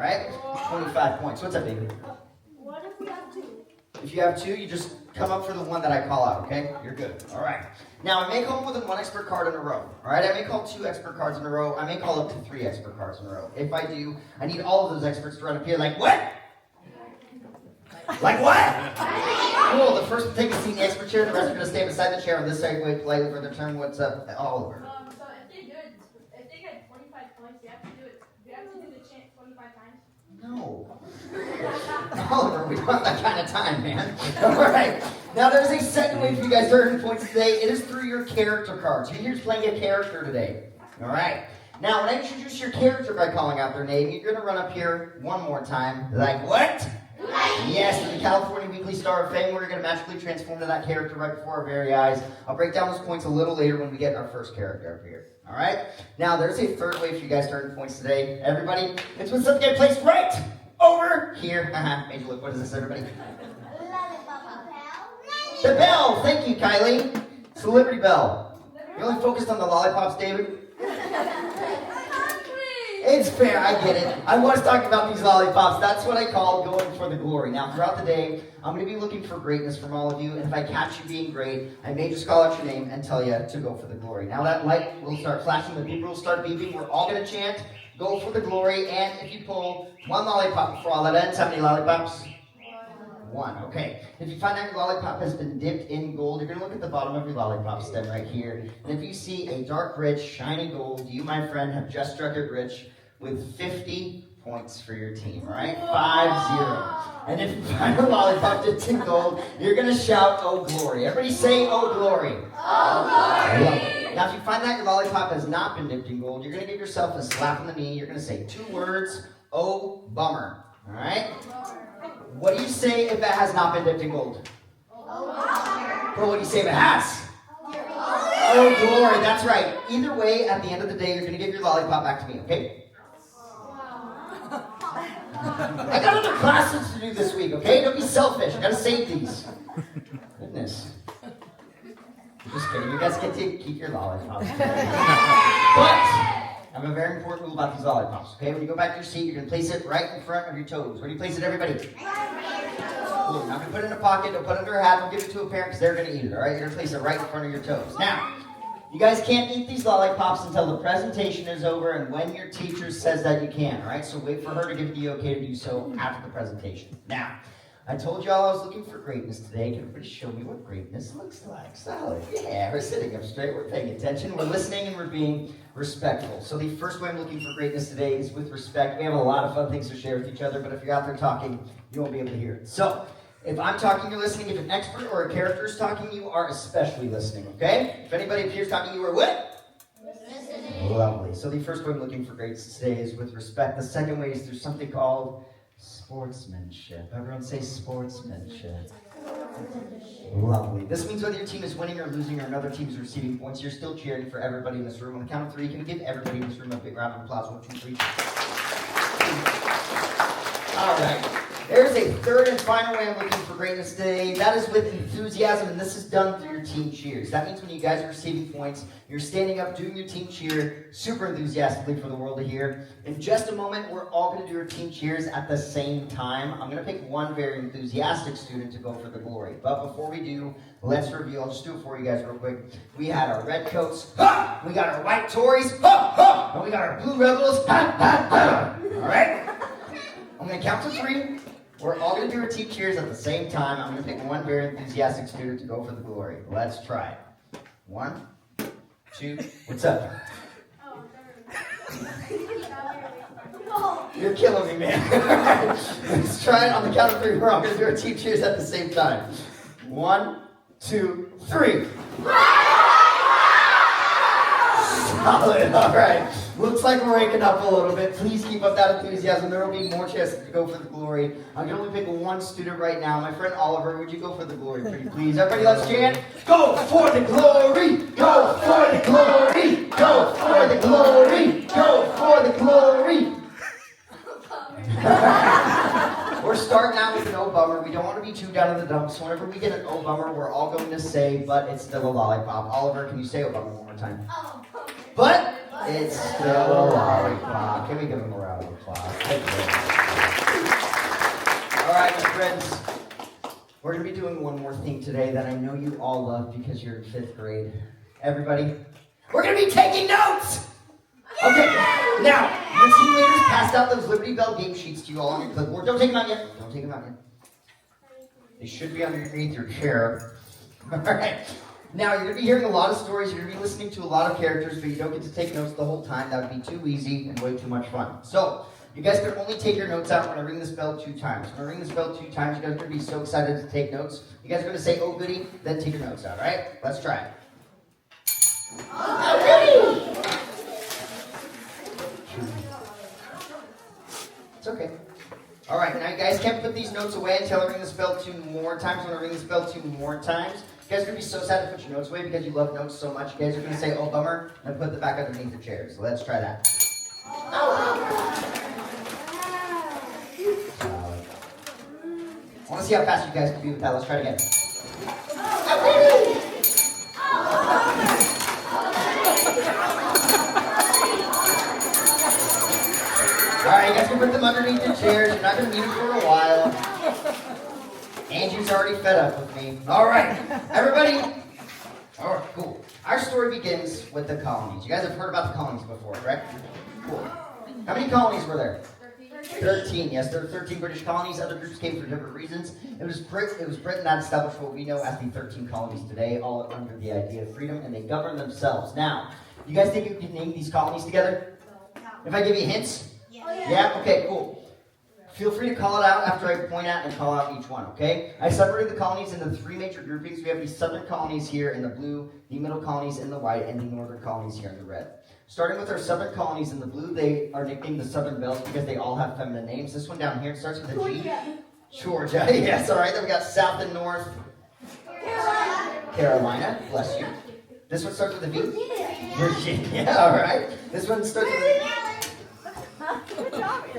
right? 25 points. What's up, David? What if we have two? If you have two, you just come up for the one that I call out, okay? You're good. All right. Now, I may call more than one expert card in a row. All right? I may call 2 expert cards in a row. I may call up to 3 expert cards in a row. If I do, I need all of those experts to run up here like, what? Like what? Cool. The first one take a seat in the expert chair. The rest are going to stay beside the chair on this side. Wait politely for their turn. What's up, Oliver? So if they get 25 points, you have to do it. You have to do the chant 25 times. No. Oliver, we don't have that kind of time, man. All right. Now, there's a second way for you guys to earn points today. It is through your character cards. You're here playing a character today. All right. Now, when I introduce your character by calling out their name, you're going to run up here one more time. Like, what? Yes, in the California Weekly Star of Fame, we're going to magically transform to that character right before our very eyes. I'll break down those points a little later when we get our first character up here. All right? Now, there's a third way for you guys to earn points today. Everybody, it's when something gets placed right over here. Major look, what is this, everybody? The bell. Thank you, Kylie. It's the Liberty Bell. You only focused on the lollipops, David? It's fair, I get it. I was talking about these lollipops. That's what I call going for the glory. Now, throughout the day, I'm going to be looking for greatness from all of you, and if I catch you being great, I may just call out your name and tell you to go for the glory. Now, that light will start flashing, the beeper will start beeping. We're all going to chant, go for the glory, and if you pull one lollipop before all that ends, how many lollipops? 1. Okay. If you find that your lollipop has been dipped in gold, you're going to look at the bottom of your lollipop stem right here. And if you see a dark, rich, shiny gold, you, my friend, have just struck it rich with 50 points for your team, all right? 5-0. And if you find a lollipop dipped in gold, you're going to shout, oh, glory. Everybody say, oh, glory. Oh, glory. Now, if you find that your lollipop has not been dipped in gold, you're going to give yourself a slap on the knee. You're going to say 2 words, oh, bummer, all right? What do you say if it has not been dipped in gold? Or what do you say if it has? Oh, glory, that's right. Either way, at the end of the day, you're going to give your lollipop back to me, okay? I got other classes to do this week, okay? Don't be selfish. I got to save these. Goodness. I'm just kidding. You guys get to keep your lollipops. But I have a very important rule about these lollipops, okay? When you go back to your seat, you're going to place it right in front of your toes. Where do you place it, everybody? Cool. Now, I'm going to put it in a pocket. Don't put it under a hat. Don't give it to a parent because they're going to eat it, all right? You're going to place it right in front of your toes. Now, you guys can't eat these lollipops until the presentation is over and when your teacher says that you can, all right? So wait for her to give you the okay to do so after the presentation. Now, I told y'all I was looking for greatness today. Can everybody show me what greatness looks like? Solid. Yeah, we're sitting up straight. We're paying attention. We're listening and we're being respectful. So the first way I'm looking for greatness today is with respect. We have a lot of fun things to share with each other, but if you're out there talking, you won't be able to hear it. So, if I'm talking, you're listening. If an expert or a character is talking, you are especially listening, okay? If anybody up here is talking, you are what? Listening. Lovely. So the first way I'm looking for greatness today is with respect. The second way is through something called sportsmanship. Everyone say sportsmanship. Lovely. This means whether your team is winning or losing or another team is receiving points, you're still cheering for everybody in this room. On the count of 3, can we give everybody in this room a big round of applause? 1, 2, 3. All right. There's a third and final way I'm looking for greatness today. That is with enthusiasm, and this is done through your team cheers. That means when you guys are receiving points, you're standing up, doing your team cheer, super enthusiastically for the world to hear. In just a moment, we're all going to do our team cheers at the same time. I'm going to pick one very enthusiastic student to go for the glory. But before we do, let's review. I'll just do it for you guys real quick. We had our red coats, ha! We got our white Tories, ha! Ha! And we got our blue rebels, ha! Ha! Ha! All right? I'm going to count to 3. We're all going to do our team cheers at the same time. I'm going to pick one very enthusiastic student to go for the glory. Let's try it. 1, 2, what's up? You're killing me, man. Let's try it on the count of 3. We're all going to do our team cheers at the same time. 1, 2, 3. Solid, all right. Looks like we're waking up a little bit. Please keep up that enthusiasm. There will be more chances to go for the glory. I can only pick one student right now. My friend Oliver, would you go for the glory, pretty please? Everybody, let's chant. Go for the glory! Go for the glory! Go for the glory! Go for the glory! We're starting out with an oh bummer. We don't want to be too down in the dumps. So whenever we get an oh bummer, we're all going to say, but it's still a lollipop. Oliver, can you say oh bummer one more time? But it's still a lollipop. Can we give him a round of applause? friends, we're going to be doing one more thing today that I know you all love because you're in 5th grade. Everybody, we're going to be taking notes! Okay, now, your team leaders passed out those Liberty Bell game sheets to you all on your clipboard. Don't take them out yet. Don't take them out yet. They should be underneath your chair. All right. Now, you're going to be hearing a lot of stories. You're going to be listening to a lot of characters, but you don't get to take notes the whole time. That would be too easy and way too much fun. So, you guys can only take your notes out when I ring this bell 2 times. When I ring this bell 2 times, you guys are going to be so excited to take notes. You guys are going to say, oh, goody, then take your notes out, all right? Let's try it. Oh, goody! It's okay. All right, now you guys can't put these notes away until I ring this bell 2 more times. When I ring this bell 2 more times, you guys are going to be so sad to put your notes away because you love notes so much. You guys are going to say, oh, bummer, and put them back underneath the chairs. So let's try that. I want to see how fast you guys can be with that. Let's try it again. Alright, you guys can put them underneath the chairs. You're not going to need them for a while. Angie's already fed up with me. Alright, everybody. Alright, cool. Our story begins with the colonies. You guys have heard about the colonies before, correct? Cool. How many colonies were there? 13, yes, there were 13 British colonies. Other groups came for different reasons. It was Britain that established what we know as the 13 colonies today, all under the idea of freedom, and they govern themselves. Now, you guys think you can name these colonies together? If I give you hints? Yeah? Okay, cool. Feel free to call it out after I point out and call out each one, okay? I separated the colonies into 3 major groupings. We have these southern colonies here in the blue, the middle colonies in the white, and the northern colonies here in the red. Starting with our southern colonies in the blue, they are nicknamed the Southern Bells because they all have feminine names. This one down here starts with a G. Georgia. Yes, all right. Then we got South and North. Carolina. Bless you. This one starts with a V. Virginia. All right. This one starts with a...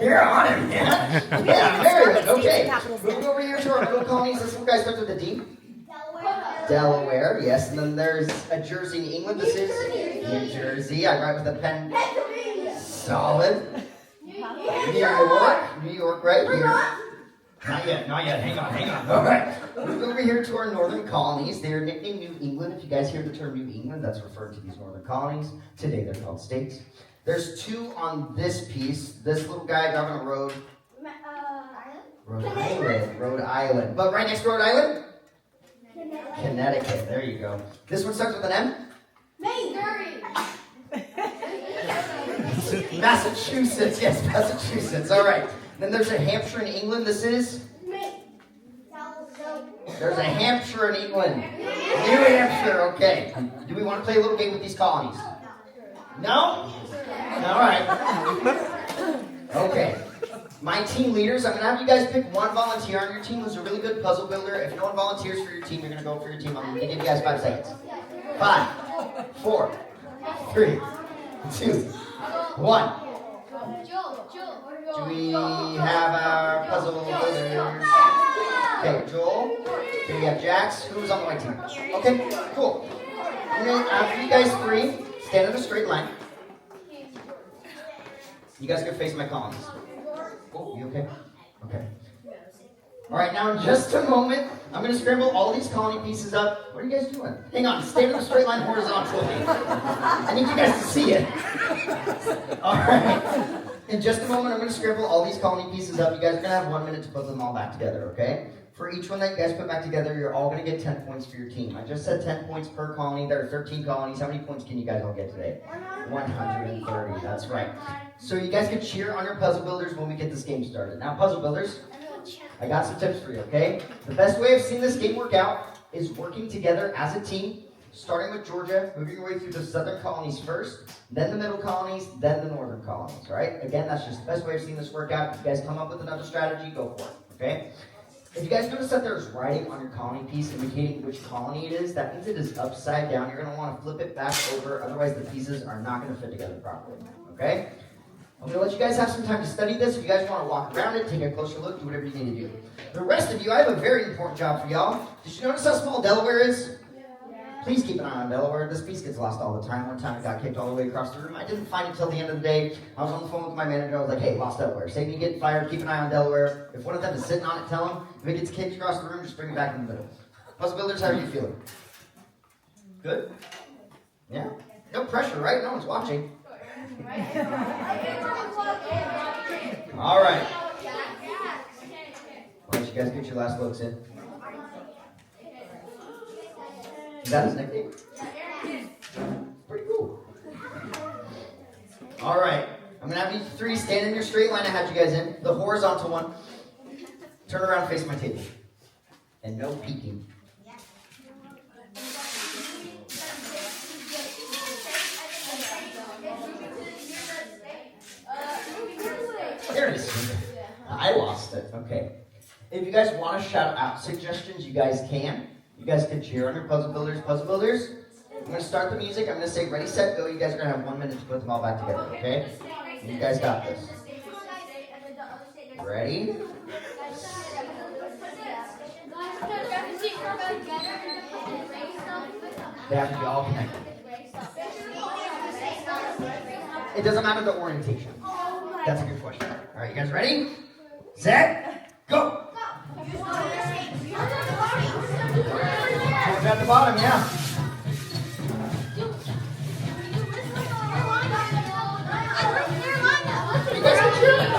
You're on it, man. Yeah, very good. Okay. Moving over here to our middle colonies. This one guy starts with a D. Delaware, yes. And then there's a Jersey in England. This is New Jersey. I write with a pen. Solid. New York, right here. Not yet. Hang on. All right. Moving over here to our northern colonies. They're nicknamed New England. If you guys hear the term New England, that's referring to these northern colonies. Today they're called states. There's 2 on this piece. This little guy driving a road. Rhode Island. But right next to Rhode Island? Connecticut. There you go. This one starts with an M? Massachusetts. Yes, Massachusetts. All right. Then there's a Hampshire in England. This is? There's a Hampshire in England. New Hampshire. Okay. Do we want to play a little game with these colonies? No? All right. Okay. My team leaders, I'm going to have you guys pick one volunteer on your team who's a really good puzzle builder. If no one volunteers for your team, you're going to go for your team. I'm going to give you guys 5 seconds. 5, 4, 3, 2, 1. Do we have our puzzle builders? Okay, Joel. Do we have Jax? Who's on the white team? Okay, cool. And then after you guys 3, stand in a straight line. You guys can face my colonies. Oh, you okay? Okay. All right, now in just a moment, I'm going to scramble all these colony pieces up. What are you guys doing? Hang on, stand in a straight line horizontally. I need you guys to see it. All right. In just a moment, I'm going to scramble all these colony pieces up. You guys are going to have 1 minute to put them all back together, okay? For each one that you guys put back together, you're all going to get 10 points for your team. I just said 10 points per colony. There are 13 colonies. How many points can you guys all get today? 130. That's right. So you guys can cheer on your puzzle builders when we get this game started. Now, puzzle builders, I got some tips for you, okay? The best way I've seen this game work out is working together as a team, starting with Georgia, moving your way through the southern colonies first, then the middle colonies, then the northern colonies, right? Again, that's just the best way I've seen this work out. If you guys come up with another strategy, go for it, okay? If you guys notice that there's writing on your colony piece indicating which colony it is, that means it is upside down. You're going to want to flip it back over, otherwise the pieces are not going to fit together properly, okay? I'm going to let you guys have some time to study this. If you guys want to walk around it, take a closer look, do whatever you need to do. The rest of you, I have a very important job for y'all. Did you notice how small Delaware is? Please keep an eye on Delaware. This piece gets lost all the time. One time it got kicked all the way across the room. I didn't find it till the end of the day. I was on the phone with my manager. I was like, hey, lost Delaware. Say me getting fired, keep an eye on Delaware. If one of them is sitting on it, tell them. If it gets kicked across the room, just bring it back in the middle. Puzzle builders, how are you feeling? Good? Yeah? No pressure, right? No one's watching. All right. Why don't you guys get your last looks in? Is that his nickname? Pretty cool. All right. I'm going to have you three stand in your straight line I had you guys in. The horizontal one. Turn around and face my table. And no peeking. There it is. I lost it. Okay. If you guys want to shout out suggestions, you guys can. You guys can cheer on your puzzle builders. Puzzle builders, I'm going to start the music. I'm going to say ready, set, go. You guys are going to have 1 minute to put them all back together, okay? You guys got this. Ready? They have to be all connected. It doesn't matter the orientation. That's a good question. All right, you guys ready? Set, go. At the bottom, yeah. You guys are cheering.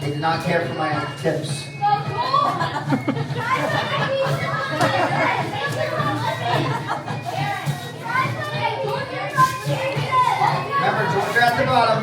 They did not care for my tips. Remember, Georgia at the bottom.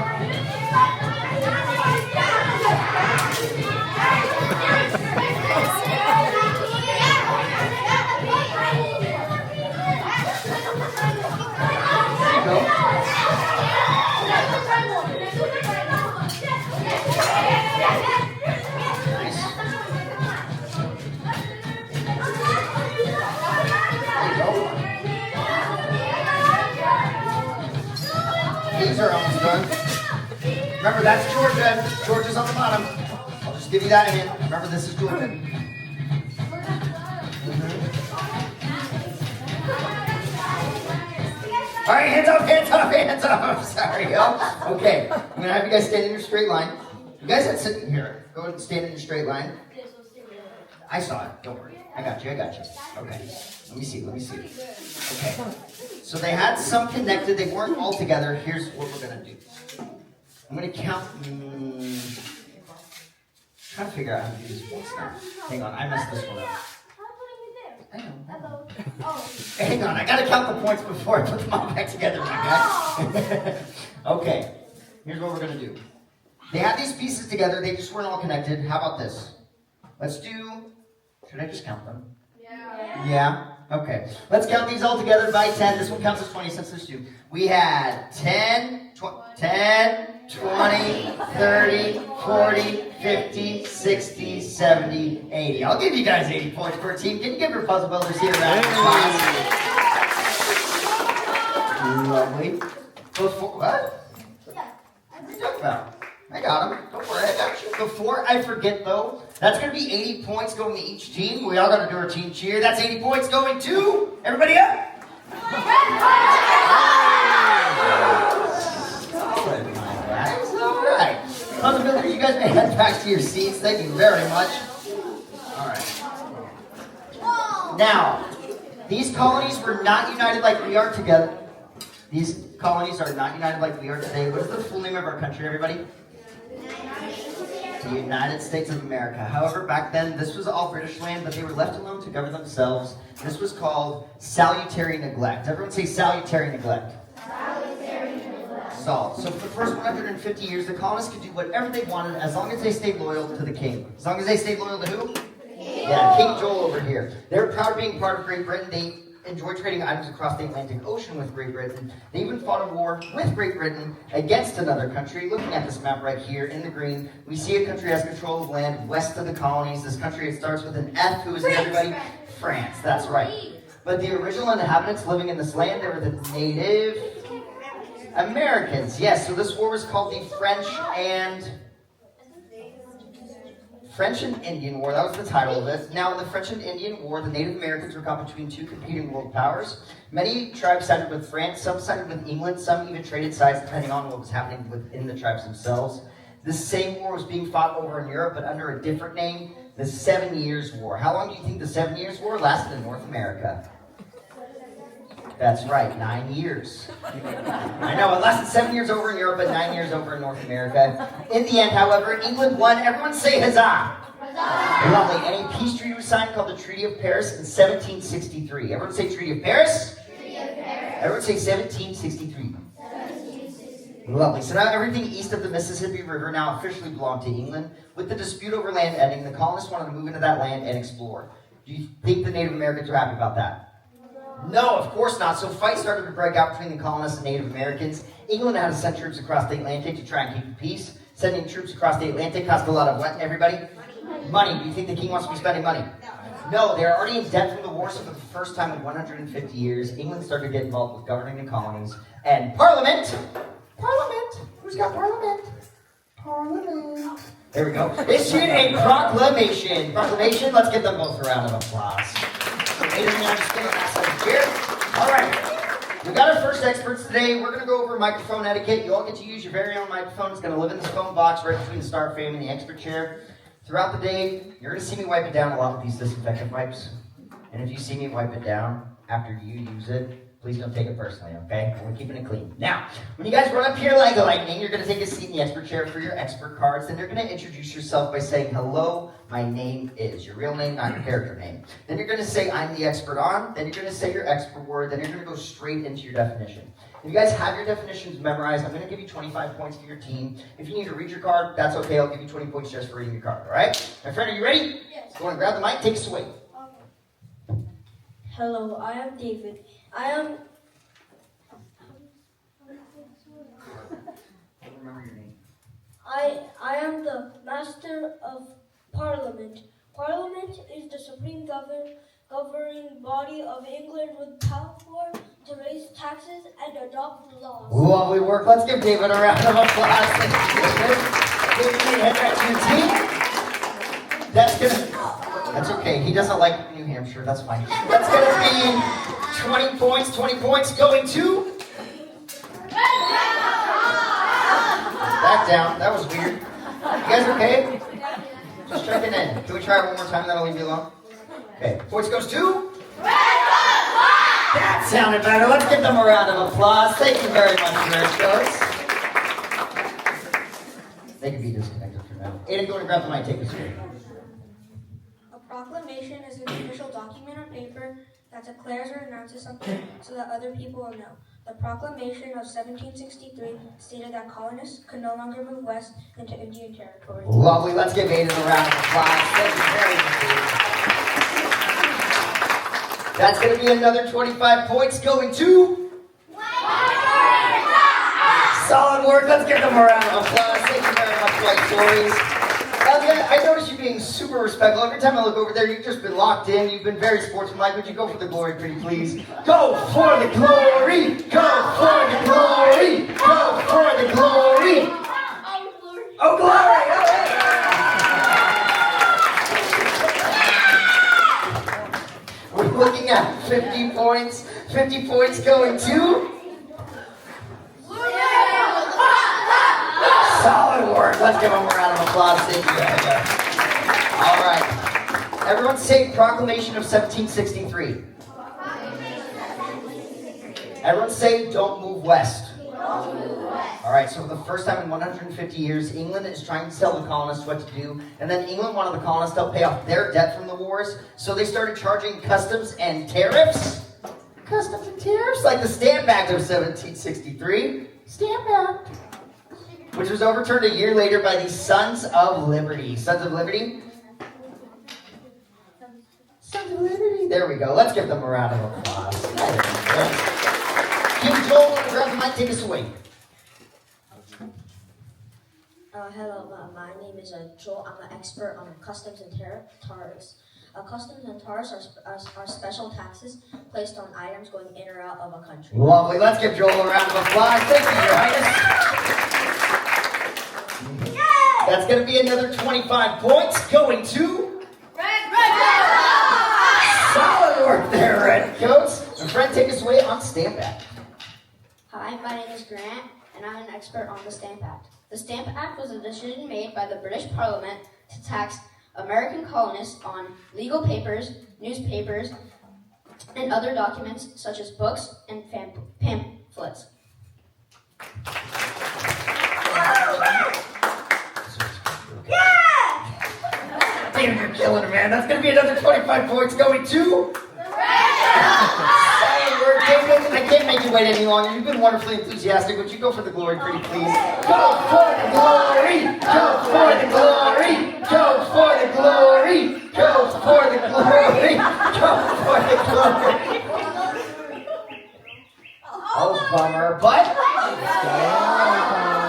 These are almost done. Remember, that's Georgia. Georgia's on the bottom. I'll just give you that hint. Remember, this is Georgia. All right, hands up, hands up, hands up. Sorry, y'all. Okay, I'm going to have you guys stand in your straight line. You guys that sit here, go ahead and stand in your straight line. I saw it. Don't worry. I got you. Okay. Let me see. Okay. So they had some connected. They weren't all together. Here's what we're going to do. I'm going to count. Trying to figure out how to do this once now. Hang on. I messed this one up. Hang on. I got to count the points before I put them all back together, my guy. Okay. Here's what we're going to do. They had these pieces together. They just weren't all connected. How about this? Let's do... Should I just count them? Yeah? Okay. Let's count these all together by 10. This one counts as 20 since there's 2. We had 10, 10, 20, 30, 40, 50, 60, 70, 80. I'll give you guys 80 points per team. Can you give your puzzle builders here a round of applause? Lovely. Those 4, what? What are you talking about? I got them. Don't worry, I got you. Before I forget, though, that's going to be 80 points going to each team. We all got to do our team cheer. That's 80 points going to... Everybody up? Solid, my guys. All right. Puzzle builder, you guys may head back to your seats. Thank you very much. All right. Now, these colonies were not united like we are together. These colonies are not united like we are today. What is the full name of our country, everybody? The United States of America. However, back then, this was all British land, but they were left alone to govern themselves. This was called salutary neglect. Everyone say salutary neglect. Salutary neglect. So for the first 150 years, the colonists could do whatever they wanted as long as they stayed loyal to the king. As long as they stayed loyal to who? Yeah, King Joel over here. They were proud of being part of Great Britain. They enjoyed trading items across the Atlantic Ocean with Great Britain. They even fought a war with Great Britain against another country. Looking at this map right here in the green, we see a country has control of land west of the colonies. This country, it starts with an F. Who is it, everybody? France, that's right. But the original inhabitants living in this land, they were the Native Americans. Yes, so this war was called the French and French and Indian War, that was the title of it. Now, in the French and Indian War, the Native Americans were caught between two competing world powers. Many tribes sided with France, some sided with England, some even traded sides depending on what was happening within the tribes themselves. This same war was being fought over in Europe, but under a different name, the 7 Years' War. How long do you think the 7 Years' War lasted in North America? That's right, 9 years. I know, it lasted 7 years over in Europe, but 9 years over in North America. In the end, however, England won. Everyone say huzzah! Huzzah! Lovely. And a peace treaty was signed called the Treaty of Paris in 1763. Everyone say Treaty of Paris? Treaty of Paris. Everyone say 1763. Lovely. So now everything east of the Mississippi River now officially belonged to England. With the dispute over land ending, the colonists wanted to move into that land and explore. Do you think the Native Americans are happy about that? No, of course not. So fights started to break out between the colonists and Native Americans. England had to send troops across the Atlantic to try and keep the peace. Sending troops across the Atlantic cost a lot of what, everybody? Money. Do you think the king wants to be spending money? No, they're already in debt from the war, so for the first time in 150 years, England started to get involved with governing the colonies. And Parliament! Parliament! Who's got Parliament? Parliament. There we go. Issued a proclamation. Proclamation, let's give them both a round of applause. All right, we got our first experts today. We're going to go over microphone etiquette. You all get to use your very own microphone. It's going to live in this phone box right between the star frame and the expert chair. Throughout the day, you're going to see me wipe it down a lot with these disinfectant wipes. And if you see me wipe it down after you use it, please don't take it personally, okay? We're keeping it clean. Now, when you guys run up here like lightning, you're going to take a seat in the expert chair for your expert cards. Then you're going to introduce yourself by saying, hello, my name is. Your real name, not your character name. Then you're going to say, I'm the expert on. Then you're going to say your expert word. Then you're going to go straight into your definition. If you guys have your definitions memorized, I'm going to give you 25 points for your team. If you need to read your card, that's okay. I'll give you 20 points just for reading your card, all right? My friend, are you ready? Yes. Go and grab the mic. Take us away. Okay. Hello, I am David. I Remember your name. am the Master of Parliament. Parliament is the supreme governing body of England with power to raise taxes and adopt laws. Lovely work. Let's give David a round of applause. Thank you, David. David, head back to your team. That's okay. He doesn't like New Hampshire. That's fine. That's going to be 20 points. 20 points going to... Back down. That was weird. You guys okay? Just checking in. Can we try it one more time, then I'll leave you alone? Okay. Points goes to... That sounded better. Let's give them a round of applause. Thank you very much, Red Coats. They can be disconnected for now. Aiden, go and grab the mic. Take us through. A proclamation is an official document on paper that declares or announces something so that other people will know. The Proclamation of 1763 stated that colonists could no longer move west into Indian Territory. Lovely. Let's give Aiden a round of applause. Thank you very much. That's going to be another 25 points going to... Solid work. Let's give them a round of applause. Thank you very much, White Tories. I noticed you being super respectful. Every time I look over there, you've just been locked in. You've been very sportsmanlike. Would you go for the glory, pretty please? Go for the glory! Go for the glory! Go for the glory! Oh, glory! All right. We're looking at 50 points. 50 points going to... Solid work. Let's give them a round of applause. Thank you, guys. All right. Everyone say Proclamation of 1763. Everyone say don't move west. All right, so for the first time in 150 years, England is trying to tell the colonists what to do, and then England wanted the colonists to pay off their debt from the wars, so they started charging customs and tariffs. Customs and tariffs, like the Stamp Act of 1763. Stamp Act. Which was overturned a year later by the Sons of Liberty. Sons of Liberty? Sons of Liberty. There we go. Let's give them a round of applause. King Joel, grab the mic, take us away. Hello, my name is Joel. I'm an expert on customs and tariffs. Customs and tariffs are special taxes placed on items going in or out of a country. Lovely. Let's give Joel a round of applause. Thank you, Your Highness. That's going to be another 25 points going to... Solid work there, Redcoats. And Fred, take us away on Stamp Act. Hi, my name is Grant, and I'm an expert on the Stamp Act. The Stamp Act was a decision made by the British Parliament to tax American colonists on legal papers, newspapers, and other documents such as books and pamphlets. Damn, you're killing it, man. That's going to be another 25 points going to... Solid work, David. I can't make you wait any longer. You've been wonderfully enthusiastic. Would you go for the glory, pretty please? Go for the glory! Go for the glory! Go for the glory! Go for the glory! Go for the glory! Oh, bummer, but...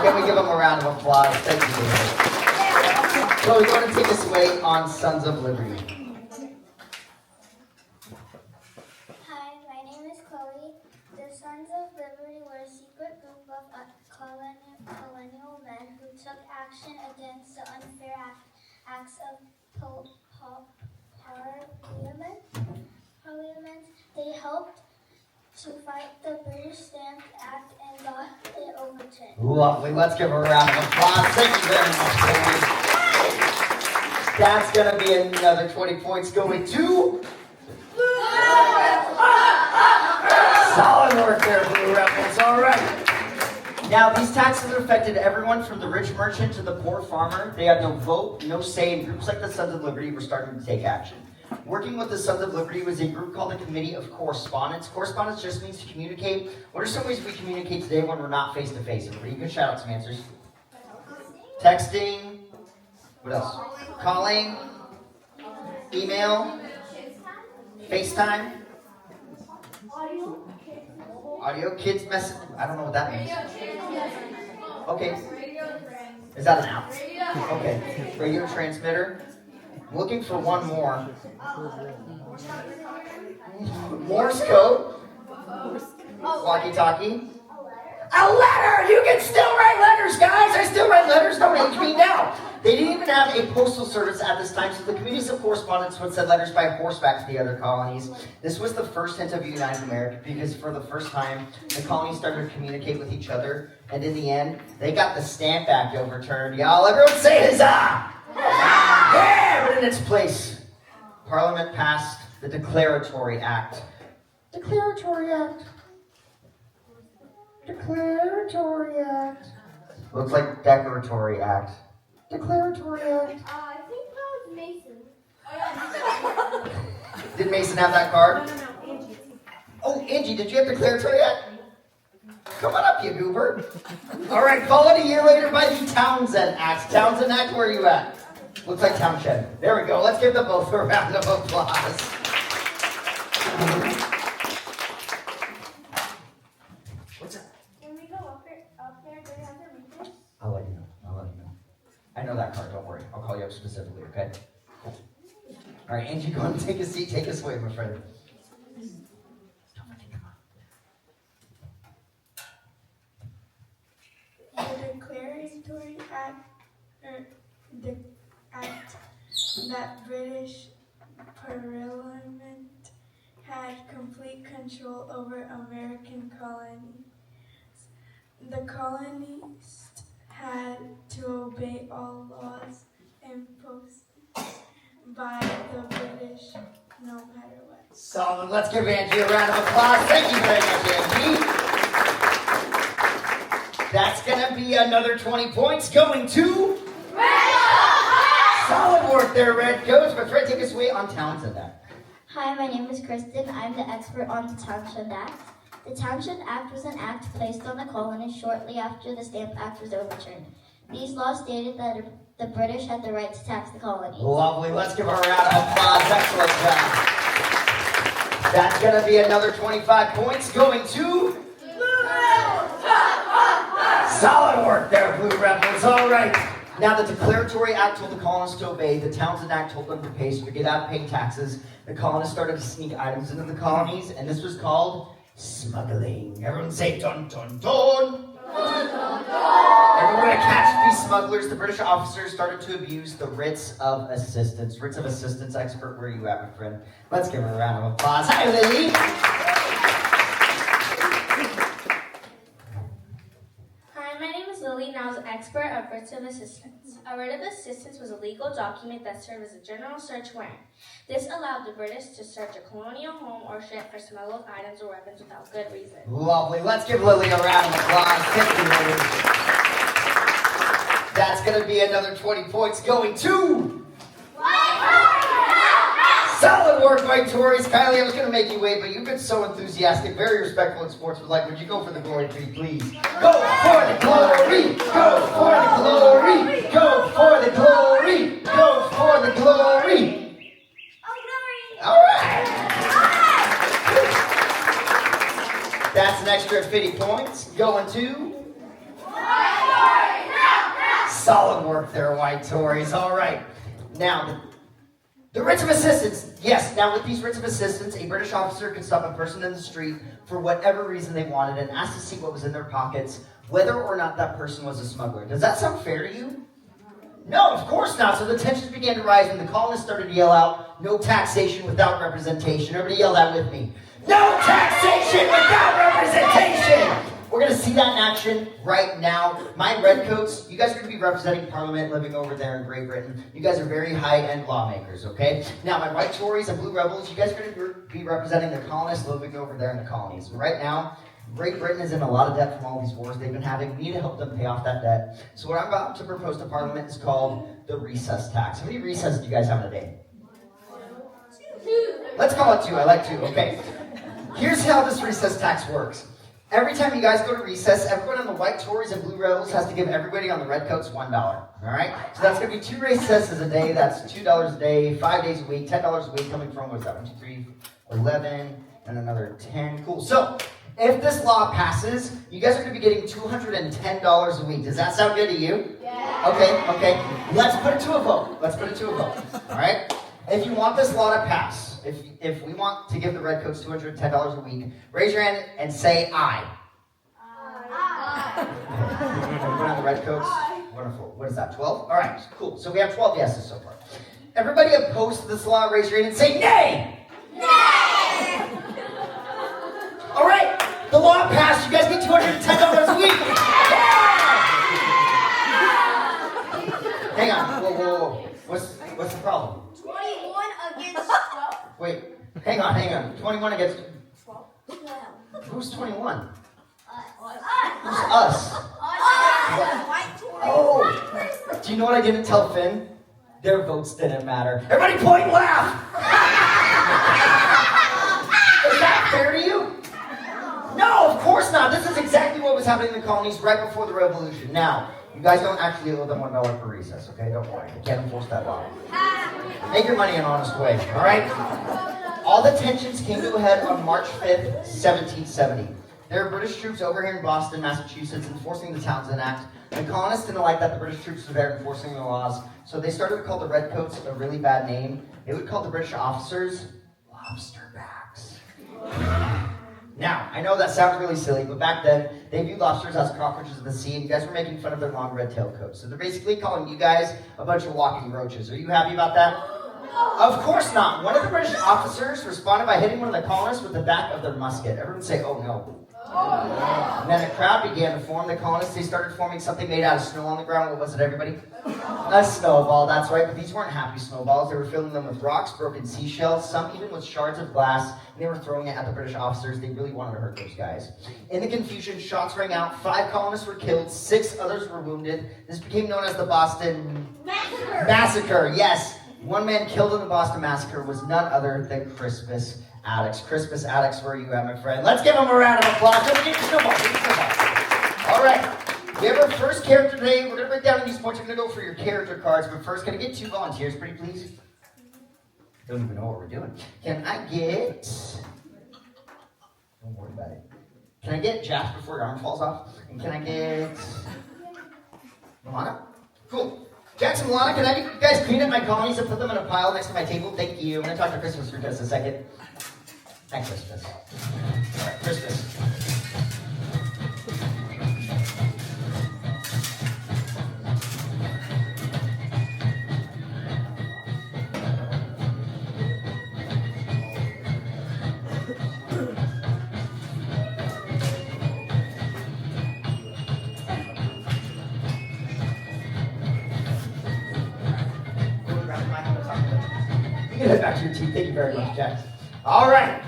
Can we give him a round of applause? Thank you, David. So we're going to take us away on Sons of Liberty. Hi, my name is Chloe. The Sons of Liberty were a secret group of colonial men who took action against the unfair acts of Parliament. They helped to fight the British Stamp Act and got it overturned. Lovely. Let's give her a round of applause. Thank you very much, Chloe. That's going to be another 20 points going to... Solid work there, Blue Rebels. All right. Now, these taxes affected everyone from the rich merchant to the poor farmer. They had no vote, no say, and groups like the Sons of Liberty were starting to take action. Working with the Sons of Liberty was a group called the Committee of Correspondence. Correspondence just means to communicate. What are some ways we communicate today when we're not face-to-face? Everybody, you can shout out some answers. Texting. What else? Calling. Email. FaceTime. Audio. Kids message. I don't know what that means. Okay. Is that an app? Okay. Radio transmitter. I'm looking for one more. Morse code. Walkie-talkie. A letter! You can still write letters, guys! I still write letters, don't age me now. They didn't even have a postal service at this time, so the committees of correspondence would send letters by horseback to the other colonies. This was the first hint of United America, because for the first time, the colonies started to communicate with each other, and in the end, they got the Stamp Act overturned. Y'all, everyone say huzzah! Yeah! But in its place, Parliament passed the Declaratory Act. Declaratory Act. Declaratory Act. Looks like Declaratory Act. Declaratory Act. I think that was Mason. Did Mason have that card? No, Angie. Oh, Angie, did you have Declaratory Act? Come on up, you goober. All right, followed a year later by the Townsend Act. Townsend Act, where are you at? Looks like Townshend. There we go. Let's give them both a round of applause. What's that? Can we go up there? Do they have their meetings? I'll let you know. I know that card. Don't worry. I'll call you up specifically, okay? Cool. All right, Angie, go and take a seat. Take us away, my friend. The Declaratory Act, the act that British Parliament had complete control over American colonies. The colonies had to obey all laws imposed by the British, no matter what. Solid. Let's give Angie a round of applause. Thank you very much, Angie. That's going to be another 20 points going to... Solid work there, Redcoats. But Fred, take us away on Townsend Act. Hi, my name is Kristen. I'm the expert on the Townshend Act. The Townshend Act was an act placed on the colonies shortly after the Stamp Act was overturned. These laws stated that the British had the right to tax the colonies. Lovely. Let's give her a round of applause. Excellent job. That's going to be another 25 points going to... Solid work there, Blue Rebels. All right. Now, the Declaratory Act told the colonists to obey. The Townsend Act told them to pay, so to get out of paying taxes. The colonists started to sneak items into the colonies, and this was called smuggling. Everyone say dun dun dun. Dun dun dun. In order to catch these smugglers, the British officers started to abuse the writs of assistance. Writs of assistance expert, where are you at, my friend? Let's give her a round of applause. Hi, Lily. Hi, my name is Lily, and I was an expert of writs of assistance. A writ of assistance was a legal document that served as a general search warrant. This allowed the British to search a colonial home or ship for smuggled items or weapons without good reason. Lovely. Let's give Lily a round of applause. Thank you, Lily. That's going to be another 20 points going to... Solid work, White Tories. Kylie, I was going to make you wait, but you've been so enthusiastic, very respectful in sportsmanlike. Would you go for the glory tree, please? Go for the glory! Go for the glory! Go for the glory! Go for the glory! All right! That's an extra 50 points. Going to... Solid work there, White Tories. All right. Now, the writs of assistance. Yes, now with these writs of assistance, a British officer could stop a person in the street for whatever reason they wanted and ask to see what was in their pockets, whether or not that person was a smuggler. Does that sound fair to you? No, of course not. So the tensions began to rise and the colonists started to yell out, "No taxation without representation." Everybody yell that with me. No taxation without representation! We're going to see that in action right now. My redcoats, you guys are going to be representing Parliament living over there in Great Britain. You guys are very high-end lawmakers, okay? Now, my white Tories and blue rebels, you guys are going to be representing the colonists living over there in the colonies. Right now, Great Britain is in a lot of debt from all these wars they've been having. We need to help them pay off that debt. So what I'm about to propose to Parliament is called the recess tax. How many recesses do you guys have in a day? Let's call it 2. I like 2. Okay. Here's how this recess tax works. Every time you guys go to recess, everyone on the white Tories and blue rebels has to give everybody on the redcoats $1. All right? So that's going to be 2 recesses a day. That's $2 a day, 5 days a week, $10 a week coming from, what's that? 1, 2, 3, 11, and another 10. Cool. So if this law passes, you guys are going to be getting $210 a week. Does that sound good to you? Yeah. Okay. Let's put it to a vote. All right? If you want this law to pass, if we want to give the redcoats $210 a week, raise your hand and say aye. Everyone on the redcoats? Wonderful. What is that, 12? All right, cool. So we have 12 yeses so far. Everybody opposed to this law, raise your hand and say nay. Nay! All right, the law passed. You guys get $210 a week. Hang on. Whoa. What's the problem? 21 against 12. Wait, hang on. 21 against 12. Who's 21? Who's us? Oh, do you know what I didn't tell Finn? Their votes didn't matter. Everybody point and laugh! Is that fair to you? No, of course not. This is exactly what was happening in the colonies right before the revolution. Now, you guys don't actually owe them $1 per recess, okay? Don't worry. I can't enforce that law. Make your money an honest way, all right? All the tensions came to a head on March 5th, 1770. There were British troops over here in Boston, Massachusetts, enforcing the Townshend Act. The colonists didn't like that the British troops were there enforcing the laws, so they started to call the redcoats a really bad name. They would call the British officers lobsterbacks. Now, I know that sounds really silly, but back then, they viewed lobsters as cockroaches of the sea, and you guys were making fun of their long red tail coats. So they're basically calling you guys a bunch of walking roaches. Are you happy about that? Of course not. One of the British officers responded by hitting one of the colonists with the back of their musket. Everyone say, "Oh no." And then a crowd began to form. The colonists, they started forming something made out of snow on the ground. What was it, everybody? A snowball, that's right. But these weren't happy snowballs. They were filling them with rocks, broken seashells, some even with shards of glass. And they were throwing it at the British officers. They really wanted to hurt those guys. In the confusion, shots rang out. 5 colonists were killed. 6 others were wounded. This became known as the Boston Massacre. Yes. One man killed in the Boston Massacre was none other than Crispus Attucks. Crispus Attucks, where are you at, my friend? Let's give him a round of applause. Get your snowball. All right. We have our first character today. We're going to break down these points. We're going to go for your character cards. But first, can I get 2 volunteers, pretty please? Don't even know what we're doing. Can I get... Don't worry about it. Can I get Jack before your arm falls off? And can I get... Milana? Cool. Jackson, Milana, can I get you guys clean up my colonies and put them in a pile next to my table? Thank you. I'm going to talk to Christmas for just a second. Thanks, Christmas. All right, Christmas. Thank you very much, Jackson. All right.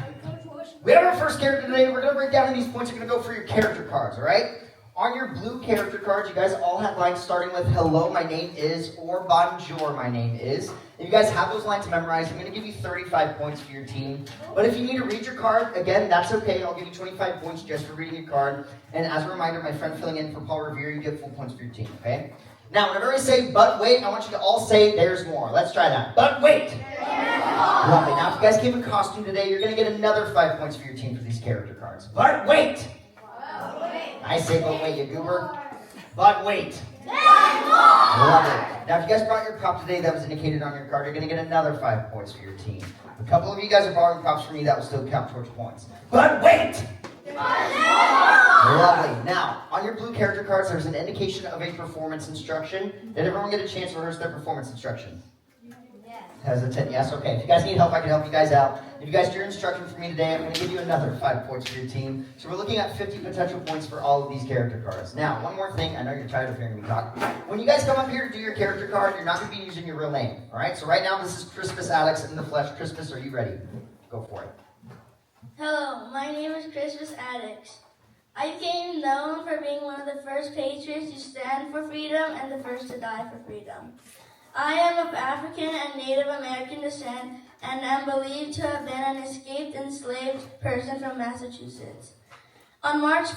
We have our first character today. We're going to break down in these points. You're going to go for your character cards, all right? On your blue character cards, you guys all have lines starting with hello, my name is, or bonjour, my name is. If you guys have those lines memorized, I'm going to give you 35 points for your team. But if you need to read your card, again, that's okay. I'll give you 25 points just for reading your card. And as a reminder, my friend filling in for Paul Revere, you get full points for your team, okay? Now, whenever I say, but wait, I want you to all say, there's more. Let's try that. But wait. Lovely. Now, if you guys came in costume today, you're going to get another 5 points for your team for these character cards. But wait. I say, but wait, you goober. But wait. Love it. Now, if you guys brought your prop today that was indicated on your card, you're going to get another 5 points for your team. A couple of you guys are borrowing props from me, that will still count towards points. But wait. Lovely. Now, on your blue character cards, there's an indication of a performance instruction. Did everyone get a chance to rehearse their performance instruction? Hesitant, yes? Okay. If you guys need help, I can help you guys out. If you guys do your instruction for me today, I'm going to give you another 5 points for your team. So we're looking at 50 potential points for all of these character cards. Now, one more thing. I know you're tired of hearing me talk. When you guys come up here to do your character card, you're not going to be using your real name. All right? So right now, this is Crispus Alex in the flesh. Crispus, are you ready? Go for it. Hello, my name is Crispus Addix. I became known for being one of the first patriots to stand for freedom and the first to die for freedom. I am of African and Native American descent and am believed to have been an escaped enslaved person from Massachusetts. On March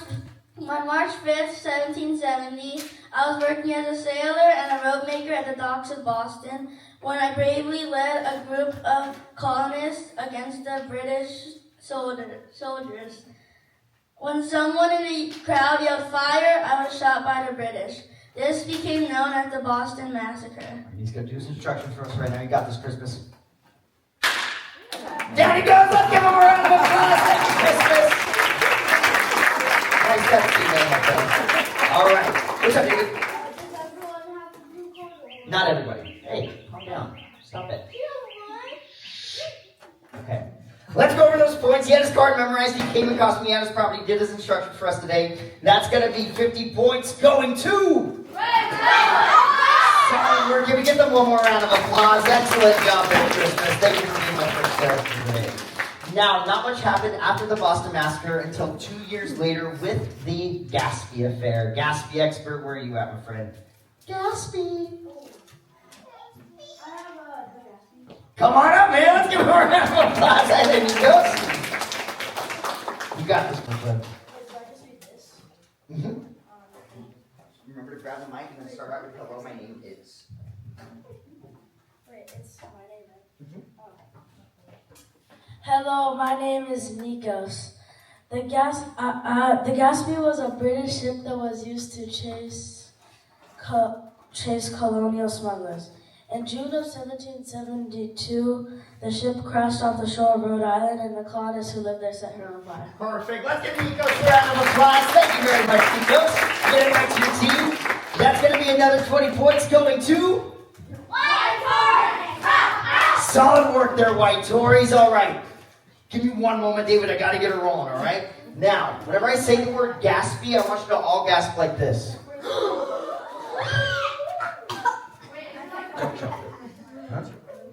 5th, 1770, I was working as a sailor and a rope maker at the docks of Boston when I bravely led a group of colonists against the British soldiers. When someone in the crowd yelled fire, I was shot by the British. This became known as the Boston Massacre. He's going to do some instruction for us right now. You got this, Crispus. Down he goes. Let's give him a round of applause. Thank you, Crispus. Nice touch, teammate, my friend. All right. What's up, David? Not everybody. Hey, calm down. Stop it. Okay. Let's go over those points. He had his card memorized. He came in costume. He had his property. Did his instruction for us today. That's going to be 50 points going to... Solid work. Can we give them one more round of applause? Excellent job there, Christmas. Thank you for being my first character today. Now, not much happened after the Boston Massacre until 2 years later with the Gaspee affair. Gaspee expert, where are you at, my friend? Gaspee. Come on up, man. Let's give him a round of applause. And there he goes. You got this, my friend. Mm-hmm. Remember to grab the mic and then start out with hello, my name is. Wait, it's my name. Mm-hmm. Hello, my name is Nikos. The Gaspee was a British ship that was used to chase colonial smugglers. In June of 1772, the ship crashed off the shore of Rhode Island, and the colonists who lived there set her on fire. Perfect. Let's give Nikos a round of applause. Thank you very much, Nikos. Get it back to your team. That's going to be another 20 points going to... Solid work there, White Tories. All right. Give me one moment, David. I got to get her rolling, all right? Now, whenever I say the word Gaspee, I want you to all gasp like this.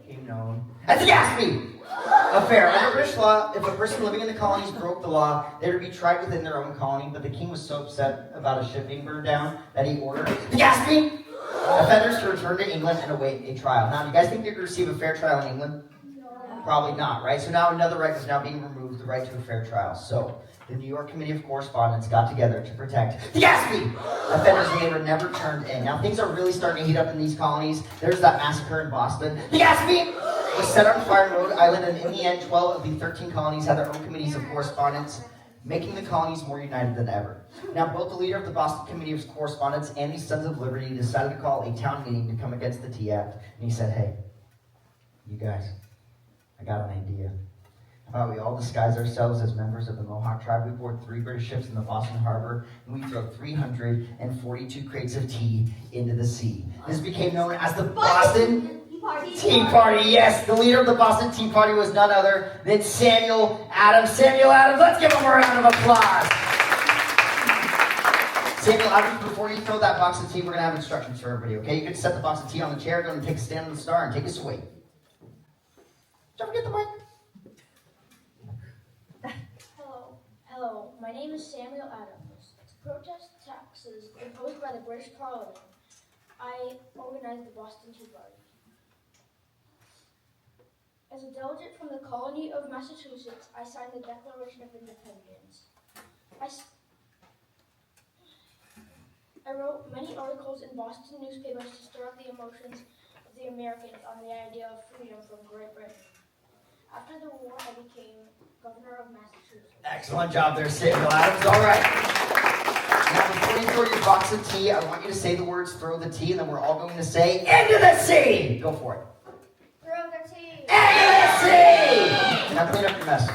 Came known as the Gaspee affair. Under British law, if a person living in the colonies broke the law, they were to be tried within their own colony, but the king was so upset about a ship being burned down that he ordered the Gaspee offenders to return to England and await a trial. Now, do you guys think they could receive a fair trial in England? Probably not, right? So now another right was now being removed, the right to a fair trial. So the New York Committee of Correspondence got together to protect the Gaspee offenders, and they were never turned in. Now things are really starting to heat up in these colonies. There's that massacre in Boston. The Gaspee was set on fire in Rhode Island, and in the end, 12 of the 13 colonies had their own committees of correspondence, making the colonies more united than ever. Now, both the leader of the Boston Committee of Correspondence and the Sons of Liberty decided to call a town meeting to come against the Tea Act, and he said, hey, you guys, I got an idea. How about we all disguise ourselves as members of the Mohawk tribe? We board 3 British ships in the Boston Harbor, and we throw 342 crates of tea into the sea. This became known as the Boston Tea Party. Yes, the leader of the Boston Tea Party was none other than Samuel Adams. Samuel Adams, let's give him a round of applause. Samuel Adams, before you throw that box of tea, we're going to have instructions for everybody, okay? You can set the box of tea on the chair, go and take a stand on the star, and take us away. Don't forget the mic. Hello, my name is Samuel Adams. To protest taxes imposed by the British Parliament, I organized the Boston Tea Party. As a delegate from the colony of Massachusetts, I signed the Declaration of Independence. I wrote many articles in Boston newspapers to stir up the emotions of the Americans on the idea of freedom from Great Britain. After the war, I became governor of Massachusetts. Excellent job there, Samuel Adams. All right. Now, before you throw your box of tea, I want you to say the words "throw the tea," and then we're all going to say "into the sea." Go for it. Throw the tea! Into the sea. Now clean up your mess.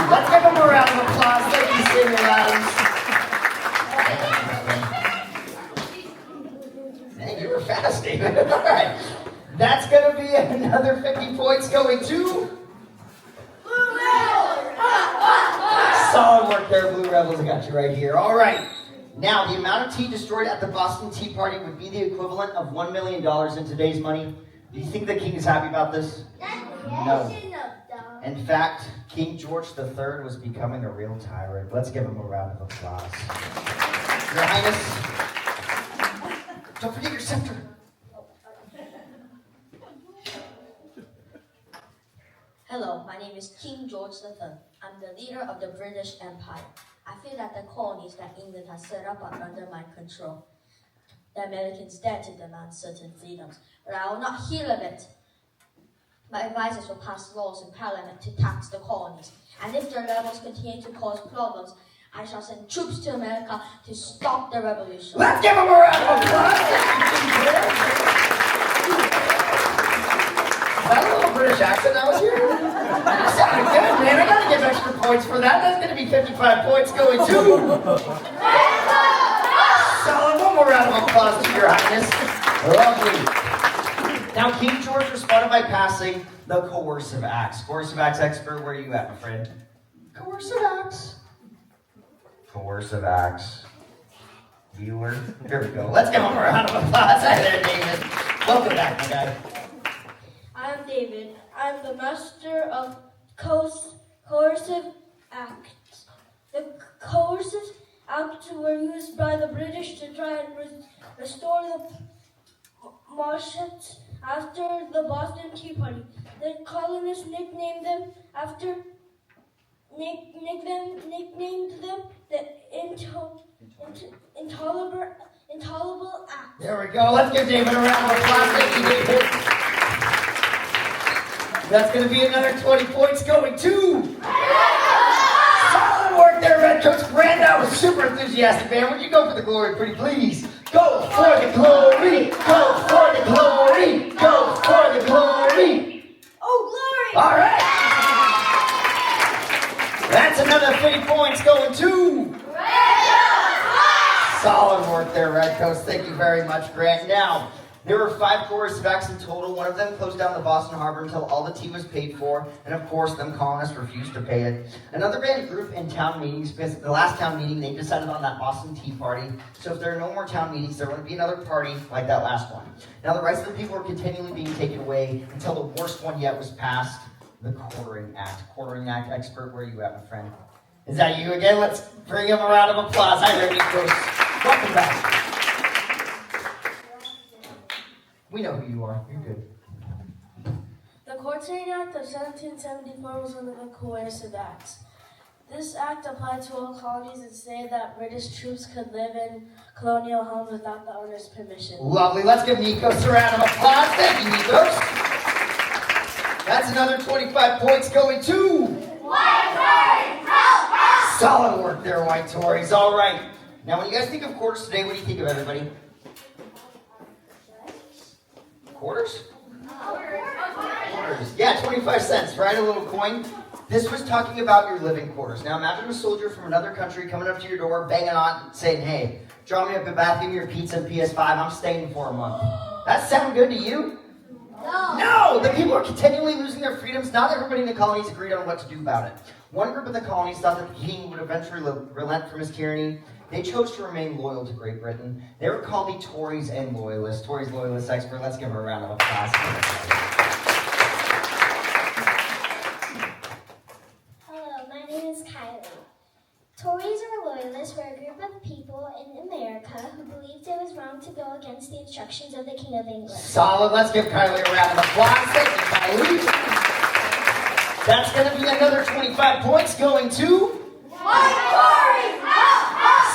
Let's give them a round of applause. Thank you, Samuel Adams. Man, you were fasting. All right. That's going to be another 50 points going to Blue Rebels. Solid work there, Blue Rebels. I got you right here. All right. Now, the amount of tea destroyed at the Boston Tea Party would be the equivalent of $1 million in today's money. Do you think the king is happy about this? No. In fact, King George III was becoming a real tyrant. Let's give him a round of applause. Your Highness, don't forget your scepter. Hello, my name is King George III. I'm the leader of the British Empire. I feel that the colonies that England has set up are under my control. The Americans dare to demand certain freedoms, but I will not hear of it. My advisors will pass laws in Parliament to tax the colonies, and if the rebels continue to cause problems, I shall send troops to America to stop the revolution. Let's give them a round of applause! Is that a little British accent that was here? That sounded good, man. I gotta give extra points for that. That's gonna be 55 points going to solid. One more round of applause to your Highness. Lovely. Now, King George responded by passing the Coercive Acts. Coercive Acts expert, where are you at, my friend? Coercive Acts. Coercive Acts. Viewer. Here we go. Let's give him a round of applause. Hi there, David. Welcome back, my guy. I'm David. I'm the master of coercive acts. The coercive acts were used by the British to try and restore the Marshalls after the Boston Tea Party. The colonists nicknamed them the Intolerable Act. There we go. Let's give David a round of applause. Thank you, David. That's going to be another 20 points going to solid work there, Red Coach Brand. That was super enthusiastic, man. Would you go for the glory, pretty please? Go for the glory. Go for the glory. Go for the glory. Oh, glory! All right. That's another 50 points going to solid work there, Red Coach. Thank you very much, Grant. Now, there were 5 coercive acts in total. One of them closed down the Boston Harbor until all the tea was paid for, and of course, them colonists refused to pay it. Another band group in town meetings, because the last town meeting, they decided on that Boston Tea Party. So if there are no more town meetings, there wouldn't be another party like that last one. Now, the rights of the people were continually being taken away until the worst one yet was passed, the Quartering Act. Quartering Act expert, where are you at, my friend? Is that you again? Let's bring him a round of applause. Hi there, Nicholas. Welcome back. We know who you are. You're good. The Quartering Act of 1774 was one of the coercive acts. This act applied to all colonies and stated that British troops could live in colonial homes without the owner's permission. Lovely. Let's give Nikos a round of applause. Thank you, Nikos. That's another 25 points going to White Tories. Solid work there, White Tories. All right. Now, when you guys think of quarters today, what do you think of, everybody? Quarters? Quarters. Yeah, 25 cents, right? A little coin. This was talking about your living quarters. Now, imagine a soldier from another country coming up to your door, banging on, saying, hey, draw me up a bath, give me your pizza and PS5, I'm staying for a month. That sound good to you? No! The people are continually losing their freedoms. Not everybody in the colonies agreed on what to do about it. One group of the colonies thought that the king would eventually relent from his tyranny. They chose to remain loyal to Great Britain. They were called the Tories and Loyalists. Tories, Loyalists expert. Let's give her a round of applause. colonies or loyalists were a group of people in America who believed it was wrong to go against the instructions of the King of England. Solid. Let's give Kylie a round of applause. Thank you, Kylie. That's going to be another 25 points going to...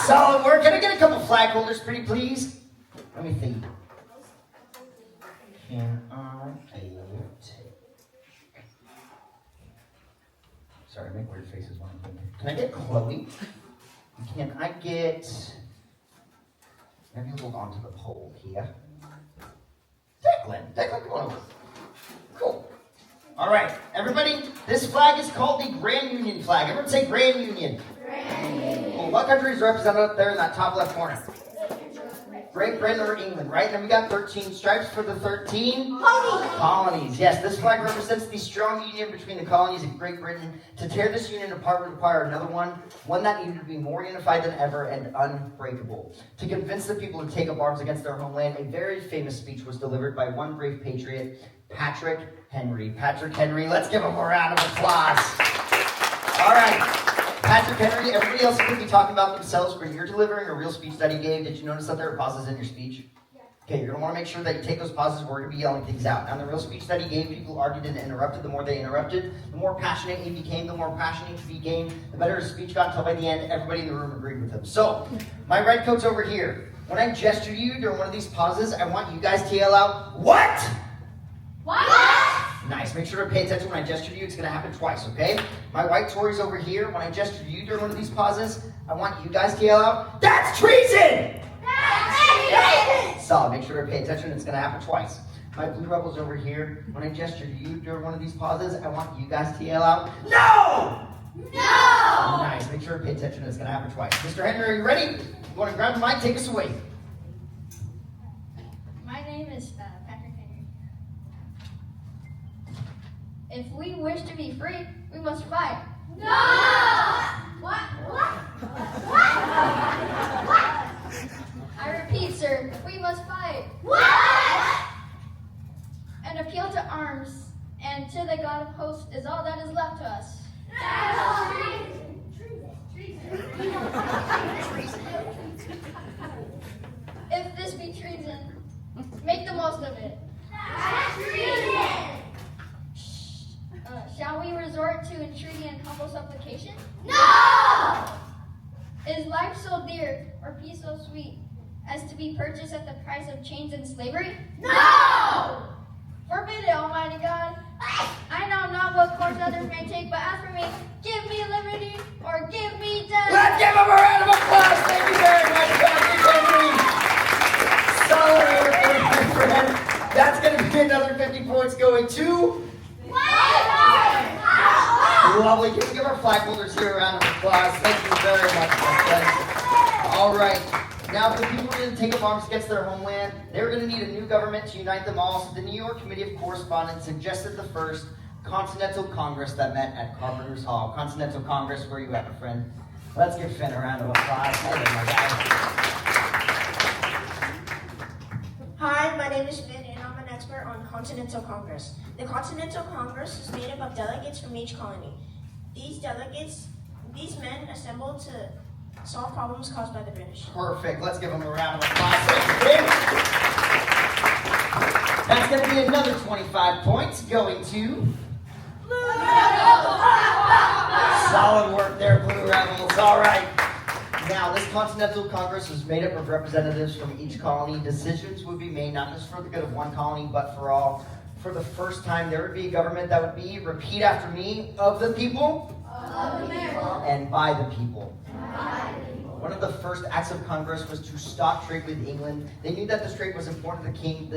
Solid work. Can I get a couple flag holders, pretty please? Let me think. Can I get... Sorry, I make weird faces when I'm thinking. Can I get Chloe? Can I get... Maybe hold on to the pole here. Declan, come on over. Cool. All right, everybody, this flag is called the Grand Union flag. Everyone say Grand Union. Grand Union. Well, what country is represented up there in that top left corner? Great Britain or England, right? And then we got 13 stripes for the 13 colonies. Yes, this flag represents the strong union between the colonies and Great Britain. To tear this union apart would require another one that needed to be more unified than ever and unbreakable. To convince the people to take up arms against their homeland, a very famous speech was delivered by one brave patriot, Patrick Henry. Patrick Henry, let's give him a round of applause. All right. Patrick Henry, everybody else could be talking about themselves, but you're delivering a real speech that he gave. Did you notice that there were pauses in your speech? Yeah. Okay, you're going to want to make sure that you take those pauses. We're going to be yelling things out. Now, in the real speech that he gave, people argued and interrupted. The more they interrupted, the more passionate he became. The more passionate he became, the better his speech got, until by the end, everybody in the room agreed with him. So, my red coat's over here. When I gesture to you during one of these pauses, I want you guys to yell out, "What?" What? Nice. Make sure to pay attention when I gesture to you. It's going to happen twice, okay? My white Tories over here. When I gesture to you during one of these pauses, I want you guys to yell out, "That's treason!" That's treason! Solid. Make sure to pay attention. It's going to happen twice. My blue rebels over here. When I gesture to you during one of these pauses, I want you guys to yell out, "No! No!" Nice. Make sure to pay attention. It's going to happen twice. Mr. Henry, are you ready? You want to grab the mic? Take us away. My name is Patrick Henry. If we wish to be free, we must fight. No! What? I repeat, sir, we must fight. What? An appeal to arms and to the God of hosts is all that is left to us. If this be treason, make the most of it. Shall we resort to entreaty and humble supplication? No! Is life so dear or peace so sweet as to be purchased at the price of chains and slavery? No! Forbid it, Almighty God. I know not what course others may take, but as for me, give me liberty or give me death. Let's give him a round of applause. Thank you very much, Patrick Henry. Solid friend. That's going to be another 50 points going to... Lovely. Can we give our flag holders here a round of applause? Thank you very much, my friends. All right. Now, if the people are going to take up arms against their homeland, they're going to need a new government to unite them all. So the New York Committee of Correspondence suggested the first Continental Congress that met at Carpenter's Hall. Continental Congress, where you at, my friend? Let's give Finn a round of applause. Hey, my guy. Hi, my name is Finn, and I'm an expert on Continental Congress. The Continental Congress is made up of delegates from each colony. These men assembled to solve problems caused by the British. Perfect. Let's give them a round of applause. That's going to be another 25 points going to... Solid work there, Blue Rebels. All right. Now, this Continental Congress was made up of representatives from each colony. Decisions would be made not just for the good of one colony, but for all. For the first time, there would be a government that would be, repeat after me, of the people, and by the people. One of the first acts of Congress was to stop trade with England. They knew that this trade was important to the king.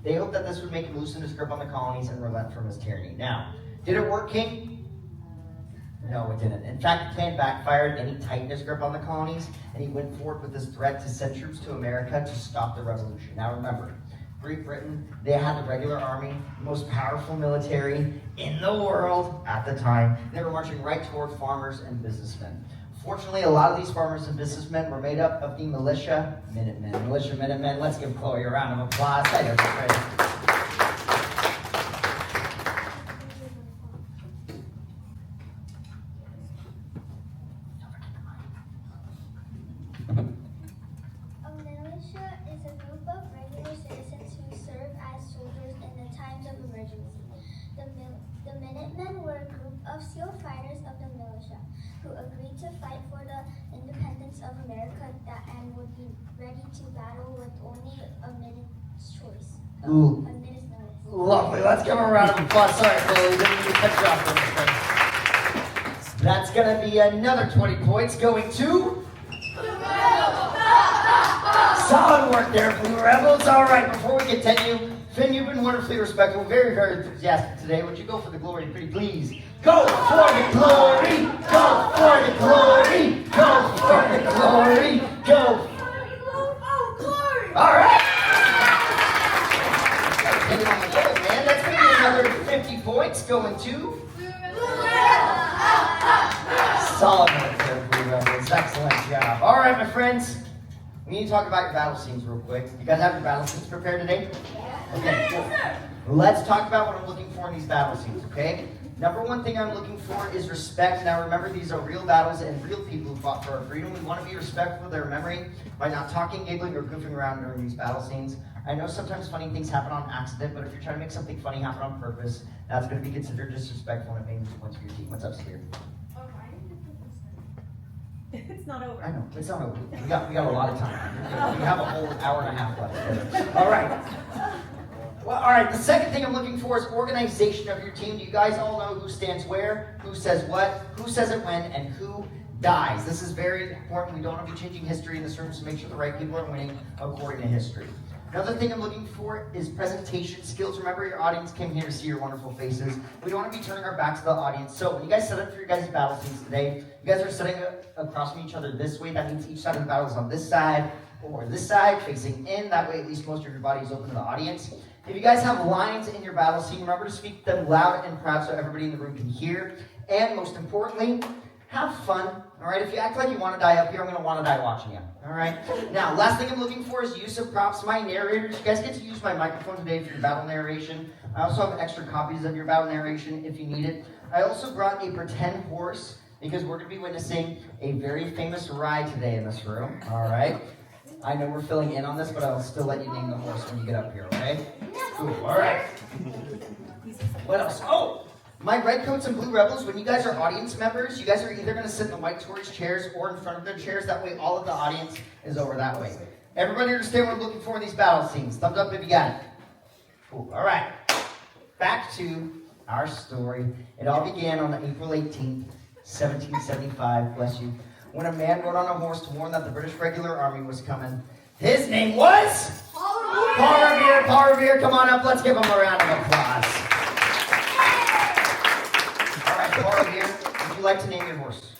They hoped that this would make him loosen his grip on the colonies and relent from his tyranny. Now, did it work, King? No, it didn't. In fact, the plan backfired, and he tightened his grip on the colonies, and he went forward with this threat to send troops to America to stop the revolution. Now remember, Great Britain, they had the regular army, the most powerful military in the world at the time. They were marching right toward farmers and businessmen. Fortunately, a lot of these farmers and businessmen were made up of the Militia Minutemen. Militia Minutemen, let's give Chloe a round of applause. I know she's ready. emergency. The Minutemen were a group of SEAL fighters of the militia who agreed to fight for the independence of America and would be ready to battle with only a minute's choice. Ooh. A minute's notice. Lovely. Let's give her a round of applause. Sorry, Chloe. Didn't mean to cut you off for a minute. That's going to be another 20 points going to... Solid work there, Blue Rebels. All right, before we continue, Finn, you've been wonderfully respectful, very, very enthusiastic today. Would you go for the glory, pretty please? Go for the glory! Go for the glory! Go for the glory! Go! Oh, glory! All right! Taking on the goal, man. That's going to be another 50 points going to... Solid work there, Blue Rebels. Excellent job. All right, my friends. We need to talk about your battle scenes real quick. You guys have your battle scenes prepared today? Okay, cool. Let's talk about what I'm looking for in these battle scenes, okay? Number one thing I'm looking for is respect. Now remember, these are real battles and real people who fought for our freedom. We want to be respectful of their memory by not talking, giggling, or goofing around during these battle scenes. I know sometimes funny things happen on accident, but if you're trying to make something funny happen on purpose, that's going to be considered disrespectful and it may lose points for your team. What's up, Spear? It's not over. I know, it's not over. We got a lot of time. We have a whole hour and a half left. All right. Well, all right, the second thing I'm looking for is organization of your team. Do you guys all know who stands where, who says what, who says it when, and who dies? This is very important. We don't want to be changing history in this room, so make sure the right people are winning according to history. Another thing I'm looking for is presentation skills. Remember, your audience came here to see your wonderful faces. We don't want to be turning our backs to the audience. So when you guys set up for your guys' battle scenes today, you guys are sitting across from each other this way. That means each side of the battle is on this side or this side, facing in. That way, at least most of your body is open to the audience. If you guys have lines in your battle scene, remember to speak them loud and proud so everybody in the room can hear. And most importantly, have fun. All right, if you act like you want to die up here, I'm going to want to die watching you. All right. Now, last thing I'm looking for is use of props. My narrators, you guys get to use my microphone today for your battle narration. I also have extra copies of your battle narration if you need it. I also brought a pretend horse because we're going to be witnessing a very famous ride today in this room. All right. I know we're filling in on this, but I'll still let you name the horse when you get up here, okay? Cool. All right. What else? Oh! My red coats and blue rebels, when you guys are audience members, you guys are either going to sit in the white toys chairs or in front of their chairs. That way all of the audience is over that way. Everybody understand what I'm looking for in these battle scenes? Thumbs up if you got it. Cool. All right. Back to our story. It all began on April 18th, 1775, bless you, when a man rode on a horse to warn that the British regular army was coming. His name was? Paul Revere. Paul Revere, come on up. Let's give him a round of applause. Paul Revere, would you like to name your horse?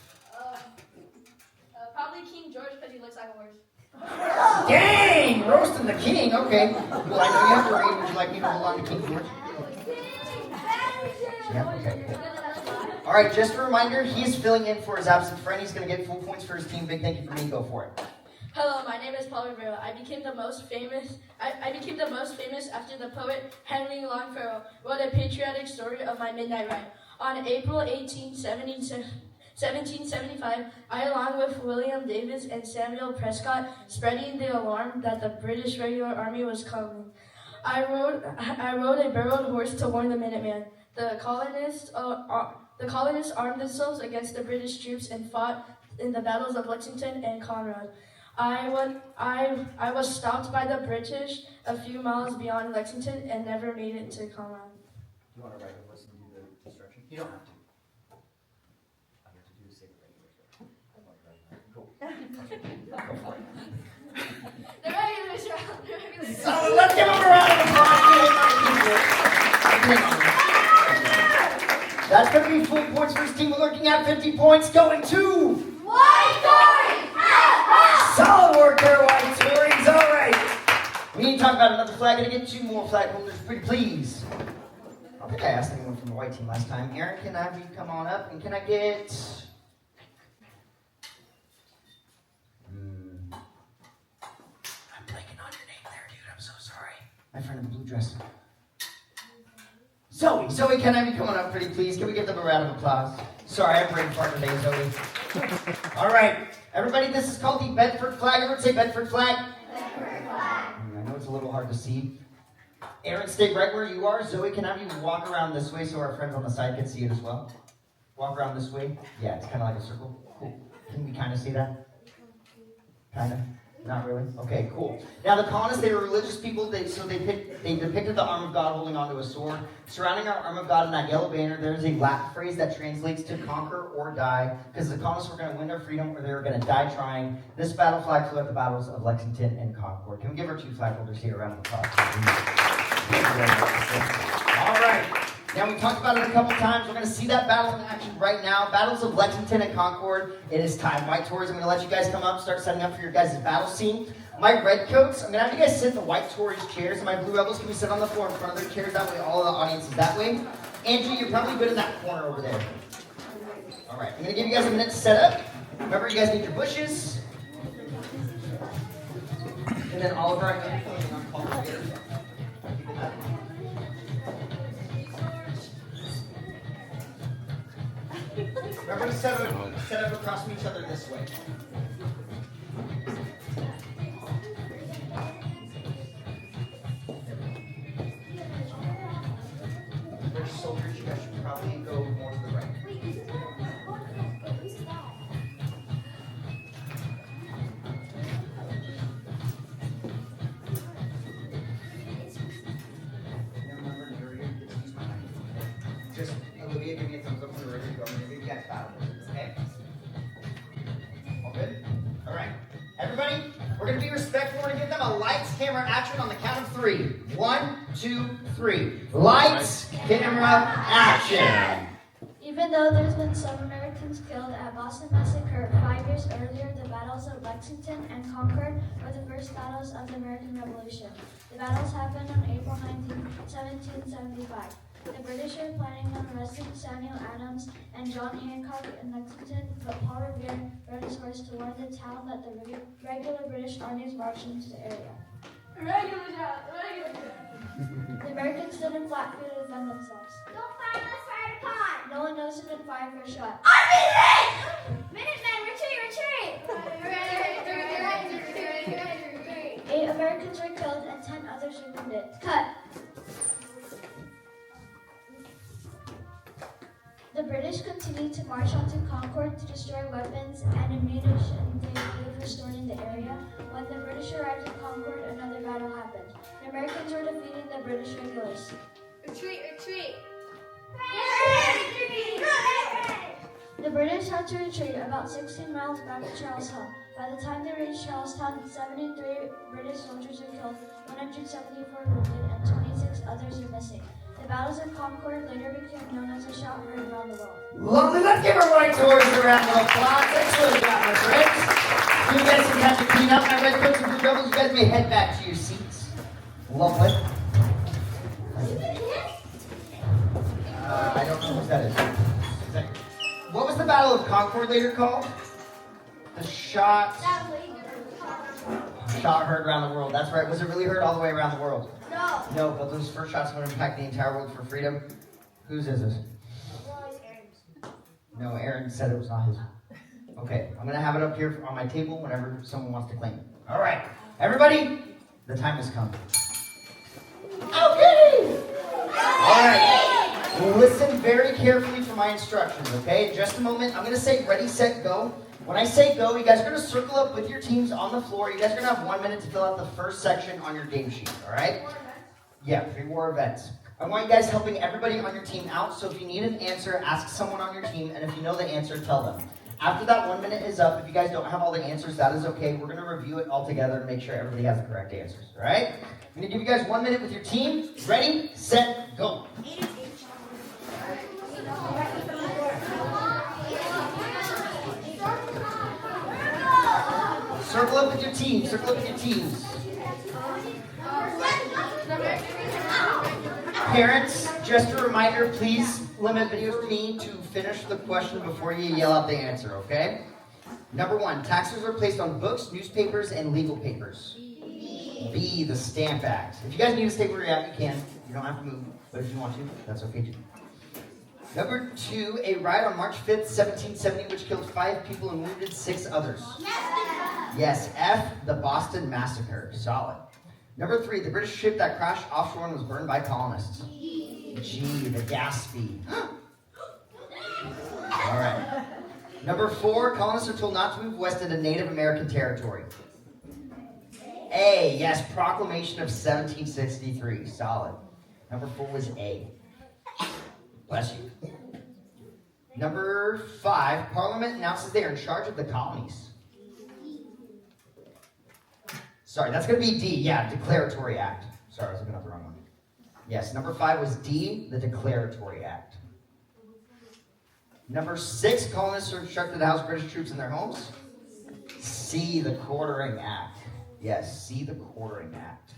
Probably King George because he looks like a horse. Dang! Roasting the king. Okay. Well, I know you have to read. Would you like me to hold on to King George? Yeah, okay, cool. All right, just a reminder, he is filling in for his absent friend. He's going to get full points for his team. Big thank you for me. Go for it. Hello, my name is Paul Rivera. I became the most famous after the poet Henry Longfellow wrote a patriotic story of my midnight ride. On April 18, 1775, I, along with William Davis and Samuel Prescott, spreading the alarm that the British regular army was coming. I rode a burrowed horse to warn the Minutemen. The colonists armed themselves against the British troops and fought in the battles of Lexington and Concord. I was stopped by the British a few miles beyond Lexington and never made it to Concord. You want to write the horse and do the instruction? You don't have to. I have to do the sacred regular. Cool. Go for it. The regulars round. So let's give him a round of applause. That's going to be full points for his team. We're looking at 50 points going to... White Tories! Solid work there, White Tories. All right. We need to talk about another flag. Going to get 2 more flag holders, pretty please. I don't think I asked anyone from the white team last time. Aaron, can I have you come on up? And can I get... I'm blanking on your name there, dude. I'm so sorry. My friend in the blue dress. Zoe, can I have you come on up pretty please? Can we give them a round of applause? Sorry, I'm brain fart today, Zoe. All right. Everybody, this is called the Bedford flag. Everyone say Bedford flag. Bedford flag. I know it's a little hard to see. Aaron, stay right where you are. Zoe, can I have you walk around this way so our friends on the side can see it as well? Walk around this way. Yeah, it's kind of like a circle. Cool. Can we kind of see that? Kind of? Not really? Okay, cool. Now the colonists, they were religious people, they depicted the arm of God holding onto a sword. Surrounding our arm of God in that yellow banner, there's a Latin phrase that translates to conquer or die, because the colonists were going to win their freedom or they were going to die trying. This battle flag flew at the battles of Lexington and Concord. Can we give our two flag holders here a round of applause? All right. Now, we talked about it a couple times. We're going to see that battle in action right now. Battles of Lexington and Concord. It is time. White Tories, I'm going to let you guys come up, start setting up for your guys' battle scene. My red coats, I'm going to have you guys sit in the White Tories chairs, and my blue rebels can be sit on the floor in front of their chairs. That way, all of the audience is that way. Angie, you're probably good in that corner over there. All right. I'm going to give you guys a minute to set up. Remember, you guys need your bushes. And then Oliver, I'm going to be on call later. Remember to set up across from each other this way. There's soldiers, you guys should probably go more to the right. Just, Olivia, give me a thumbs up when you're ready to go. I'm going to give you guys battle. Okay? All good? All right. Everybody, we're going to be respectful. We're going to give them a lights, camera, action on the count of 3. 1, 2, 3. Lights, camera, action. Even though there's been some Americans killed at Boston Massacre 5 years earlier, the battles of Lexington and Concord were the first battles of the American Revolution. The battles happened on April 19, 1775. The British were planning on arresting Samuel Adams and John Hancock in Lexington, but Paul Revere rode his horse to warn the town that the regular British armies marched into the area. The Americans stood in flat feet to defend themselves. Don't fire, let's fire the pot! No one knows who didn't fire first shot. Minutemen, retreat! 8 Americans were killed and 10 others were wounded. Cut! The British continued to march onto Concord to destroy weapons and ammunition they were stored in the area. When the British arrived in Concord, another battle happened. The Americans were defeating the British regulars. Retreat! The British had to retreat about 16 miles back to Charlestown. By the time they reached Charlestown, 73 British soldiers were killed, 174 wounded, and 26 others were missing. The battles of Concord later became known as a shout heard around the world. Lovely. Let's give our White Tories a round of applause. Excellent job, my friends. You guys can have to clean up. My red coats and blue rebels, you guys may head back to your seats. Lovely. I don't know what that is. What was the Battle of Concord later called? The shot heard around the world. That's right. Was it really heard all the way around the world? No, but those first shots would impact the entire world for freedom. Whose is this? No, Aaron said it was not his. Okay, I'm going to have it up here on my table whenever someone wants to claim it. All right. Everybody, the time has come. Okay! All right. Listen very carefully for my instructions, okay? In just a moment, I'm going to say ready, set, go. When I say go, you guys are going to circle up with your teams on the floor. You guys are going to have 1 minute to fill out the first section on your game sheet, all right? Yeah, pre-war events. I want you guys helping everybody on your team out, so if you need an answer, ask someone on your team, and if you know the answer, tell them. After that 1 minute is up, if you guys don't have all the answers, that is okay. We're going to review it all together to make sure everybody has the correct answers, all right? I'm going to give you guys 1 minute with your team. Ready, set, go. Circle up with your team. Circle up with your teams. Parents, just a reminder, please limit videos to me to finish the question before you yell out the answer, okay? Number 1, taxes are placed on books, newspapers, and legal papers. B, the Stamp Act. If you guys need to stay where you're at, you can. You don't have to move, but if you want to, that's okay too. Number 2, a riot on March 5th, 1770, which killed 5 people and wounded 6 others. Yes, F, the Boston Massacre. Solid. Number 3, the British ship that crashed offshore and was burned by colonists. G, the Gaspee. All right. Number 4, colonists are told not to move west into Native American territory. A, yes, Proclamation of 1763. Solid. Number 4 was A. Bless you. Number 5, Parliament announces they are in charge of the colonies. Sorry, that's going to be D. Yeah, Declaratory Act. Sorry, I was looking up the wrong one. Yes, number 5 was D, the Declaratory Act. Number 6, colonists are instructed to house British troops in their homes. C, the Quartering Act. Yes, C, the Quartering Act.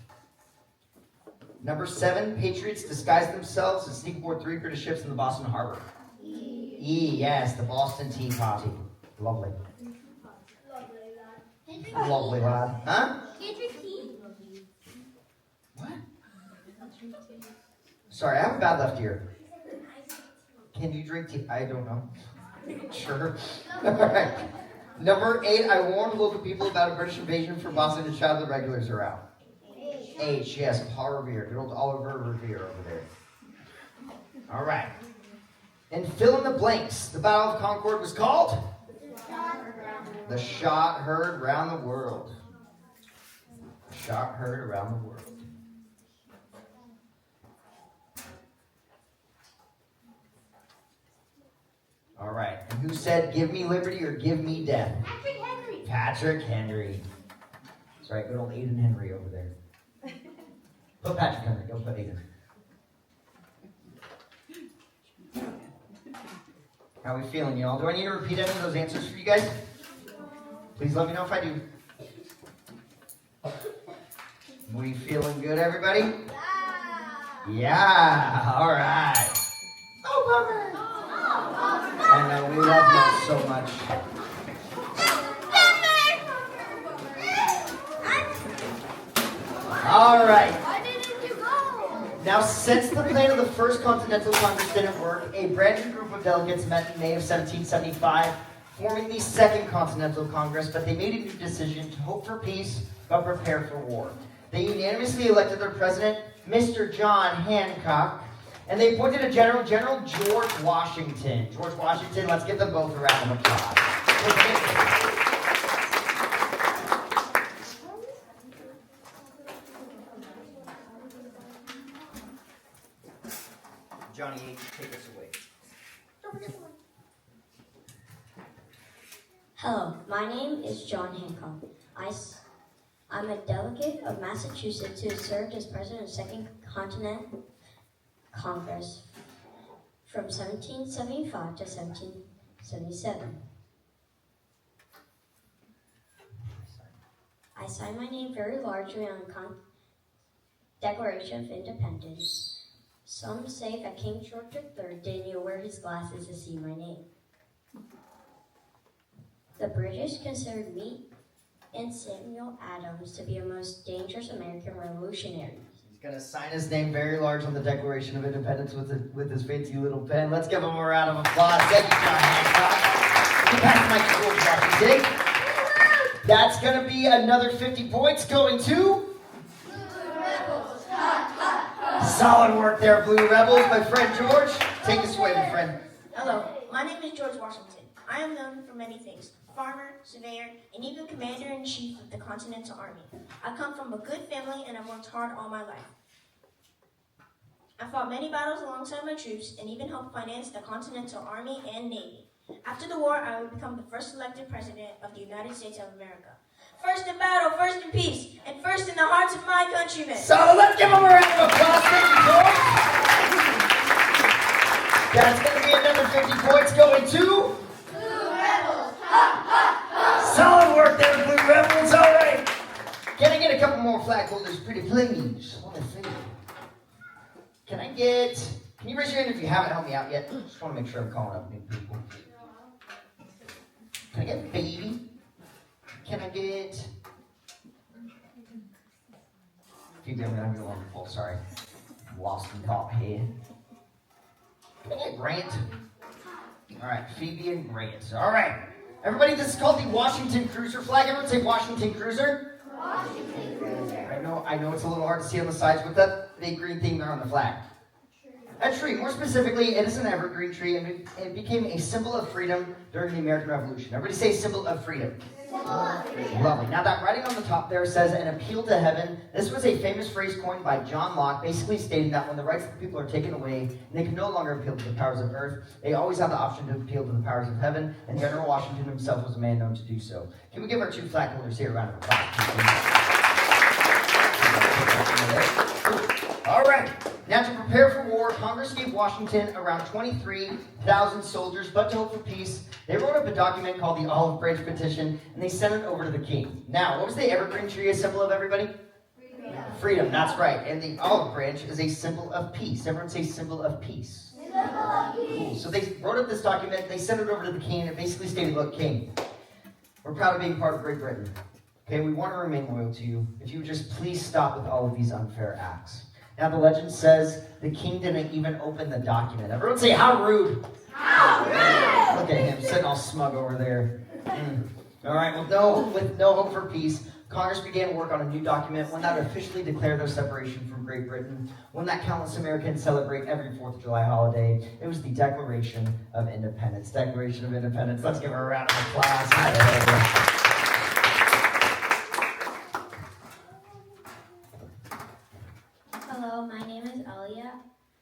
Number 7, patriots disguised themselves and sneak aboard 3 British ships in the Boston Harbor. E, yes, the Boston Tea Party. Lovely. Lovely lad. Huh? What? Sorry, I have a bad left ear. Can you drink tea? I don't know. Sure. All right. Number 8, I warned local people about a British invasion from Boston and shouted the regulars are out. H, yes, Paul Revere. Good old Oliver Revere over there. All right. And fill in the blanks. The Battle of Concord was called? The shot heard round the world. The shot heard around the world. All right. And who said, give me liberty or give me death? Patrick Henry. Patrick Henry. That's right, good old Aiden Henry over there. Put Patrick Henry, don't put Aiden. How are we feeling, y'all? Do I need to repeat any of those answers for you guys? Please let me know if I do. We feeling good, everybody? Yeah, all right. Oh, bummer. I know, we love you so much. All right. Why didn't you go? Now, since the plan of the First Continental Congress didn't work, a brand new group of delegates met in May of 1775, forming the Second Continental Congress, but they made a new decision to hope for peace, but prepare for war. They unanimously elected their president, Mr. John Hancock, and they appointed a General George Washington. George Washington, let's give them both a round of applause. Johnny H., take us away. Hello, my name is John Hancock. I'm a delegate of Massachusetts who served as president of the Second Continental Congress from 1775 to 1777. I signed my name very largely on the Declaration of Independence. Some say that King George III didn't even wear his glasses to see my name. The British considered me and Samuel Adams to be the most dangerous American revolutionaries. He's going to sign his name very large on the Declaration of Independence with his fancy little pen. Let's give him a round of applause. Thank you, John Hancock. You pass the mic to George Washington. That's going to be another 50 points going to... Solid work there, Blue Rebels. My friend George, take us away, my friend. Hello, my name is George Washington. I am known for many things: farmer, surveyor, and even commander-in-chief of the Continental Army. I come from a good family and I've worked hard all my life. I fought many battles alongside my troops and even helped finance the Continental Army and Navy. After the war, I would become the first elected president of the United States of America. First in battle, first in peace, and first in the hearts of my countrymen. So let's give him a round of applause. Thank you, George. That's going to be another 50 points going to... Blue Rebels. Ha, ha, ha. Solid work there, Blue Rebels. All right. Can I get a couple more flag holders, pretty please? What a thing. Can you raise your hand if you haven't helped me out yet? Just want to make sure I'm calling up new people. Can I get baby? Can I get... Phoebe, I'm going to have you wonderful. Sorry. I'm lost in thought here. Can I get Grant? All right, Phoebe and Grant. All right. Everybody, this is called the Washington Cruiser flag. Everyone say Washington Cruiser. Washington Cruiser. I know it's a little hard to see on the sides. What's that big green thing there on the flag? A tree. More specifically, it is an evergreen tree, and it became a symbol of freedom during the American Revolution. Everybody say symbol of freedom. Lovely. Now that writing on the top there says an appeal to heaven. This was a famous phrase coined by John Locke, basically stating that when the rights of the people are taken away and they can no longer appeal to the powers of earth, they always have the option to appeal to the powers of heaven, and General Washington himself was a man known to do so. Can we give our 2 flag holders here a round of applause? All right. Now, to prepare for war, Congress gave Washington around 23,000 soldiers, but to hope for peace, they wrote up a document called the Olive Branch Petition, and they sent it over to the king. Now, what was the evergreen tree a symbol of, everybody? Freedom, that's right. And the olive branch is a symbol of peace. Everyone say symbol of peace. Cool. So they wrote up this document, they sent it over to the king, and it basically stated, look, king, we're proud of being part of Great Britain. Okay, we want to remain loyal to you. If you would just please stop with all of these unfair acts. Now the legend says the king didn't even open the document. Everyone say, how rude. How rude. Look at him, sitting all smug over there. All right, with no hope for peace, Congress began work on a new document, one that would officially declare their separation from Great Britain, one that countless Americans celebrate every 4th of July holiday. It was the Declaration of Independence. Declaration of Independence. Let's give her a round of applause. Hello, my name is Alia.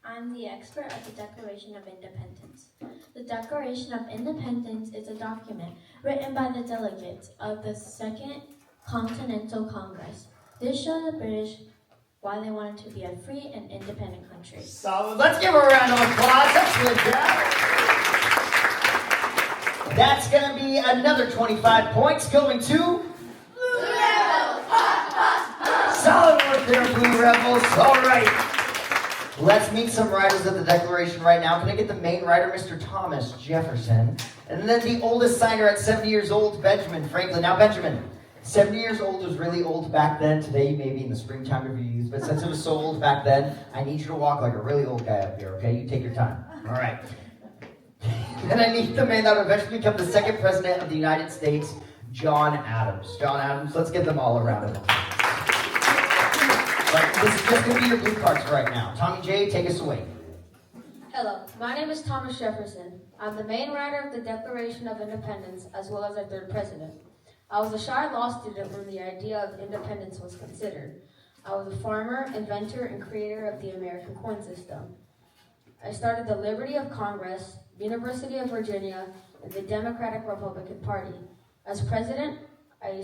I'm the expert of the Declaration of Independence. The Declaration of Independence is a document written by the delegates of the Second Continental Congress. This showed the British why they wanted to be a free and independent country. So let's give her a round of applause. That's good job. That's going to be another 25 points going to solid work there, Blue Rebels. All right. Let's meet some writers of the Declaration right now. Can I get the main writer, Mr. Thomas Jefferson? And then the oldest signer at 70 years old, Benjamin Franklin. Now, Benjamin, 70 years old was really old back then. Today, you may be in the springtime of your youth. But since it was so old back then, I need you to walk like a really old guy up here, okay? You take your time. All right. And I need the man that would eventually become the second president of the United States, John Adams. John Adams, let's give them all a round of applause. But this is just going to be your blue cards right now. Tommy J, take us away. Hello, my name is Thomas Jefferson. I'm the main writer of the Declaration of Independence, as well as our 3rd president. I was a shy law student when the idea of independence was considered. I was a farmer, inventor, and creator of the American coin system. I started the Liberty of Congress, University of Virginia, and the Democratic Republican Party. As president, I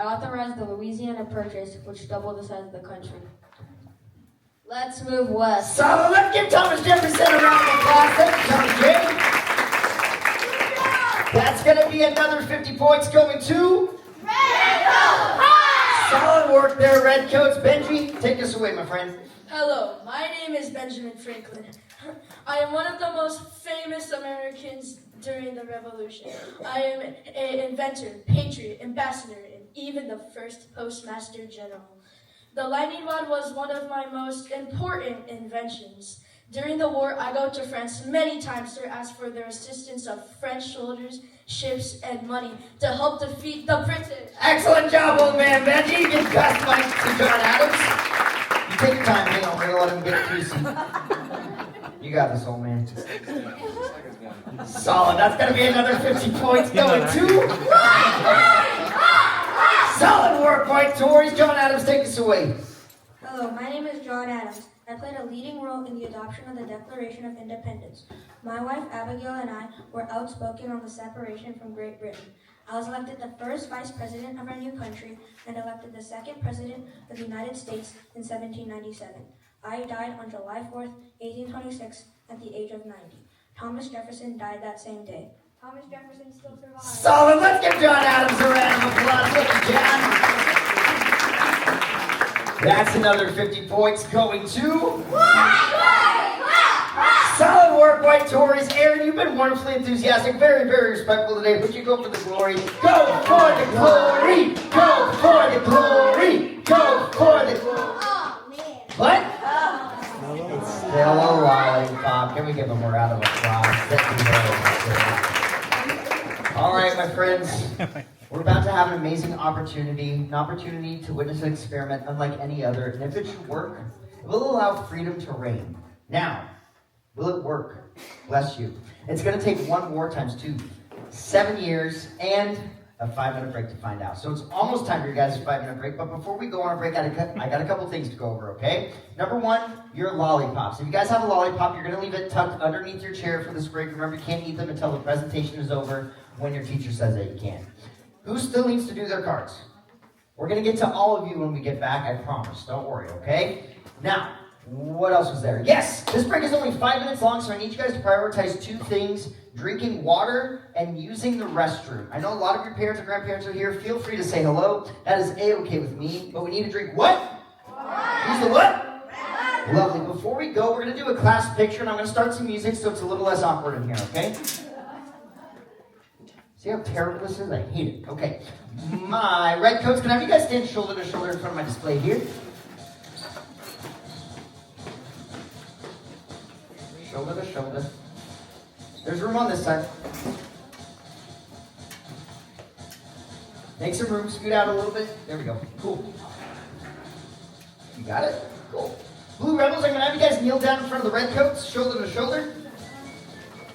authorized the Louisiana Purchase, which doubled the size of the country. Let's move west. So let's give Thomas Jefferson a round of applause. Thank you, Thomas J. That's going to be another 50 points going to Redcoats. Solid work there, Redcoats. Benji, take us away, my friend. Hello, my name is Benjamin Franklin. I am one of the most famous Americans during the Revolution. I am an inventor, patriot, ambassador, and even the first postmaster general. The lightning rod was one of my most important inventions. During the war, I go to France many times to ask for the assistance of French soldiers, ships, and money to help defeat the British. Excellent job, old man Benji. You can pass the mic to John Adams. You take your time, hang on. We're going to let him get juicy. You got this, old man. Solid. That's going to be another 50 points going to solid work, White Tories. John Adams, take us away. Hello, my name is John Adams. I played a leading role in the adoption of the Declaration of Independence. My wife Abigail and I were outspoken on the separation from Great Britain. I was elected the first vice president of our new country and elected the second president of the United States in 1797. I died on July 4th, 1826, at the age of 90. Thomas Jefferson died that same day. Thomas Jefferson still survives. Solid. Let's give John Adams a round of applause. Look at John. That's another 50 points going to solid work, White Tories. Aaron, you've been wonderfully enthusiastic, very, very respectful today. Would you go for the glory? Go for the glory! Go for the glory! Go for the glory! What? It's still a lollipop. Can we give them a round of applause? Thank you very much. All right, my friends. We're about to have an an amazing opportunity, an opportunity to witness an experiment unlike any other, and if it should work, it will allow freedom to reign. Now, will it work? Bless you. It's going to take 1 war times 2, 7 years, and a 5-minute break to find out. So it's almost time for your guys' 5-minute break, but before we go on a break, I got a couple things to go over, okay? Number 1, your lollipops. If you guys have a lollipop, you're going to leave it tucked underneath your chair for this break. Remember, you can't eat them until the presentation is over when your teacher says that you can. Who still needs to do their cards? We're going to get to all of you when we get back, I promise. Don't worry, okay? Now, what else was there? Yes! This break is only 5 minutes long, so I need you guys to prioritize 2 things: drinking water and using the restroom. I know a lot of your parents and grandparents are here. Feel free to say hello. That is A-okay with me, but we need to drink what? Use the what? Lovely. Before we go, we're going to do a class picture, and I'm going to start some music so it's a little less awkward in here, okay? See how terrible this is? I hate it. Okay. My red coats, can I have you guys stand shoulder to shoulder in front of my display here? Shoulder to shoulder. There's room on this side. Make some room, scoot out a little bit. There we go. Cool. You got it? Cool. Blue Rebels, I'm going to have you guys kneel down in front of the red coats, shoulder to shoulder.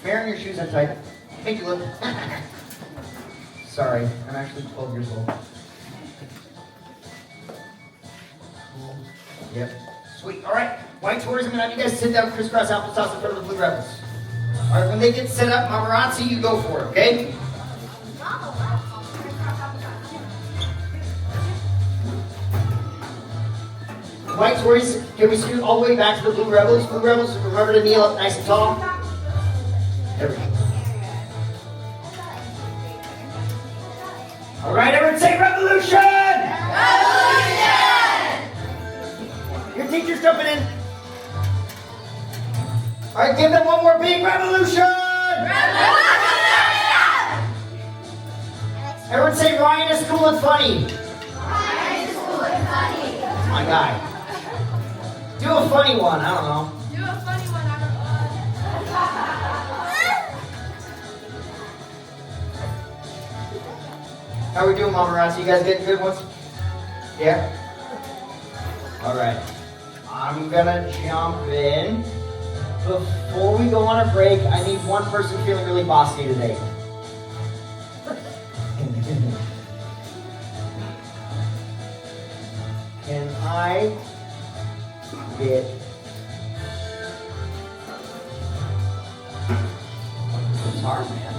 Wearing your shoes untied. Thank you, Luke. Sorry, I'm actually 12 years old. Cool. Yep. Sweet. All right. White Tories, I'm going to have you guys sit down crisscross applesauce in front of the Blue Rebels. All right, when they get set up, Mamarazzi, you go for it, okay? White Tories, can we scoot all the way back to the Blue Rebels? Blue Rebels, remember to kneel up nice and tall. There we go. All right, everyone say revolution! Revolution! Your teacher's jumping in. All right, give them one more big revolution! Revolution! Everyone say Ryan is cool and funny. Ryan is cool and funny. That's my guy. Do a funny one, I don't know. Do a funny one, I don't How are we doing, Mamarazzi? You guys getting good ones? Yeah? All right. I'm gonna jump in. Before we go on a break, I need one person feeling really bossy today. Can I get... It's hard, man.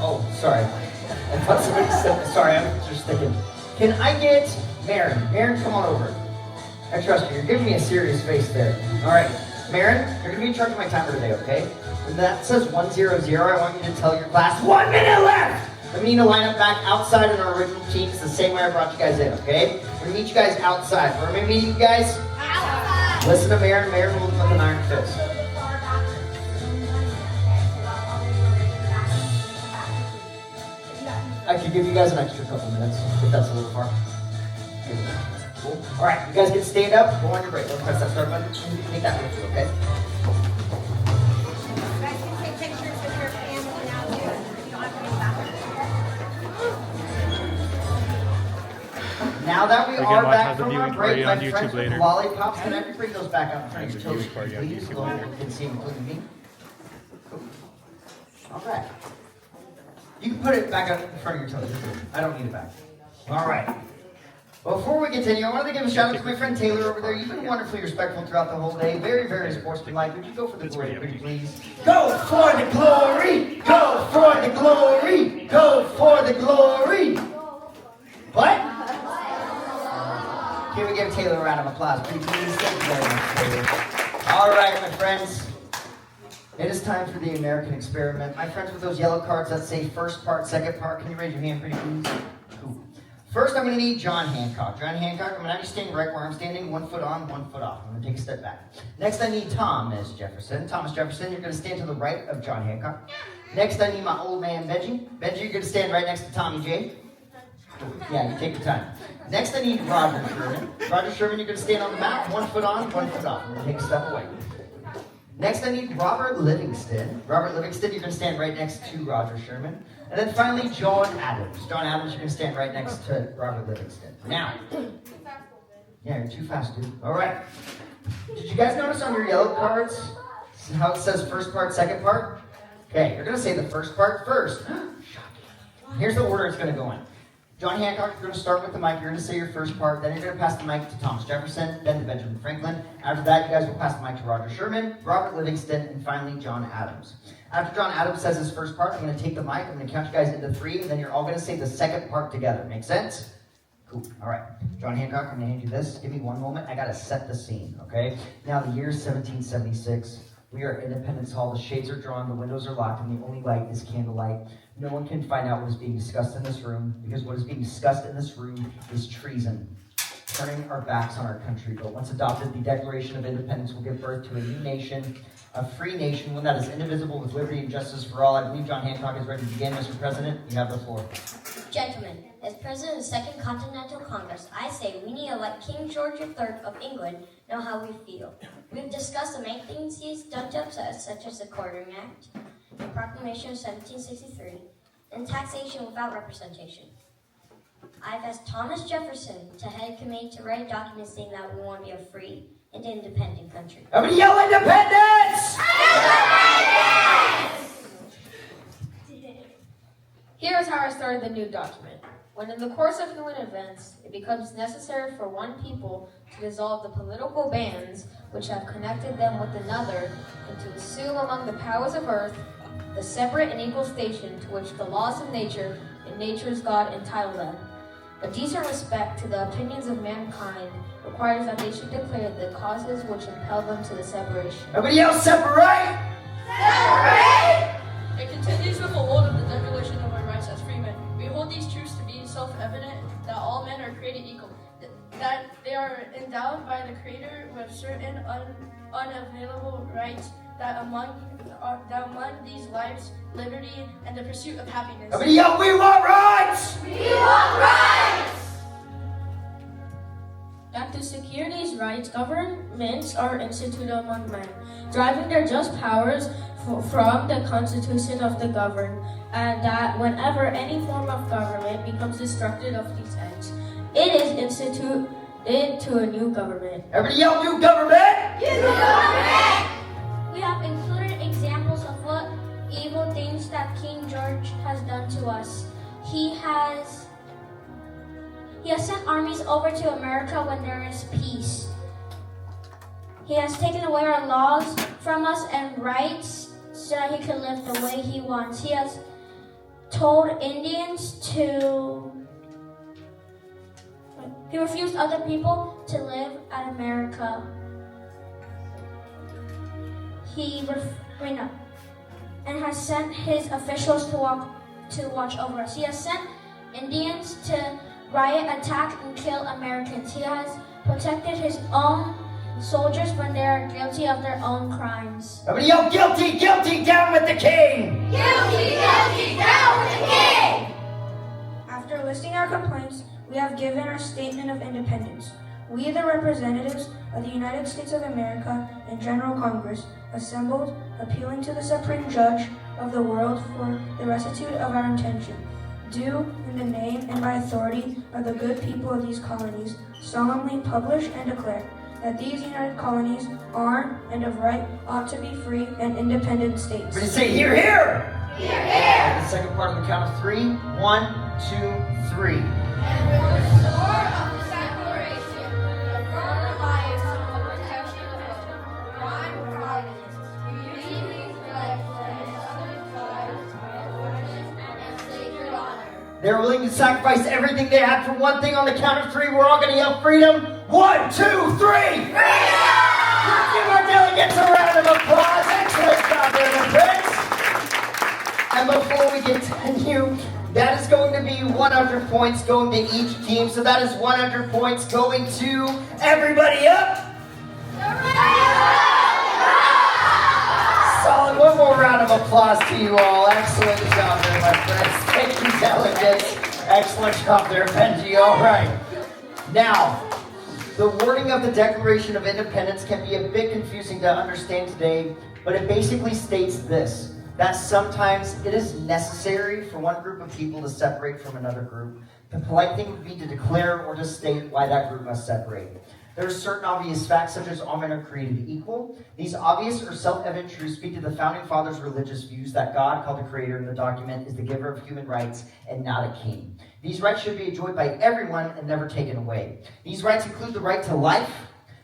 Oh, sorry. I thought somebody said... Sorry, I'm just thinking. Can I get... Marin, come on over. I trust you. You're giving me a serious face there. All right, Marin, you're going to be in charge of my timer today, okay? When that says 100, I want you to tell your class, 1 minute left! Then we need to line up back outside in our original teams the same way I brought you guys in, okay? We're going to meet you guys outside. Where am I meeting you guys? Outside! Listen to Marin. Marin will look like an iron fist. I could give you guys an extra couple minutes if that's a little far. Cool. All right, you guys get to stand up. Go on your break. Don't press that start button. Take that with you, okay? You guys can take pictures with your family now too. You don't have to be back. Now that we are back from our break, my on YouTube friends with later. lollipops, can I bring those back out in front of your toes, party on please? YouTube So later. everyone can see, including me. Cool. All right. You can put it back up in front of your toes. I don't need it back. All right. Before we continue, I wanted to give a shout out to my friend Taylor over there. You've been wonderfully respectful throughout the whole day. Very, very sportsmanlike. Would you go for the glory, pretty please? Go for the glory! Go for the glory! Go for the glory! What? Can we give Taylor a round of applause, pretty please? Thank you very much, Taylor. All right, my friends. It is time for the American experiment. My friends with those yellow cards that say first part, second part, can you raise your hand, pretty please? Cool. First, I'm going to need John Hancock. John Hancock, I'm going to have you stand right where I'm standing, 1 foot on, 1 foot off. I'm going to take a step back. Next, I need Thomas Jefferson. Thomas Jefferson, you're going to stand to the right of John Hancock. Next, I need my old man, Benji. Benji, you're going to stand right next to Tommy J. Yeah, you take your time. Next, I need Roger Sherman. Roger Sherman, you're going to stand on the mat, 1 foot on, 1 foot off. I'm going to take a step away. Next, I need Robert Livingston. Robert Livingston, you're going to stand right next to Roger Sherman. And then finally, John Adams. John Adams, you're going to stand right next to Robert Livingston. Now. Yeah, you're too fast, dude. All right. Did you guys notice on your yellow cards how it says first part, second part? Okay, you're going to say the first part first. Here's the order it's going to go in. John Hancock, you're going to start with the mic. You're going to say your first part. Then you're going to pass the mic to Thomas Jefferson, then to Benjamin Franklin. After that, you guys will pass the mic to Roger Sherman, Robert Livingston, and finally John Adams. After John Adams says his first part, I'm going to take the mic. I'm going to count you guys into 3, and then you're all going to say the second part together. Make sense? Cool. All right. John Hancock, I'm going to hand you this. Give me one moment. I got to set the scene, okay? Now, the year is 1776. We are at Independence Hall. The shades are drawn, the windows are locked, and the only light is candlelight. No one can find out what is being discussed in this room, because what is being discussed in this room is treason, turning our backs on our country. But once adopted, the Declaration of Independence will give birth to a new nation, a free nation, one that is indivisible with liberty and justice for all. I believe John Hancock is ready to begin. Mr. President, you have the floor. Gentlemen, as President of the Second Continental Congress, I say we need to let King George III of England know how we feel. We've discussed the main things he's done to upset us, such as the Quartering Act, the Proclamation of 1763, and taxation without representation. I've asked Thomas Jefferson to head a committee to write a document saying that we want to be a free and independent country. Everybody yell independence! Here is how I started the new document. When in the course of human events, it becomes necessary for one people to dissolve the political bands which have connected them with another, and to assume among the powers of earth the separate and equal station to which the laws of nature and nature's God entitle them. A decent respect to the opinions of mankind requires that they should declare the causes which impel them to the separation. Everybody else separate! Separate! It continues with a hold of the Declaration of our rights as freemen. We hold these truths to be self-evident, that all men are created equal, that they are endowed by the Creator with certain unavailable rights, that among these lives, liberty, and the pursuit of happiness. Everybody yell, we want rights! We want rights! That to secure these rights, governments are instituted among men, deriving their just powers from the constitution of the governed, and that whenever any form of government becomes destructive of these ends, it is instituted to a new government. Everybody yell, new government! New government! We have included examples of what evil things that King George has done to us. He has sent armies over to America when there is peace. He has taken away our laws from us and rights so that he can live the way he wants. He has told Indians he refused other people to live at America. And has sent his officials to watch over us. He has sent Indians to riot, attack, and kill Americans. He has protected his own soldiers when they are guilty of their own crimes. Everybody yell, guilty, guilty, down with the king! Guilty, guilty, down with the king! After listing our complaints, we have given our statement of independence. We, the representatives of the United States of America and General Congress, assembled, appealing to the Supreme Judge of the world for the rectitude of our intention, do, in the name and by authority of the good people of these colonies, solemnly publish and declare that these united colonies are, and of right, ought to be free and independent states. Everybody say, hear, hear! Hear, hear! The second part on the count of 3. 1, 2, 3. And for the sword of the Declaration, the firm reliance on the protection of divine providence, we duly pledge that its other tribes and sacred honor. They're willing to sacrifice everything they had for one thing. On the count of 3, we're all going to yell freedom. 1, 2, 3! Freedom! Give our delegates a round of applause. Excellent job there, my friends. And before we continue, that is going to be 100 points going to each team. So that is 100 points going to everybody up. Solid. One more round of applause to you all. Excellent job there, my friends. Thank you, delegates. Excellent job there, Benji. All right. Now, the wording of the Declaration of Independence can be a bit confusing to understand today, but it basically states this, that sometimes it is necessary for one group of people to separate from another group. The polite thing would be to declare or to state why that group must separate. There are certain obvious facts, such as all men are created equal. These obvious or self-evident truths speak to the Founding Fathers' religious views that God, called the Creator in the document, is the giver of human rights and not a king. These rights should be enjoyed by everyone and never taken away. These rights include the right to life,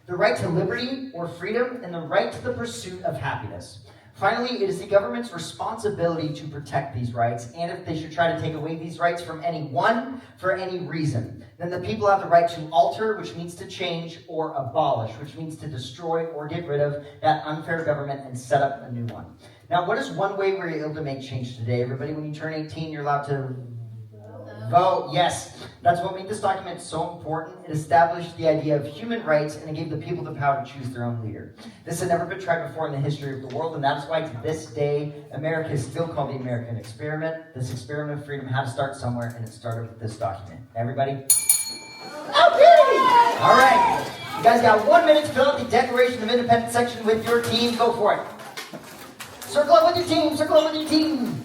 the right to liberty or freedom, and the right to the pursuit of happiness. Finally, it is the government's responsibility to protect these rights, and if they should try to take away these rights from anyone for any reason, then the people have the right to alter, which means to change, or abolish, which means to destroy or get rid of that unfair government and set up a new one. Now, what is one way we're able to make change today? Everybody, when you turn 18, you're allowed to vote. Yes, that's what made this document so important. It established the idea of human rights, and it gave the people the power to choose their own leader. This had never been tried before in the history of the world, and that's why to this day, America is still called the American experiment. This experiment of freedom had to start somewhere, and it started with this document. Everybody? Okay! All right. You guys got 1 minute to fill out the Declaration of Independence section with your team. Go for it. Circle up with your team. Circle up with your team.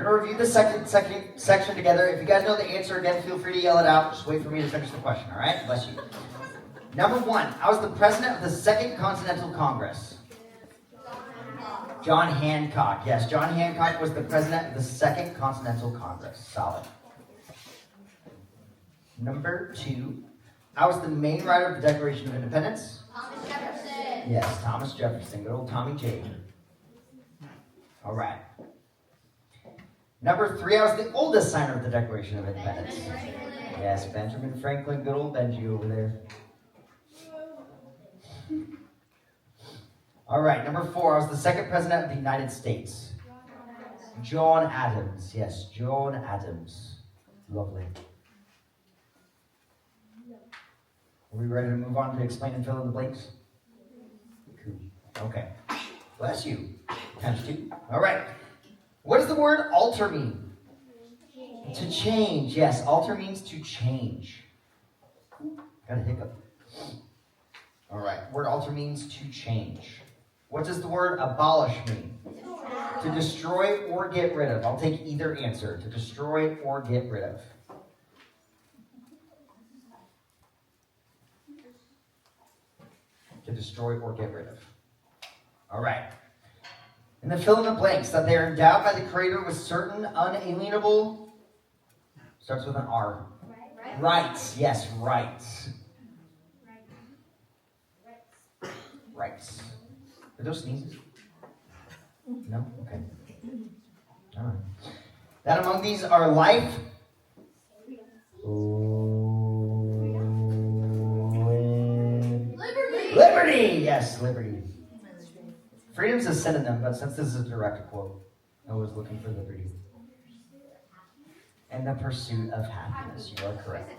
Review the second section together. If you guys know the answer, again, feel free to yell it out. Just wait for me to finish the question, all right? Bless you. Number 1, I was the president of the Second Continental Congress. John Hancock. Yes, John Hancock was the president of the Second Continental Congress. Solid. Number 2, I was the main writer of the Declaration of Independence. Thomas Jefferson. Yes, Thomas Jefferson. Good old Tommy J. All right. Number 3, I was the oldest signer of the Declaration of Independence. Yes, Benjamin Franklin, good old Benji over there. All right, number 4, I was the second president of the United States. John Adams. Yes, John Adams. Lovely. Are we ready to move on to explain and fill in the blanks? Cool. Okay. Bless you. Times 2. All right. What does the word alter mean? To change. Yes, alter means to change. Got a hiccup. All right. Word alter means to change. What does the word abolish mean? To destroy or get rid of. I'll take either answer. To destroy or get rid of. To destroy or get rid of. All right. And then fill in the blanks, that they are endowed by the Creator with certain unalienable, starts with an R. Rights. Yes, rights. Rights. Are those sneezes? No? Okay. All right. That among these are life. Liberty! Yes, liberty. Freedom's a synonym, but since this is a direct quote, I was looking for liberty. And the pursuit of happiness. You are correct.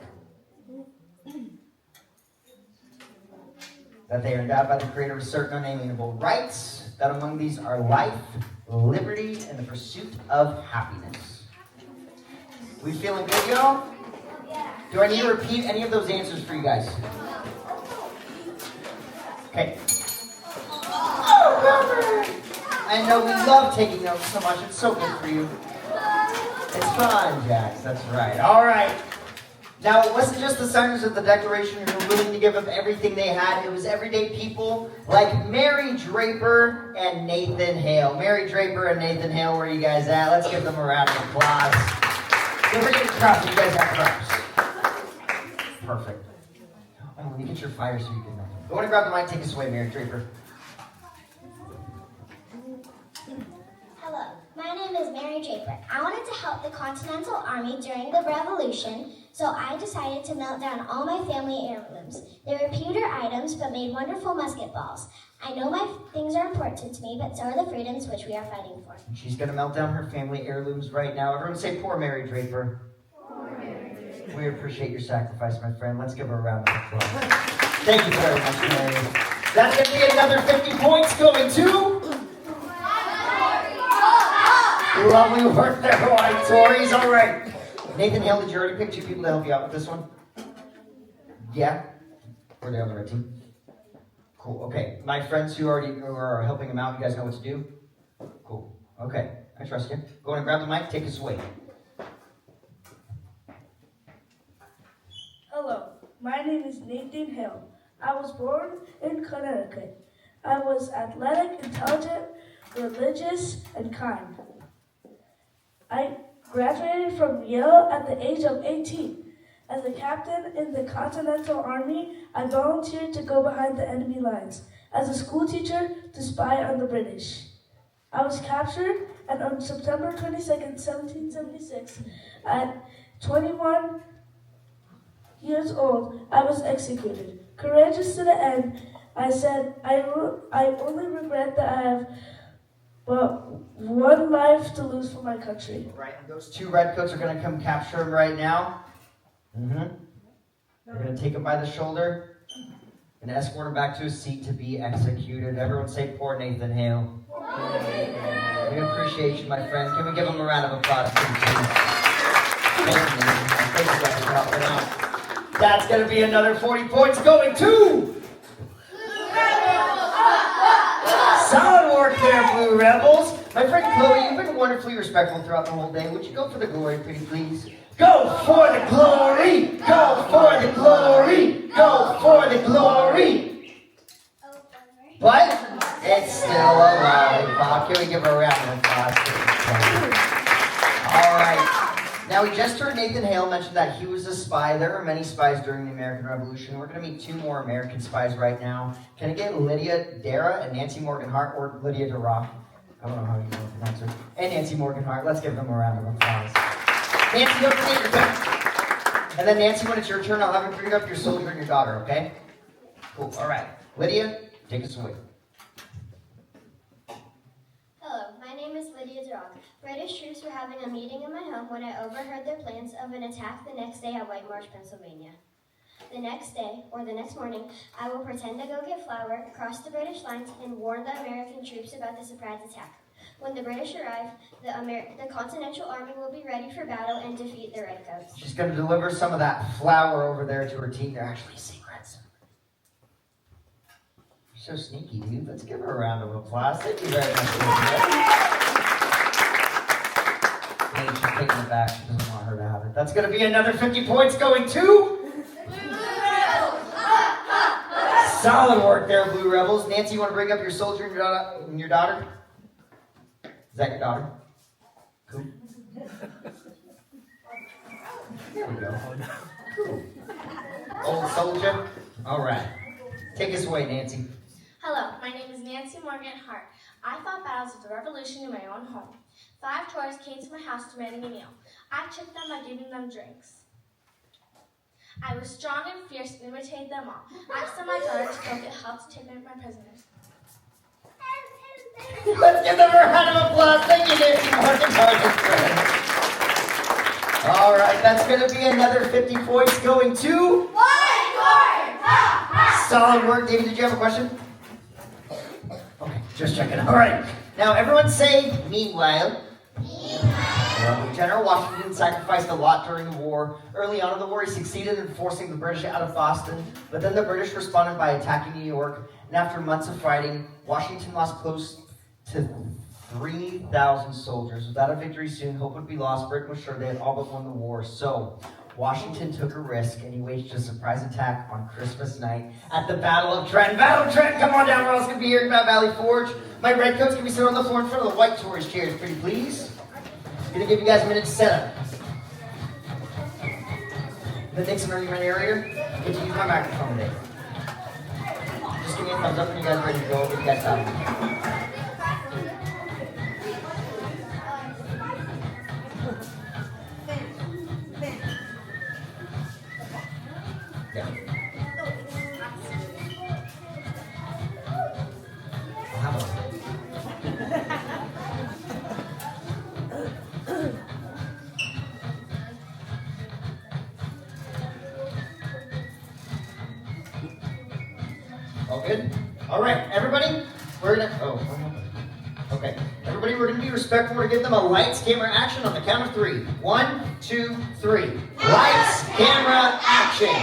That they are endowed by the Creator with certain unalienable rights. That among these are life, liberty, and the pursuit of happiness. We feeling good, y'all? Do I need to repeat any of those answers for you guys? Okay. I know we love taking notes so much. It's so good for you. It's fun, Jax. That's right. All right. Now, it wasn't just the signers of the Declaration who were willing to give up everything they had. It was everyday people like Mary Draper and Nathan Hale. Mary Draper and Nathan Hale, where are you guys at? Let's give them a round of applause. Don't forget to clap. You guys have props. Perfect. Oh, let me get your fire so you can... Go and grab the mic. Take us away, Mary Draper. Hello, my name is Mary Draper. I wanted to help the Continental Army during the Revolution, so I decided to melt down all my family heirlooms. They were pewter items, but made wonderful musket balls. I know my things are important to me, but so are the freedoms which we are fighting for. She's going to melt down her family heirlooms right now. Everyone say, poor Mary Draper. Poor Mary Draper. We appreciate your sacrifice, my friend. Let's give her a round of applause. Thank you very much, Mary. That's going to be another 50 points going to... Lovely work there, White Tories. All right. Nathan Hale, did you already pick 2 people to help you out with this one? Yeah? Were they on the red team? Cool. Okay. My friends who are helping him out, you guys know what to do? Cool. Okay. I trust you. Go on and grab the mic. Take us away. Hello. My name is Nathan Hill. I was born in Connecticut. I was athletic, intelligent, religious, and kind. I graduated from Yale at the age of 18. As a captain in the Continental Army, I volunteered to go behind the enemy lines. As a school teacher, to spy on the British. I was captured, and on September 22nd, 1776, at 21 years old, I was executed. Courageous to the end, I said, I only regret that I have but one life to lose for my country. Right, and those 2 redcoats are going to come capture him right now. They're going to take him by the shoulder and escort him back to his seat to be executed. Everyone say, poor Nathan Hale. We appreciate you, my friend. Can we give him a round of applause, please? Thank you, Nathan. Thank you guys for helping out. That's going to be another 40 points going to... Solid work there, Blue Rebels. My friend Chloe, you've been wonderfully respectful throughout the whole day. Would you go for the glory, pretty please? Go for the glory! Go for the glory! Go for the glory! What? It's still a lollipop. Can we give her a round of applause? All right. Now, we just heard Nathan Hale mention that he was a spy. There are many spies during the American Revolution. We're going to meet 2 more American spies right now. Can I get Lydia Dara and Nancy Morgan Hart, or Lydia Dara? I don't know how you want to pronounce her. And Nancy Morgan Hart. Let's give them a round of applause. Nancy, don't forget your turn. And then Nancy, when it's your turn, I'll have you bring up your soldier and your daughter, okay? Cool. All right. Lydia, take us away. Hello, my name is Lydia Durant. British troops were having a meeting in my home when I overheard their plans of an attack the next day at White Marsh, Pennsylvania. The next day, or the next morning, I will pretend to go get flour, cross the British lines, and warn the American troops about the surprise attack. When the British arrive, the Continental Army will be ready for battle and defeat the Redcoats. She's going to deliver some of that flour over there to her team. They're actually secrets. You're so sneaky, dude. Let's give her a round of applause. Thank you very much. Maybe she's taking it back. She doesn't want her to have it. That's going to be another 50 points going to... Solid work there, Blue Rebels. Nancy, you want to bring up your soldier and your daughter? Is that your daughter? Cool. There we go. Cool. Old soldier. All right. Take us away, Nancy. Hello, my name is Nancy Morgan Hart. I fought battles of the Revolution in my own home. 5 tourists came to my house demanding a meal. I checked them by giving them drinks. I was strong and fierce and imitated them all. I sent my daughter to go get help to take my prisoners. Let's give them a round of applause. Thank you, Nancy Morgan Hart. All right, that's going to be another 50 points going to... Solid work. David, did you have a question? Okay, just checking. All right. Now, everyone say, meanwhile. Well, General Washington sacrificed a lot during the war. Early on in the war, he succeeded in forcing the British out of Boston, but then the British responded by attacking New York, and after months of fighting, Washington lost close to 3,000 soldiers. Without a victory soon, hope would be lost. Britain was sure they had all but won the war. So, Washington took a risk, and he waged a surprise attack on Christmas night at the Battle of Trenton. Battle of Trenton, come on down. We're all going to be hearing about Valley Forge. My redcoats can be sit on the floor in front of the White Tories chairs, pretty please. Gonna give you guys a minute to set up. The Nixon, are you in your area? Get to use my microphone today. Just give me a thumbs up when you guys are ready to go. I'll get you guys started. right, everybody, we're gonna, okay. Everybody, we're gonna be respectful. We're gonna give them a lights, camera, action on the count of 3. 1, 2, 3. Lights, camera, action.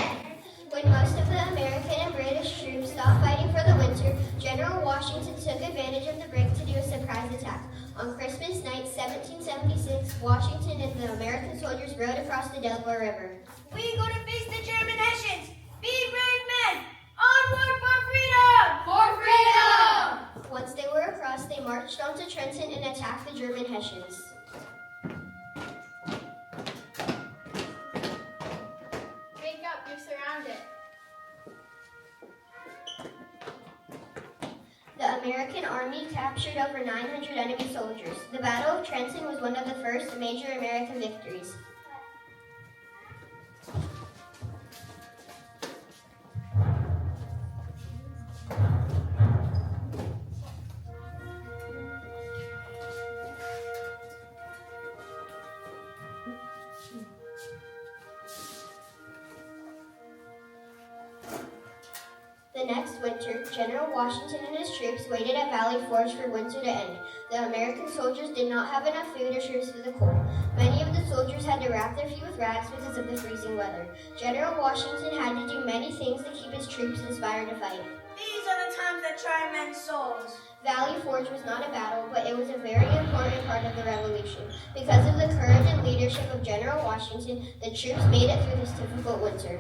When most of the American and British troops stopped fighting for the winter, General Washington took advantage of the break to do a surprise attack. On Christmas night, 1776, Washington and the American soldiers rode across the Delaware River. We go to face the German Hessians! Be brave men! Onward for freedom! For freedom! Once they were across, they marched onto Trenton and attacked the German Hessians. Wake up, you're surrounded. The American army captured over 900 enemy soldiers. The Battle of Trenton was one of the first major American victories. The next winter, General Washington and his troops waited at Valley Forge for winter to end. The American soldiers did not have enough food or shoes for the cold. Many of the soldiers had to wrap their feet with rags because of the freezing weather. General Washington had to do many things to keep his troops inspired to fight. These are the times that try men's souls. Valley Forge was not a battle, but it was a very important part of the Revolution. Because of the courage and leadership of General Washington, the troops made it through this difficult winter.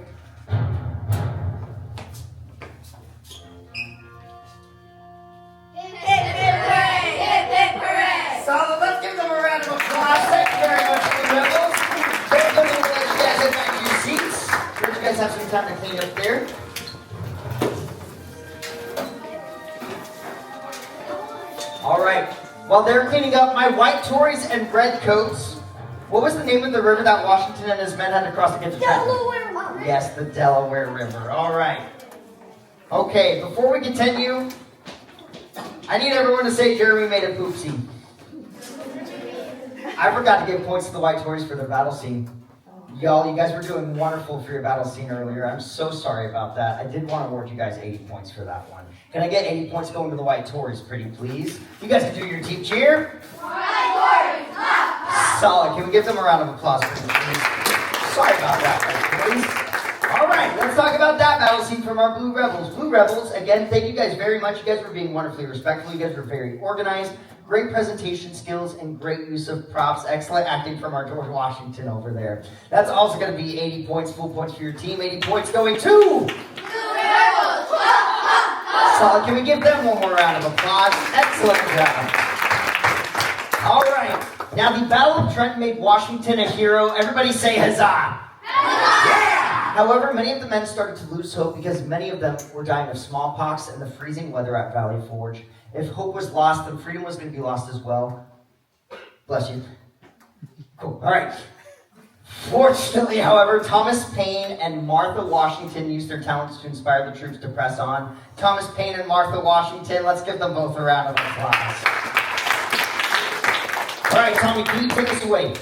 Solid, let's give them a round of applause. Thank you very much, Blue Rebels. Very good to let you guys get back to your seats. Sure you guys have some time to clean up there. All right, while they're cleaning up, my white Tories and red coats. What was the name of the river that Washington and his men had to cross to get to Trenton? Delaware River. Yes, the Delaware River. All right. Okay, before we continue, I need everyone to say Jeremy made a poopsie. I forgot to give points to the White Tories for their battle scene. Y'all, you guys were doing wonderful for your battle scene earlier. I'm so sorry about that. I did want to award you guys 80 points for that one. Can I get 80 points going to the White Tories, pretty please? You guys can do your team cheer. White Tories, clap! Solid. Can we give them a round of applause, pretty please? Sorry about that, White Tories. All right, let's talk about that battle scene from our Blue Rebels. Blue Rebels, again, thank you guys very much. You guys were being wonderfully respectful. You guys were very organized. Great presentation skills and great use of props. Excellent acting from our George Washington over there. That's also going to be 80 points, full points for your team. 80 points going to Blue Rebels, Solid. Can we give them one more round of applause? Excellent job. All right. Now, the Battle of Trenton made Washington a hero. Everybody say huzzah. Yeah! However, many of the men started to lose hope because many of them were dying of smallpox and the freezing weather at Valley Forge. If hope was lost, then freedom was going to be lost as well. Bless you. Cool. All right. Fortunately, however, Thomas Paine and Martha Washington used their talents to inspire the troops to press on. Thomas Paine and Martha Washington, let's give them both a round of applause. All right, Tommy, can you take us away?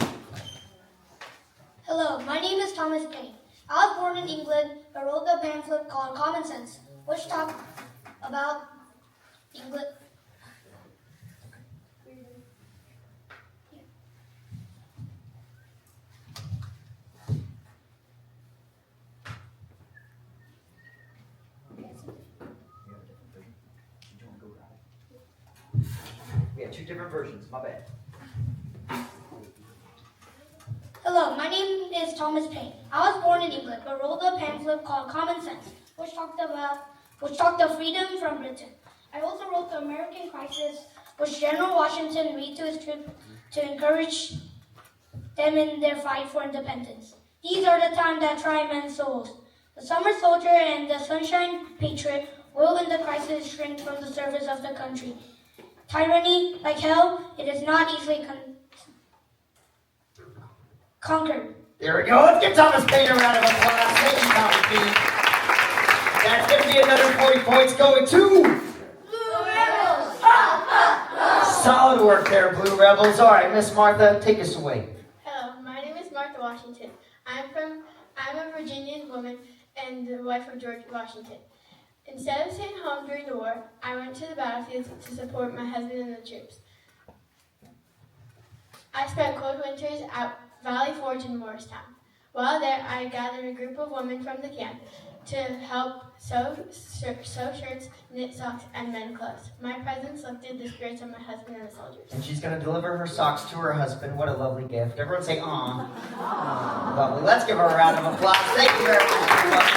Hello, my name is Thomas Paine. I was born in England, but wrote the pamphlet called Common Sense, which talked about England. We have two different versions, my bad. Hello, my name is Thomas Paine. I was born in England, but wrote a pamphlet called Common Sense, which talked of freedom from Britain. I also wrote the American Crisis, which General Washington read to his troops to encourage them in their fight for independence. These are the times that try men's souls. The summer soldier and the sunshine patriot will in the crisis shrink from the service of the country. Tyranny, like hell, it is not easily conquered. There we go. Let's give Thomas Paine a round of applause. Thank you, Thomas Paine. That's going to be another 40 points going to Blue Rebels. Solid work there, Blue Rebels. All right, Miss Martha, take us away. Hello, my name is Martha Washington. I'm a Virginian woman and the wife of George Washington. Instead of staying home during the war, I went to the battlefield to support my husband and the troops. I spent cold winters at Valley Forge in Morristown. While there, I gathered a group of women from the camp to help sew shirts, knit socks, and mend clothes. My presence lifted the spirits of my husband and the soldiers. And she's going to deliver her socks to her husband. What a lovely gift. Everyone say, aw. Lovely. Let's give her a round of applause. Thank you very much.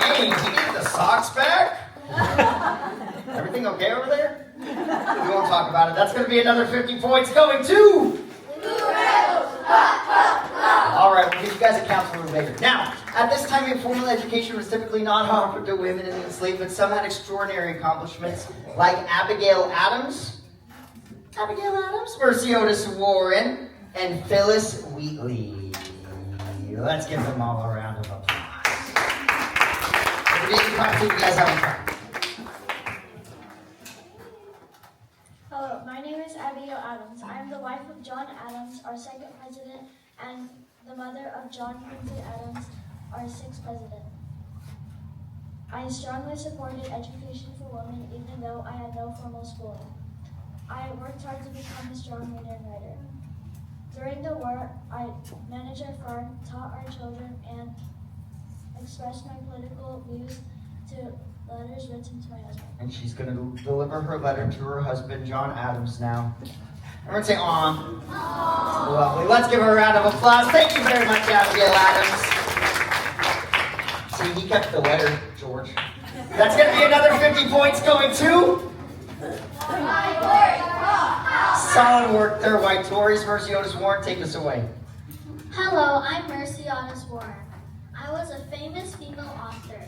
Hey, did you get the socks back? Everything okay over there? We won't talk about it. That's going to be another 50 points going to... All right, we'll give you guys a count for later. Now, at this time, informal education was typically not offered to women in enslavement. Some had extraordinary accomplishments, like Abigail Adams, Mercy Otis Warren, and Phyllis Wheatley. Let's give them all a round of applause. You guys have fun. Hello, my name is Abigail Adams. I am the wife of John Adams, our second president, and the mother of John Quincy Adams, our sixth president. I strongly supported education for women even though I had no formal schooling. I worked hard to become a strong reader and writer. During the war, I managed our farm, taught our children, and expressed my political views to letters written to my husband. And she's going to deliver her letter to her husband, John Adams, now. Everyone say, aw. Lovely. Let's give her a round of applause. Thank you very much, Abigail Adams. See, he kept the letter, George. That's going to be another 50 points going to... Solid work there, White Tories. Mercy Otis Warren, take us away. Hello, I'm Mercy Otis Warren. I was a famous female author.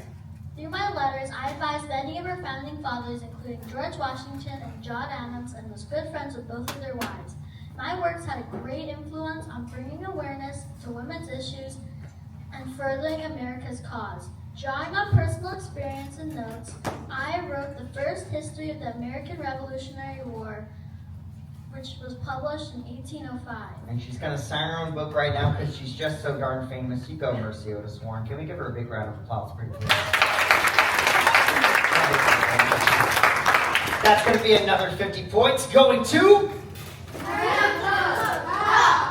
Through my letters, I advised many of our founding fathers, including George Washington and John Adams, and was good friends with both of their wives. My works had a great influence on bringing awareness to women's issues and furthering America's cause. Drawing on personal experience and notes, I wrote the first history of the American Revolutionary War, which was published in 1805. And she's going to sign her own book right now because she's just so darn famous. You go, Mercy Otis Warren. Can we give her a big round of applause? Pretty cool. That's going to be another 50 points going to...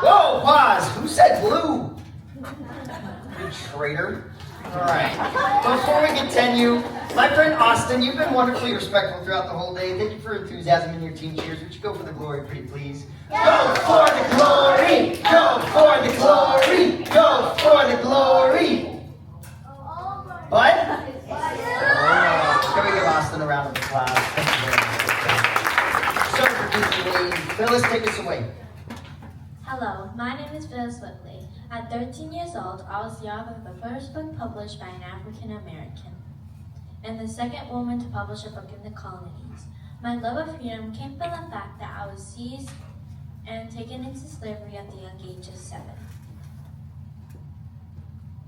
Whoa, pause. Who said blue? You traitor. All right. Before we continue, my friend Austin, you've been wonderfully respectful throughout the whole day. Thank you for your enthusiasm in your team cheers. Would you go for the glory, pretty please? Go for the glory! Go for the glory! Go for the glory! What? Can we give Austin a round of applause? Thank you very much. So, Phyllis, take us away. Hello, my name is Phyllis Whitley. At 13 years old, I was the author of the first book published by an African American, and the second woman to publish a book in the colonies. My love of freedom came from the fact that I was seized and taken into slavery at the young age of 7.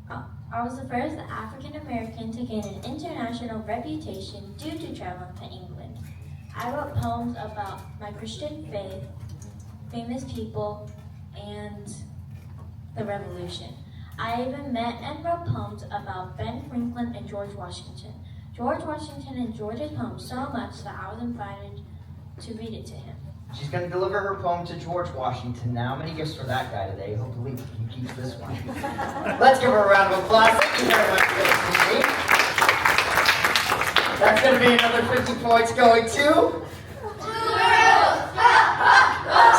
I was the first African American to gain an international reputation due to traveling to England. I wrote poems about my Christian faith, famous people, and the Revolution. I even met and wrote poems about Ben Franklin and George Washington. George Washington enjoyed his poem so much that I was invited to read it to him. She's going to deliver her poem to George Washington now. Many gifts for that guy today. Hopefully he keeps this one. Let's give her a round of applause. Thank you very much, Phyllis. That's going to be another 50 points going to...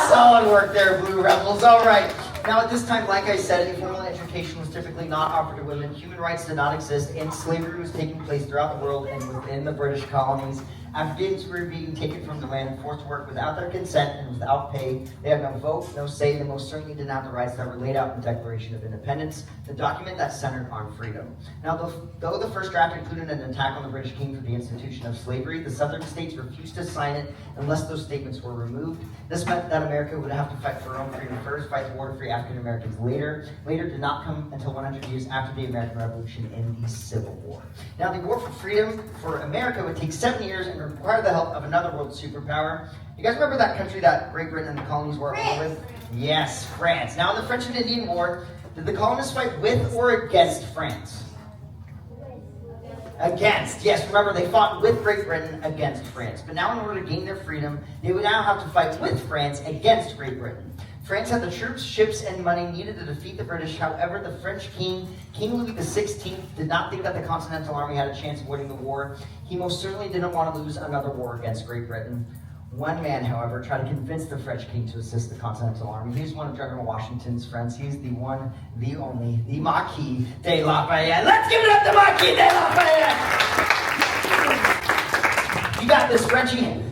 Solid work there, Blue Rebels. All right. Now, at this time, like I said, informal education was typically not offered to women. Human rights did not exist, and slavery was taking place throughout the world and within the British colonies. Africans were being taken from the land and forced to work without their consent and without pay. They had no vote, no say, and they most certainly did not have the rights that were laid out in the Declaration of Independence, the document that centered on freedom. Now, though the first draft included an attack on the British king for the institution of slavery, the southern states refused to sign it unless those statements were removed. This meant that America would have to fight for her own freedom first, fight the war to free African Americans later. Later did not come until 100 years after the American Revolution in the Civil War. Now, the war for freedom for America would take 7 years and require the help of another world superpower. You guys remember that country that Great Britain and the colonies were at war with? Yes, France. Now, in the French and Indian War, did the colonists fight with or against France? Against. Yes, remember, they fought with Great Britain against France. But now in order to gain their freedom, they would now have to fight with France against Great Britain. France had the troops, ships, and money needed to defeat the British. However, the French king, King Louis XVI, did not think that the Continental Army had a chance of winning the war. He most certainly didn't want to lose another war against Great Britain. One man, however, tried to convince the French king to assist the Continental Army. He's one of General Washington's friends. He's the one, the only, the Marquis de Lafayette. Let's give it up to Marquis de Lafayette! You got this, Frenchie.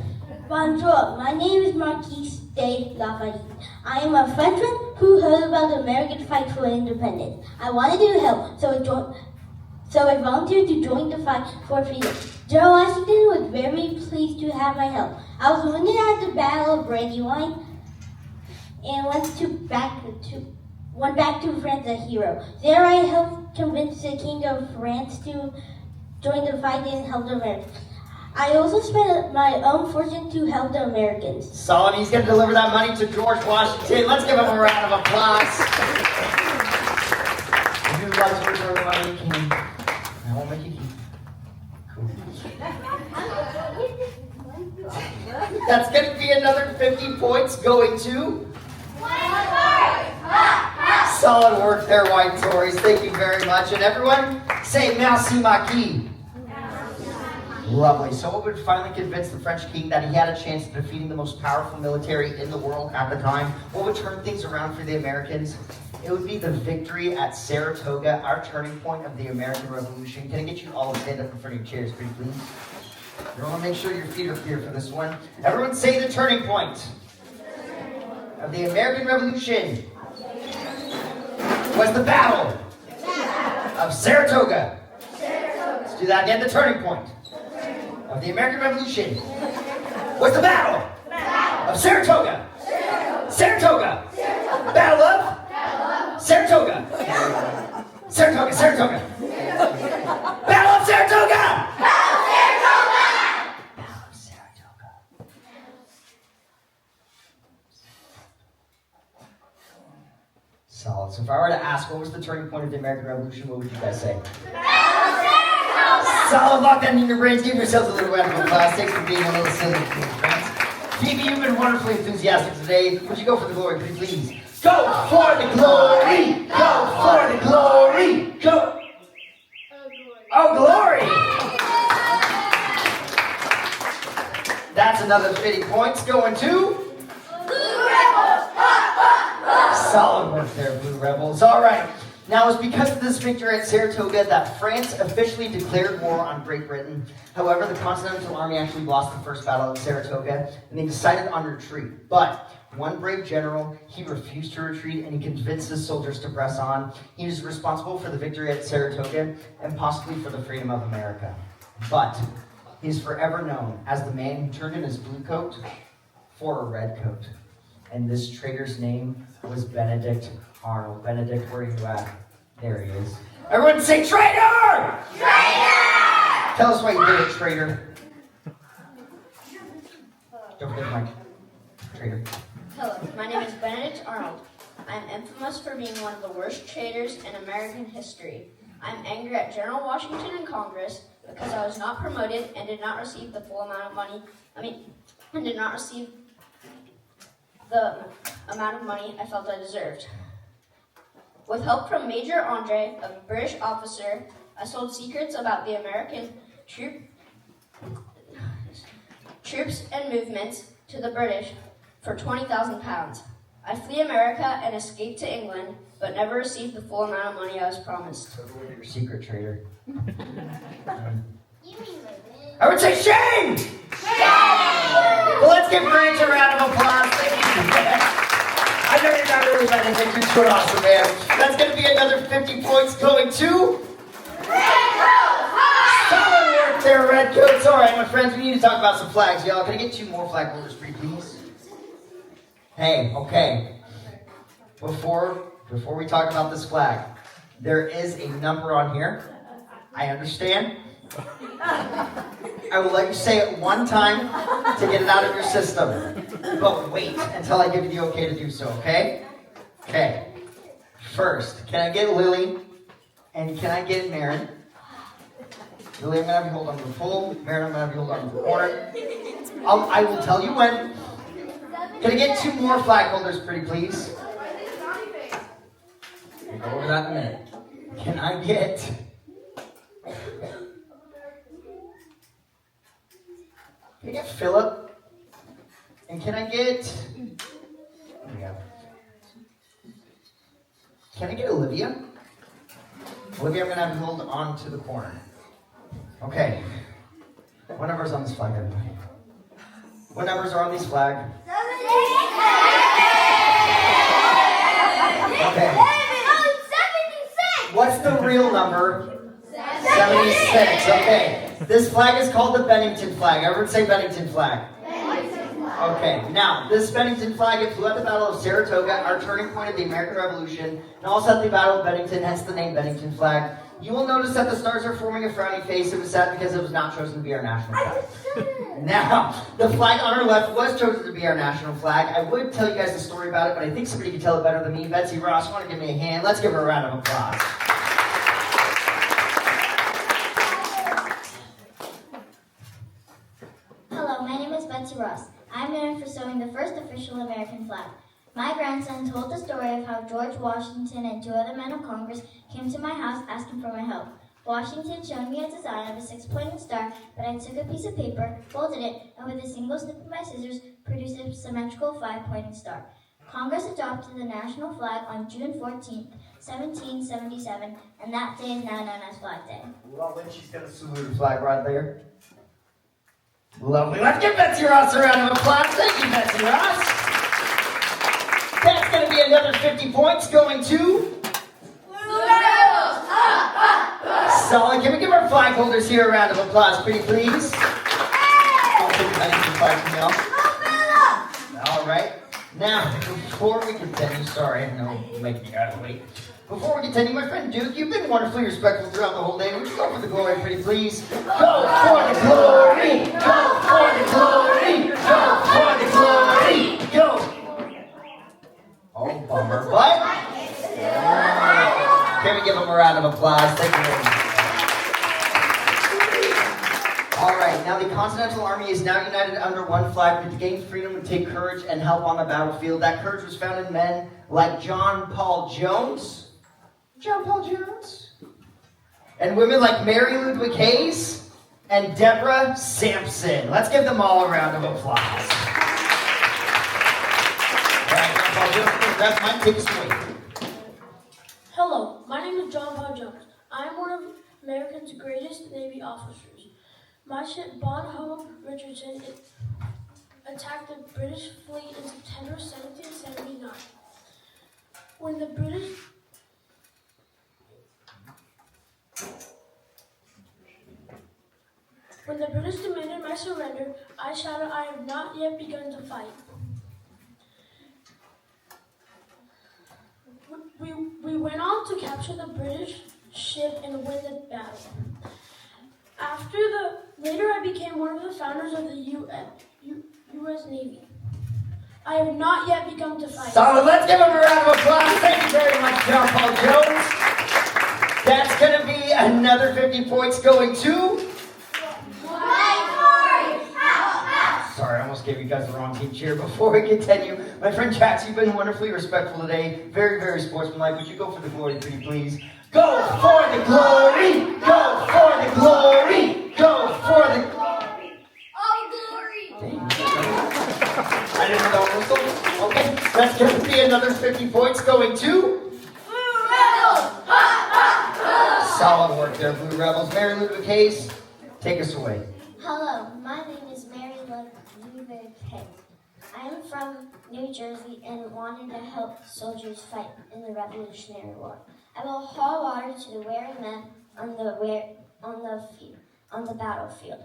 Bonjour, my name is Marquis de Lafayette. I am a Frenchman who heard about the American fight for independence. I wanted to help, so I volunteered to join the fight for freedom. General Washington was very pleased to have my help. I was wounded at the Battle of Brandywine and went back to France a hero. There I helped convince the King of France to join the fight and help the Americans. I also spent my own fortune to help the Americans. Solid. He's going to deliver that money to George Washington. Let's give him a round of applause. If you'd like to return the money, you can. I won't make you keep. Cool. That's going to be another 50 points going to... Solid work there, White Tories. Thank you very much. And everyone, say merci, Marquis. Lovely. So what would finally convince the French king that he had a chance of defeating the most powerful military in the world at the time? What would turn things around for the Americans? It would be the victory at Saratoga, our turning point of the American Revolution. Can I get you all to stand up in front of your chairs, pretty please? You want to make sure your feet are clear for this one. Everyone say the turning point of the American Revolution was the Battle of Saratoga. Let's do that again. The turning point of the American Revolution was the Battle of Saratoga. Saratoga. Battle of Saratoga. Saratoga. Saratoga. Battle of Saratoga. Solid. So if I were to ask what was the turning point of the American Revolution, what would you guys say? Solid. Lock that in your brains. Give yourselves a little round of applause. Thanks for being a little silly, friends. Phoebe, you've been wonderfully enthusiastic today. Would you go for the glory, pretty please? Go for the glory! Go for the glory! Go! Oh, glory! That's another 50 points going to... Solid work there, Blue Rebels. All right. Now, it's because of this victory at Saratoga that France officially declared war on Great Britain. However, the Continental Army actually lost the first battle at Saratoga, and they decided on retreat. But one brave general, he refused to retreat, and he convinced his soldiers to press on. He was responsible for the victory at Saratoga and possibly for the freedom of America. But he's forever known as the man who turned in his blue coat for a red coat. And this traitor's name was Benedict Arnold. Benedict, where are you at? There he is. Everyone say traitor! Traitor! Tell us why you did it, traitor. Don't forget Mike. Traitor. Hello, my name is Benedict Arnold. I am infamous for being one of the worst traitors in American history. I am angry at General Washington and Congress because I was not promoted and did not receive the full amount of money. And did not receive the amount of money I felt I deserved. With help from Major Andre, a British officer, I sold secrets about the American troops and movements to the British for £20,000. I flee America and escaped to England, but never received the full amount of money I was promised. So go your secret, traitor. I would say shame! Shame! Well, let's give Grant a round of applause. Thank you. I know you're not really letting it get too awesome, man. That's going to be another 50 points going to... Solid work there, Redcoats. All right, my friends, we need to talk about some flags, y'all. Can I get 2 more flag holders, pretty please? Hey, okay. Before we talk about this flag, there is a number on here. I understand. I will let you say it one time to get it out of your system. But wait until I give you the okay to do so, okay? Okay. First, can I get Lily? And can I get Marin? Lily, I'm going to have you hold on to the pole. Mary, I'm going to have you hold on to the corner. I will tell you when. Can I get 2 more flag holders, pretty please? We'll go over that in a minute. Can I get... Can I get Philip? And can I get... There we go. Can I get Olivia? Olivia, I'm going to have you hold on to the corner. Okay. What numbers on this flag, everybody? What numbers are on these flags? Okay. What's the real number? 76. Okay. This flag is called the Bennington flag. Everyone say Bennington flag. Okay. Now, this Bennington flag, it flew at the Battle of Saratoga, our turning point of the American Revolution, and also at the Battle of Bennington, hence the name Bennington flag. You will notice that the stars are forming a frowning face. It was sad because it was not chosen to be our national flag. Now, the flag on our left was chosen to be our national flag. I would tell you guys the story about it, but I think somebody can tell it better than me. Betsy Ross, want to give me a hand? Let's give her a round of applause. Hello, my name is Betsy Ross. I'm known for sewing the first official American flag. My grandson told the story of how George Washington and 2 other men of Congress came to my house asking for my help. Washington showed me a design of a 6-pointed star, but I took a piece of paper, folded it, and with a single snip of my scissors, produced a symmetrical 5-pointed star. Congress adopted the national flag on June 14th, 1777, and that day is now known as Flag Day. Lovely, she's going to salute the flag right there. Lovely. Let's give Betsy Ross a round of applause. Thank you, Betsy Ross. That's going to be another 50 points going to... Blue Rebels! Solid. Can we give our flag holders here a round of applause, pretty please? I'll take the Bennington flag from y'all. All right. Now, before we continue, sorry, I know I'm making you guys wait. Before we continue, my friend Duke, you've been wonderfully respectful throughout the whole day. Would you go for the glory, pretty please? Go for the glory! Go for the glory! Go for the glory! Go! Oh, bummer. But can we give him a round of applause? Thank you very much. All right, now the Continental Army is now united under one flag, but to gain freedom would take courage and help on the battlefield. That courage was found in men like John Paul Jones. John Paul Jones. And women like Mary Ludwig Hayes and Deborah Sampson. Let's give them all a round of applause. All right, John Paul Jones, grab mine, take us away. Hello, my name is John Paul Jones. I am one of America's greatest Navy officers. My ship Bon Hope Richardson attacked the British fleet in September 1779. When the British demanded my surrender, I shouted, "I have not yet begun to fight." We went on to capture the British ship and win the battle. Later I became one of the founders of the U.S. Navy. I have not yet begun to fight. Solid. Let's give him a round of applause. Thank you very much, John Paul Jones. That's going to be another 50 points going to... Sorry, I almost gave you guys the wrong team cheer. Before we continue, my friend Jax, you've been wonderfully respectful today. Very, very sportsmanlike. Would you go for the glory, pretty please? Go for the glory! Go for the glory! Go for the glory! Oh, glory! I didn't know it was so. Okay, that's going to be another 50 points going to... Blue Rebels! Solid work there, Blue Rebels. Mary Ludwig Hayes, take us away. Hello, my name is Mary Ludwig Hayes. I am from New Jersey and wanted to help soldiers fight in the Revolutionary War. I will haul water to the weary men on the battlefield.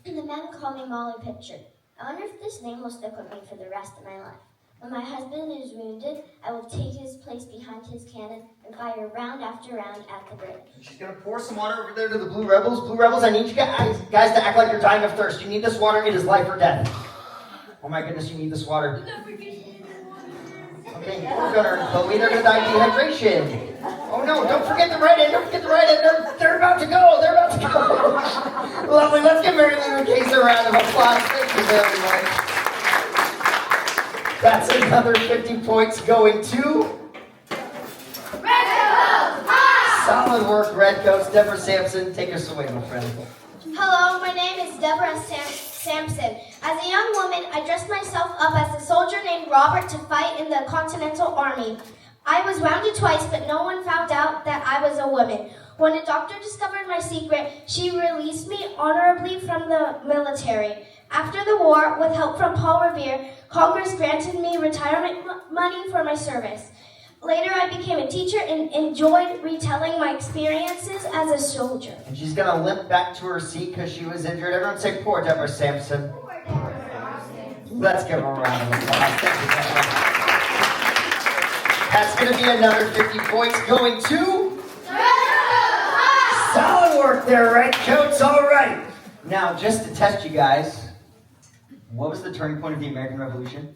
And the men call me Molly Pitcher. I wonder if this name will stick with me for the rest of my life. When my husband is wounded, I will take his place behind his cannon and fire round after round at the British. She's going to pour some water over there to the Blue Rebels. Blue Rebels, I need you guys to act like you're dying of thirst. You need this water. It is life or death. Oh my goodness, you need this water. Okay, we're going to die of dehydration. Oh no, don't forget the right end, don't forget the right end. They're about to go, they're about to go. Lovely, let's give Mary Lou and Case a round of applause. Thank you very much. That's another 50 points going to solid work, Redcoats. Deborah Sampson, take us away, my friend. Hello, my name is Deborah Sampson. As a young woman, I dressed myself up as a soldier named Robert to fight in the Continental Army. I was wounded twice, but no one found out that I was a woman. When a doctor discovered my secret, she released me honorably from the military. After the war, with help from Paul Revere, Congress granted me retirement money for my service. Later, I became a teacher and enjoyed retelling my experiences as a soldier. And she's going to limp back to her seat because she was injured. Everyone say, poor Deborah Sampson. Let's give her a round of applause. Thank you, Deborah. That's going to be another 50 points going to... Solid work there, Redcoats. All right. Now, just to test you guys, what was the turning point of the American Revolution?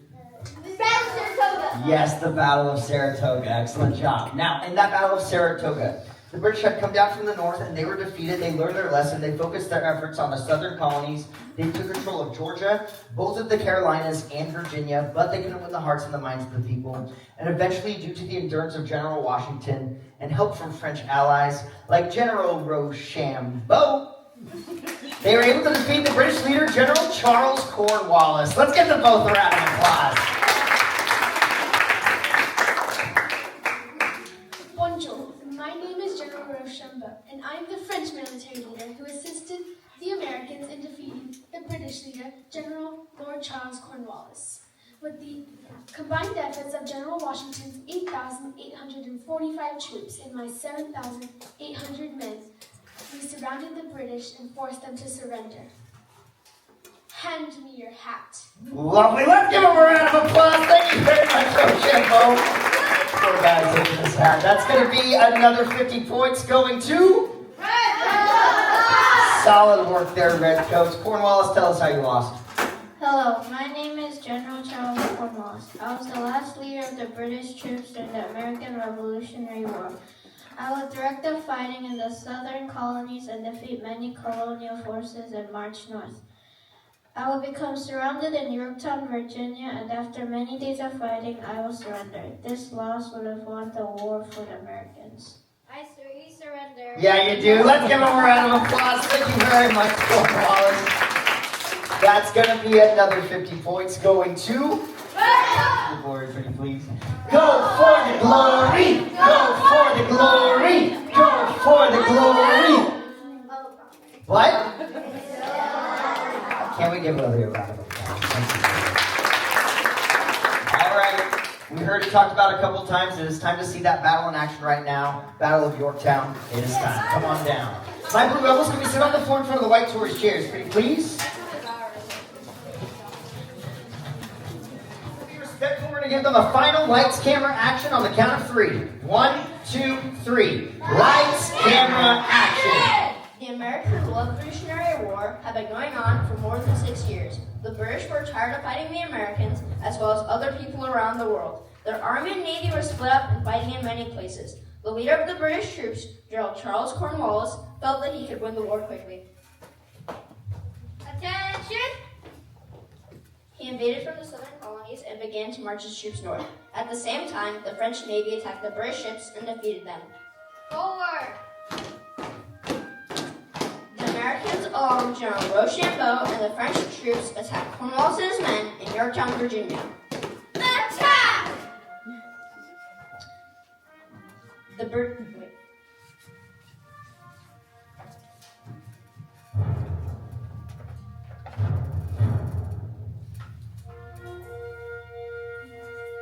Yes, the Battle of Saratoga. Excellent job. Now, in that Battle of Saratoga, the British had come down from the north and they were defeated. They learned their lesson. They focused their efforts on the southern colonies. They took control of Georgia, both of the Carolinas, and Virginia, but they couldn't win the hearts and the minds of the people. And eventually, due to the endurance of General Washington and help from French allies like General Rochambeau, they were able to defeat the British leader, General Charles Cornwallis. Let's give them both a round of applause. Bonjour, my name is General Rochambeau, and I am the French military leader who assisted the Americans in defeating the British leader, General Lord Charles Cornwallis. With the combined efforts of General Washington's 8,845 troops and my 7,800 men, we surrounded the British and forced them to surrender. Hand me your hat. Lovely. Let's give them a round of applause. Thank you very much, Rochambeau. Poor guy taking his hat. That's going to be another 50 points going to... Solid work there, Redcoats. Cornwallis, tell us how you lost. Hello, my name is General Charles Cornwallis. I was the last leader of the British troops during the American Revolutionary War. I would direct the fighting in the southern colonies and defeat many colonial forces and march north. I will become surrounded in Yorktown, Virginia, and after many days of fighting, I will surrender. This loss would have won the war for the Americans. We surrender. Yeah, you do. Let's give them a round of applause. Thank you very much, Cornwallis. That's going to be another 50 points going to... Good board, pretty please. Go for the glory! Go for the glory! Go for the glory! What? Can we give Lily a round of applause? Thank you. All right. We heard it talked about a couple times. It is time to see that battle in action right now. Battle of Yorktown. It is time. Come on down. My blue rebels, can we sit on the floor in front of the white tourist chairs, pretty please? Be respectful. We're going to give them a final lights, camera, action on the count of 3. 1, 2, 3. Lights, camera, action. The American Revolutionary War had been going on for more than 6 years. The British were tired of fighting the Americans, as well as other people around the world. Their army and navy were split up and fighting in many places. The leader of the British troops, General Charles Cornwallis, felt that he could win the war quickly. Attention! He invaded from the southern colonies and began to march his troops north. At the same time, the French navy attacked the British ships and defeated them. Forward! The Americans, along with General Rochambeau and the French troops, attacked Cornwallis' men in Yorktown, Virginia. Attack!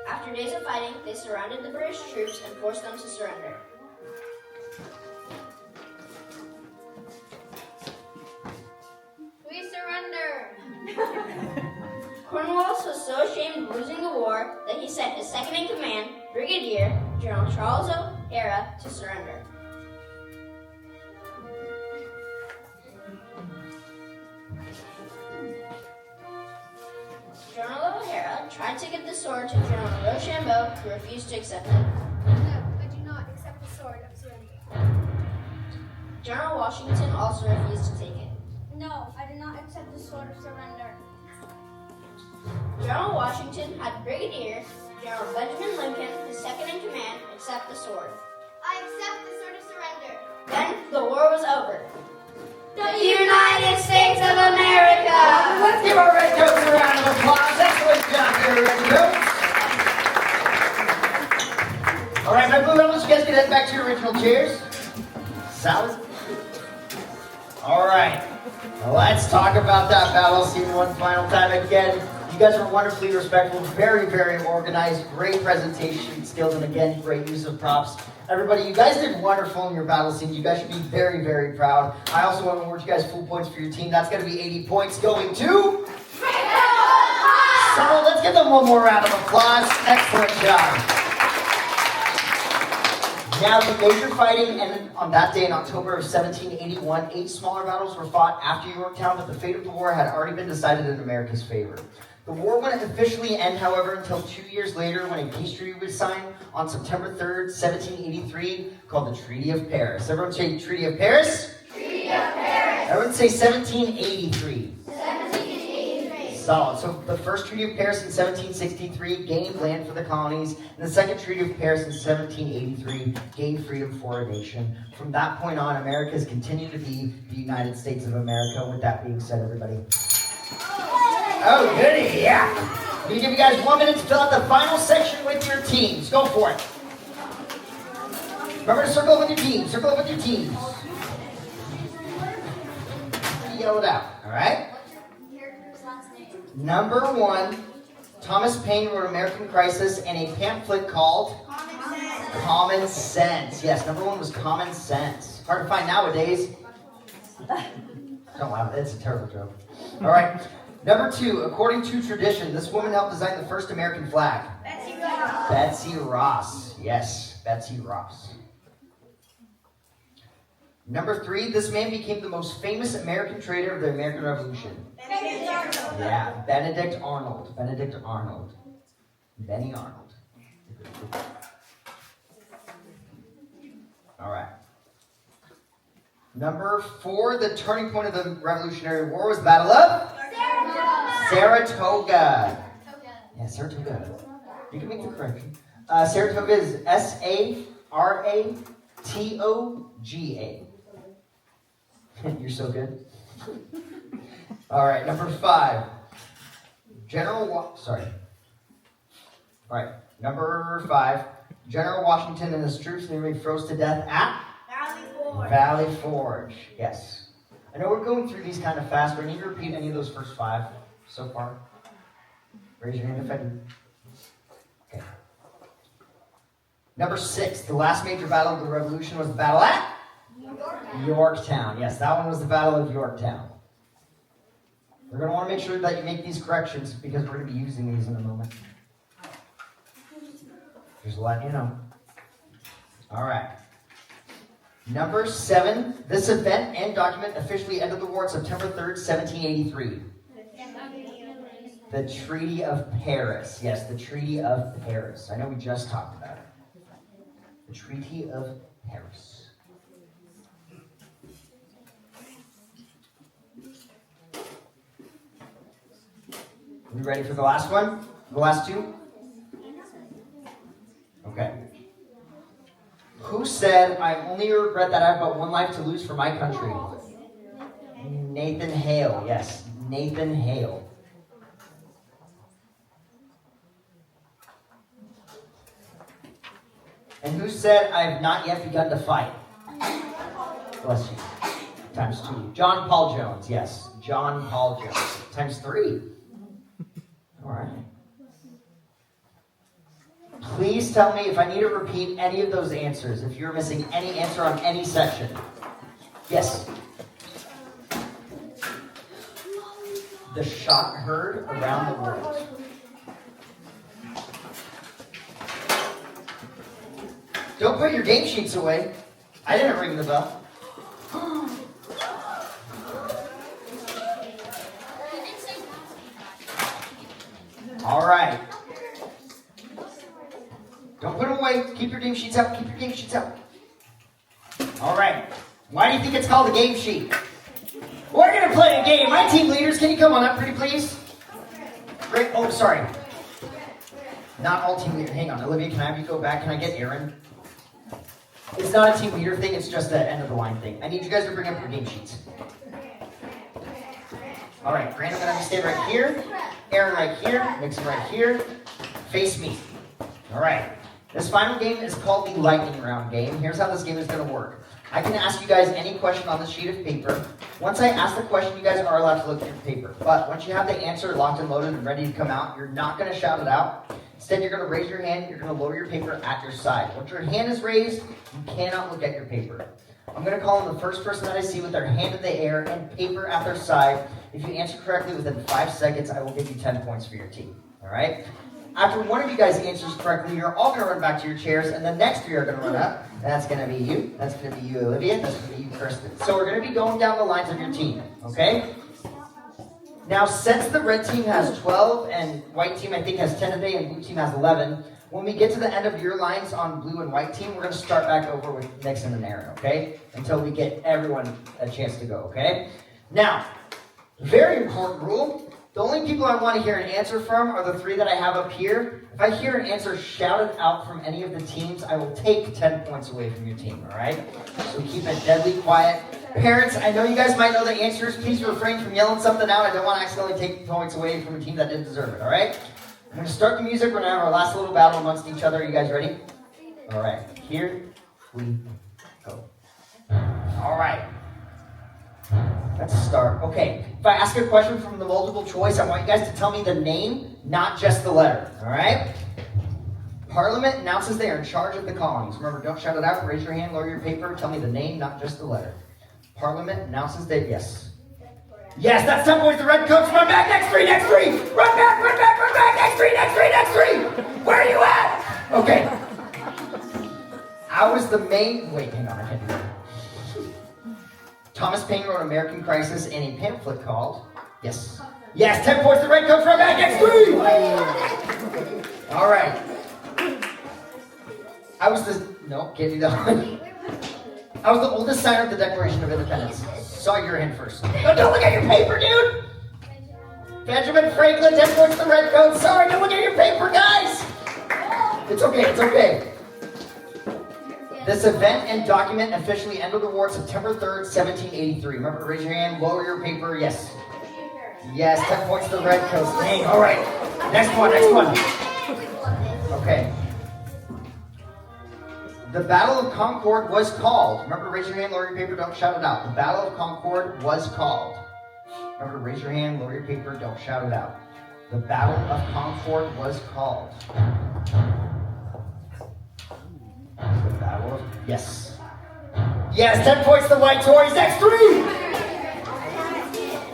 After days of fighting, they surrounded the British troops and forced them to surrender. We surrender! Cornwallis was so ashamed of losing the war that he sent his second-in-command, Brigadier General Charles O'Hara, to surrender. General O'Hara tried to give the sword to General Rochambeau, who refused to accept it. No, I do not accept the sword of General Washington also refused to take it. No, I did not accept the sword of surrender. General Washington had Brigadier General Benjamin Lincoln, his second in command, accept the sword. I accept the sword of surrender. Then the war was over. The United States of America! Let's give our Redcoats a round of applause. Excellent job there, Redcoats. All right, my Blue Rebels, you guys can head back to your original chairs. Salad. All right, now let's talk about that battle scene one final time again. You guys were wonderfully respectful, very, very organized, great presentation skills, and again, great use of props. Everybody, you guys did wonderful in your battle scenes. You guys should be very, very proud. I also want to award you guys full points for your team. That's going to be 80 points going to... So let's give them one more round of applause. Excellent job. Now, the major fighting ended on that day in October of 1781. 8 smaller battles were fought after Yorktown, but the fate of the war had already been decided in America's favor. The war wouldn't officially end, however, until 2 years later when a peace treaty was signed on September 3rd, 1783, called the Treaty of Paris. Everyone say Treaty of Paris? Treaty of Paris. Everyone say 1783. 1783. Solid. So the first Treaty of Paris in 1763 gained land for the colonies, and the second Treaty of Paris in 1783 gained freedom for a nation. From that point on, America has continued to be the United States of America. With that being said, everybody. Oh, goody, yeah. I'm going to give you guys 1 minute to fill out the final section with your teams. Go for it. Remember to circle it with your teams. Circle it with your teams. Yell it out, all right? Number 1, Thomas Paine wrote American Crisis in a pamphlet called Common Sense. Yes, number 1 was Common Sense. Hard to find nowadays. Don't laugh, it's a terrible joke. All right. Number 2, according to tradition, this woman helped design the first American flag. Betsy Ross. Betsy Ross. Yes, Betsy Ross. Number 3, this man became the most famous American trader of the American Revolution. Benedict Arnold. Yeah, Benedict Arnold. Benedict Arnold. Benny Arnold. All right. Number 4, the turning point of the Revolutionary War was the Battle of Saratoga. Yeah, Saratoga. You can make the correction. Saratoga is Saratoga. You're so good. All right, number 5. All right, number 5. General Washington and his troops nearly froze to death at Valley Forge. Yes. I know we're going through these kind of fast, but I need to repeat any of those first 5 so far. Raise your hand if I do. Okay. Number 6. The last major battle of the Revolution was the battle at Yorktown. Yes, that one was the Battle of Yorktown. We're going to want to make sure that you make these corrections because we're going to be using these in a moment. Just letting you know. All right. Number 7. This event and document officially ended the war on September 3rd, 1783. The Treaty of Paris. Yes, the Treaty of Paris. I know we just talked about it. The Treaty of Paris. You ready for the last one? The last 2? Okay. Who said, I only regret that I have but one life to lose for my country? Nathan Hale. Yes, Nathan Hale. And who said, I have not yet begun to fight? Bless you. Times 2. John Paul Jones. Yes, John Paul Jones. Times 3. All right. Please tell me if I need to repeat any of those answers, if you're missing any answer on any section. Yes. The shot heard around the world. Don't put your game sheets away. I didn't ring the bell. All right. Don't put them away. Keep your game sheets out. Keep your game sheets out. All right. Why do you think it's called a game sheet? We're gonna play a game. My team leaders, can you come on up pretty please? Great, oh, sorry. Not all team leaders. Hang on, Olivia, can I have you go back? Can I get Aaron? It's not a team leader thing, it's just an end of the line thing. I need you guys to bring up your game sheets. All right, Grant, I'm gonna have you stay right here. Aaron right here, Nixon right here. Face me. All right. This final game is called the lightning round game. Here's how this game is gonna work. I can ask you guys any question on this sheet of paper. Once I ask the question, you guys are allowed to look at your paper. But once you have the answer locked and loaded and ready to come out, you're not gonna shout it out. Instead, you're gonna raise your hand, you're gonna lower your paper at your side. Once your hand is raised, you cannot look at your paper. I'm gonna call on the first person that I see with their hand in the air and paper at their side. If you answer correctly within 5 seconds, I will give you 10 points for your team, all right? After one of you guys answers correctly, you're all gonna run back to your chairs, and the next three are gonna run up. That's gonna be you, that's gonna be you, Olivia, that's gonna be you, Kristen. So we're gonna be going down the lines of your team, okay? Now, since the red team has 12, and white team I think has 10 today, and blue team has 11, when we get to the end of your lines on blue and white team, we're gonna start back over with Nixon and Aaron, okay? Until we get everyone a chance to go, okay? Now, very important rule. The only people I want to hear an answer from are the three that I have up here. If I hear an answer shouted out from any of the teams, I will take 10 points away from your team, all right? So keep it deadly quiet. Parents, I know you guys might know the answers. Please refrain from yelling something out. I don't want to accidentally take points away from a team that didn't deserve it, all right? I'm going to start the music. We're going to have our last little battle amongst each other. Are you guys ready? All right. Here we go. All right. Let's start. Okay, if I ask a question from the multiple choice, I want you guys to tell me the name, not just the letter, all right? Parliament announces they are in charge of the colonies. Remember, don't shout it out. Raise your hand, lower your paper. Tell me the name, not just the letter. Parliament announces they, yes. Yes, that's 10 points. The red coats, run back, next three. Run back, next three. Where are you at? Okay. I was the main, wait, hang on, I can't do that. Thomas Paine wrote American Crisis in a pamphlet called, yes. Yes, 10 points, the red coats, run back, next three! All right. I was the, no, can't do that one. I was the oldest signer of the Declaration of Independence. Saw your hand first. No, don't look at your paper, dude! Benjamin Franklin, 10 points, the red coats. Sorry, don't look at your paper, guys! It's okay. This event and document officially ended the war September 3rd, 1783. Remember to raise your hand, lower your paper, yes. Yes, 10 points to the red coats. Dang, all right. Next one. Okay. The Battle of Concord was called. Remember to raise your hand, lower your paper, don't shout it out. The Battle of Concord was called. Remember to raise your hand, lower your paper, don't shout it out. The Battle of Concord was called. The Battle of, yes. Yes, 10 points to the white Tories, next three!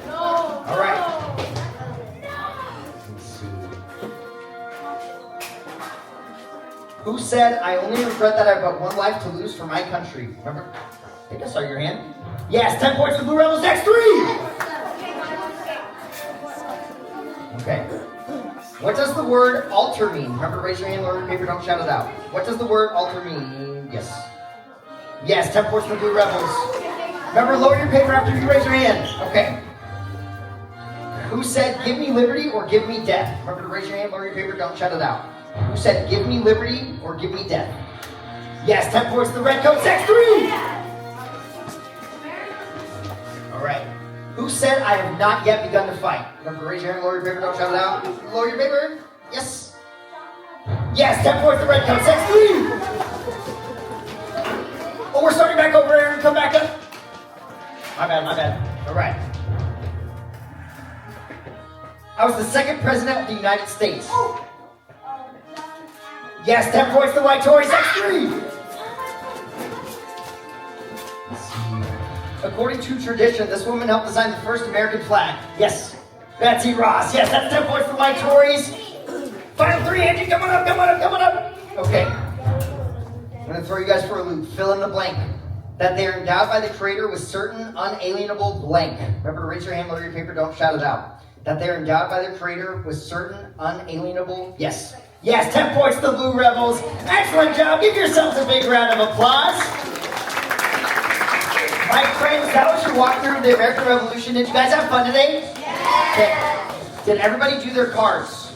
All right. Let's see. Who said, I only regret that I have but one life to lose for my country? Remember? I think I saw your hand. Yes, 10 points to the Blue Rebels, next three! Okay. What does the word altar mean? Remember, raise your hand, lower your paper, don't shout it out. What does the word altar mean? Yes. Yes, 10 points to the Blue Rebels. Remember, lower your paper after you raise your hand. Okay. Who said, give me liberty or give me death? Remember to raise your hand, lower your paper, don't shout it out. Who said, give me liberty or give me death? Yes, 10 points to the red coats, next three! All right. Who said, I have not yet begun to fight? Remember, raise your hand, lower your paper, don't shout it out. Lower your paper. Yes. Yes, 10 points to the red coats, next three! Oh, we're starting back over, Aaron. Come back up. My bad. All right. I was the second president of the United States. Yes, 10 points to the white Tories, next three! According to tradition, this woman helped design the first American flag. Yes. Betsy Ross. Yes, that's 10 points for white Tories. Final three, Angie. Come on up. Okay. I'm going to throw you guys for a loop. Fill in the blank. That they are endowed by the Creator with certain unalienable blank. Remember to raise your hand, lower your paper, don't shout it out. That they are endowed by the Creator with certain unalienable, yes. Yes, 10 points to the Blue Rebels. Excellent job. Give yourselves a big round of applause. Right, friends, that was your walkthrough of the American Revolution. Did you guys have fun today? Okay. Did everybody do their cards?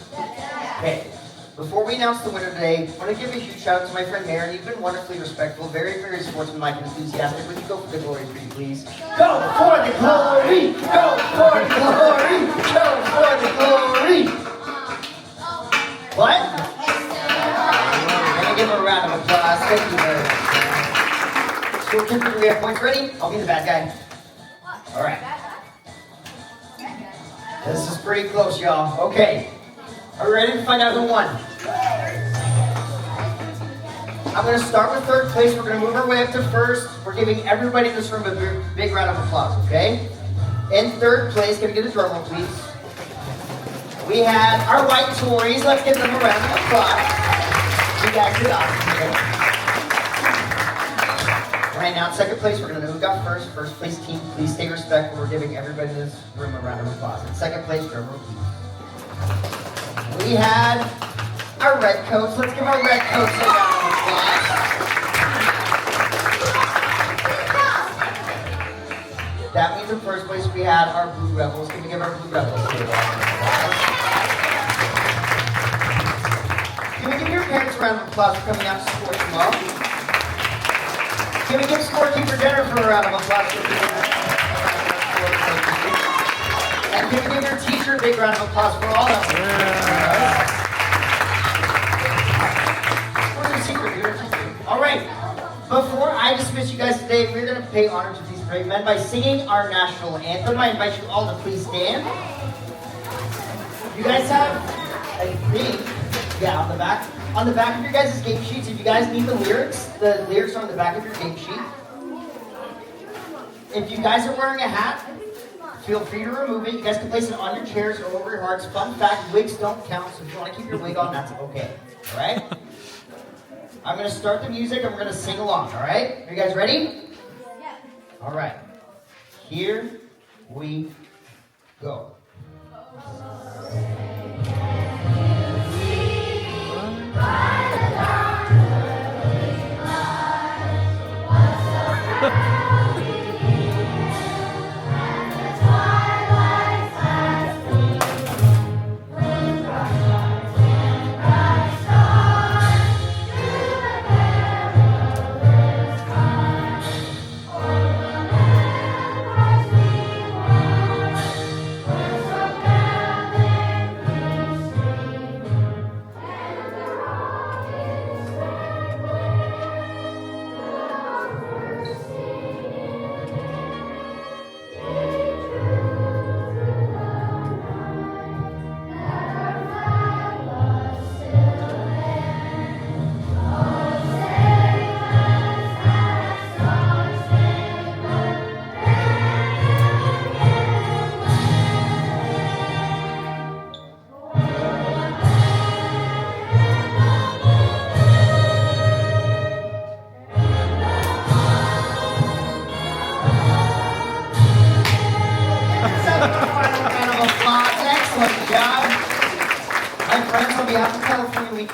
Okay. Before we announce the winner today, I want to give a huge shout out to my friend Maren. You've been wonderfully respectful, very, very sportsmanlike and enthusiastic. Would you go for the glory, pretty please? Go for the glory! Go for the glory! Go for the glory! What? Let me give him a round of applause. Thank you very much. School kids, do we have points ready? I'll be the bad guy. All right. This is pretty close, y'all. Okay. Are we ready to find out who won? I'm going to start with third place. We're going to move our way up to first. We're giving everybody in this room a big round of applause, okay? In third place, can we get a drum roll, please? We had our white Tories. Let's give them a round of applause. You guys did awesome today. All right, now in second place, we're going to know who got first. First place team, please stay respectful. We're giving everybody in this room a round of applause. In second place, drum roll, please. We had our red coats. Let's give our red coats a round of applause. That means in first place we had our blue rebels. Can we give our blue rebels a round of applause? Can we give your parents a round of applause for coming out to support your mom? Can we give scorekeeper Jennifer a round of applause for being and can we give your teacher a big round of applause for all of them? Where's your secret, dude? All right. Before I dismiss you guys today, we're going to pay honor to these brave men by singing our national anthem. I invite you all to please stand. You guys have, I think, yeah, on the back. On the back of your guys' game sheets, if you guys need the lyrics are on the back of your game sheet. If you guys are wearing a hat, feel free to remove it. You guys can place it on your chairs or over your hearts. Fun fact, wigs don't count, so if you want to keep your wig on, that's okay. All right? I'm going to start the music and we're going to sing along, all right? Are you guys ready? Yeah. All right. Here we go.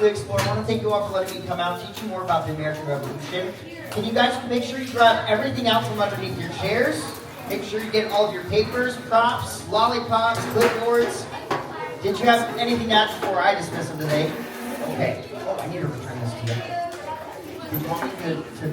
Explorer. I want to thank you all for letting me come out and teach you more about the American Revolution. Can you guys make sure you grab everything out from underneath your chairs? Make sure you get all of your papers, props, lollipops, clipboards. Did you have anything to add before I dismiss them today? Okay. Oh, I need to return this to you. Did you want me to